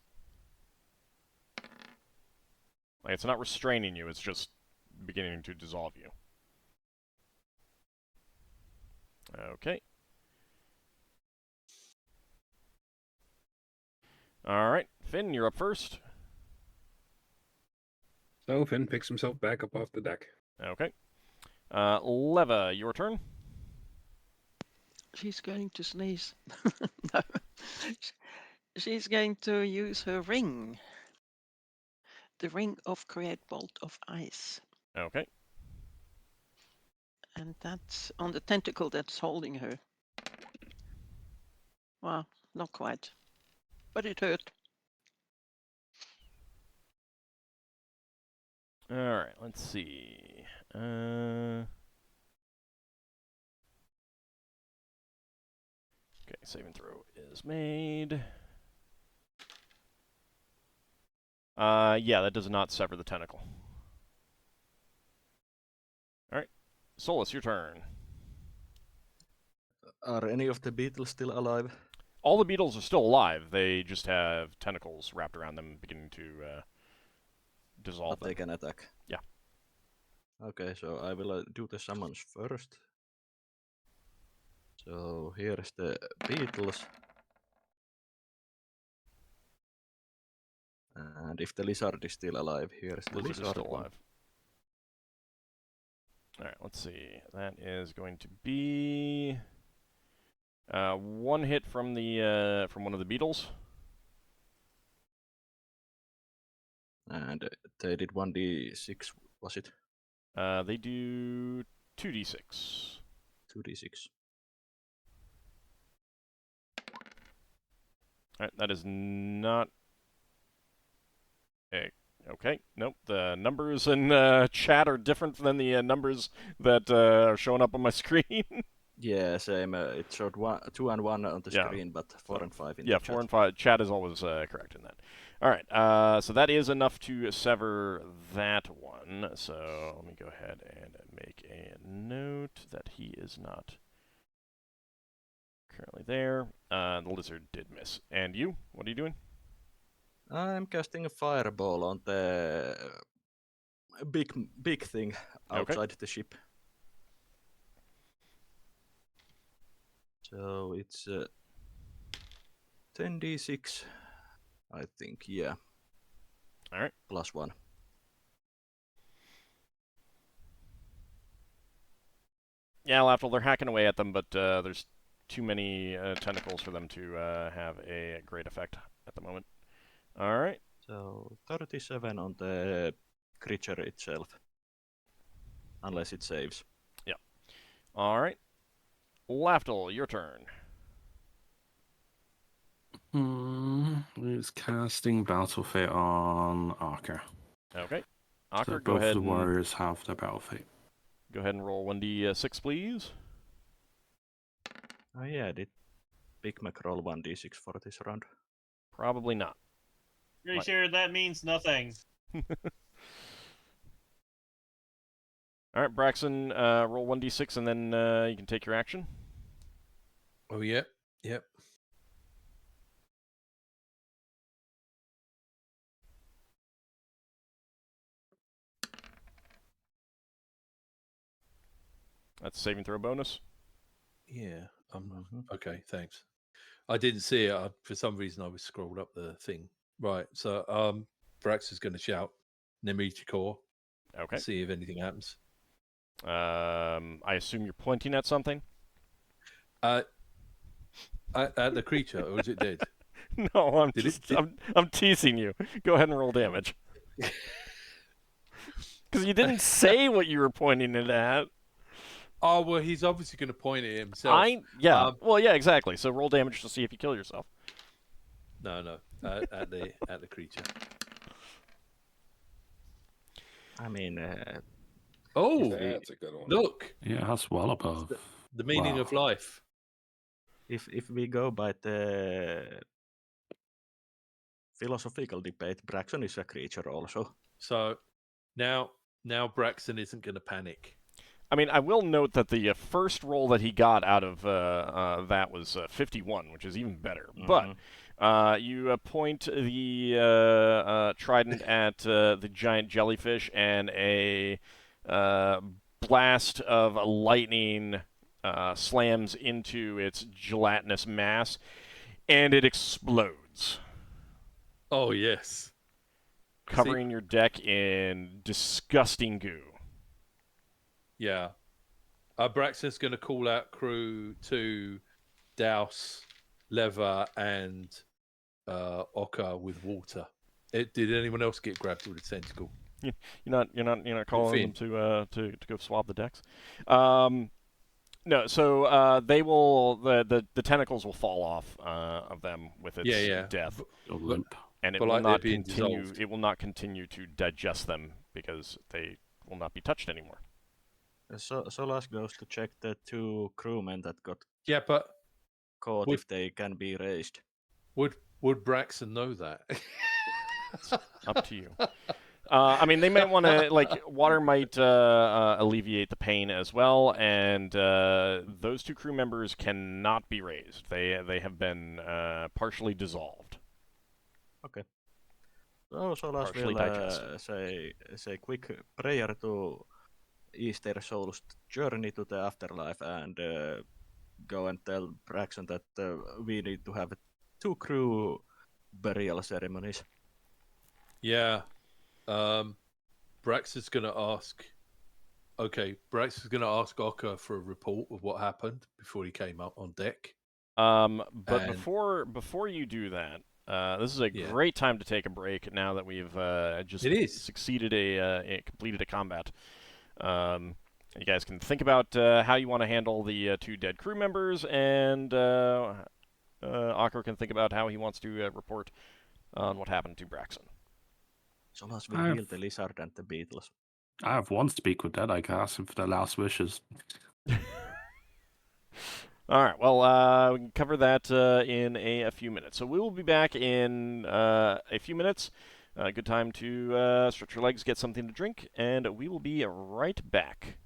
Like, it's not restraining you, it's just beginning to dissolve you. Okay. All right, Finn, you're up first. So Finn picks himself back up off the deck. Okay. Leva, your turn. She's going to sneeze. No. She's going to use her ring. The ring of Create Bolt of Ice. Okay. And that's on the tentacle that's holding her. Well, not quite. But it hurt. All right, let's see. Okay, saving throw is made. Yeah, that does not sever the tentacle. All right, Solas, your turn. Are any of the beetles still alive? All the beetles are still alive. They just have tentacles wrapped around them, beginning to dissolve. But they can attack. Yeah. Okay, so I will do the summons first. So here's the beetles. And if the lizard is still alive, here's the Lizard is lizard still alive. All right, let's see. That is going to be one hit from the from one of the beetles. And they did 1d6, was it? They do 2d6. 2d6. All right, that is not. Okay, nope. The numbers in chat are different than the numbers that are showing up on my screen. Yeah, same. It showed 2 and 1 on the screen, but 4 and 5 in the chat. 4 and 5. Chat is always correct in that. All right, so that is enough to sever that one. So let me go ahead and make a note that he is not currently there. The lizard did miss. And you? What are you doing? I'm casting a fireball on the big thing outside the ship. So it's 10d6, I think, yeah. All right. Plus 1. Yeah, Lafdul, they're hacking away at them, but there's too many tentacles for them to have a great effect at the moment. All right. So 37 on the creature itself. Unless it saves. Yeah. All right. Lafdul, your turn. It's casting Battle Fate on Ockar. Okay. Ockar, so go ahead. Both the warriors have their Battle Fate. Go ahead and roll 1d6, please. Oh yeah, did Big Mac roll 1d6 for this round? Probably not. Pretty sure that means nothing. All right, Braxon, roll 1d6 and then you can take your action. Oh, yep. Yep. That's saving throw bonus. Yeah. Okay, thanks. I didn't see it. For some reason, I was scrolled up the thing. Right. So, Brax is going to shout Nemeticore. Okay. See if anything happens. I assume you're pointing at something? At the creature, or is it dead? No, I'm teasing you. Go ahead and roll damage. Because you didn't say what you were pointing it at. Oh, well, he's obviously going to point at himself. Well, yeah, exactly. So roll damage to see if you kill yourself. No. At the creature. I mean... that's a good one. Look! Yeah, that's well above. The meaning of life. If we go by the philosophical debate, Braxon is a creature also. So now Braxon isn't going to panic. I mean, I will note that the first roll that he got out of that was 51, which is even better. Mm-hmm. But you point the trident at the giant jellyfish, and a blast of lightning slams into its gelatinous mass, and it explodes. Oh, yes. Covering your deck in disgusting goo. Yeah. Braxon's going to call out crew to douse Leva and Ockar with water. Did anyone else get grabbed with a tentacle? You're not calling them to go swab the decks. No, so they will the tentacles will fall off of them with its death, and it will not continue. Dissolved. It will not continue to digest them because they will not be touched anymore. So Solas goes to check the 2 crewmen that got but caught if they can be raised. Would Braxon know that? It's up to you. I mean, they might want to, water might alleviate the pain as well, and those 2 crew members cannot be raised. They have been partially dissolved. Okay. So Solas will say quick prayer to ease their soul's journey to the afterlife and go and tell Braxon that we need to have 2 crew burial ceremonies. Yeah. Braxon's going to ask Ockar for a report of what happened before he came up on deck. But before you do that, this is a great time to take a break now that we've completed a combat. You guys can think about how you want to handle the 2 dead crew members, and Ockar can think about how he wants to report on what happened to Braxon. Solas will heal the lizard and the beetles. I have one speak with that. I can ask him for their last wishes. All right. Well, we can cover that in a few minutes. So we will be back in a few minutes. Good time to stretch your legs, get something to drink, and we will be right back.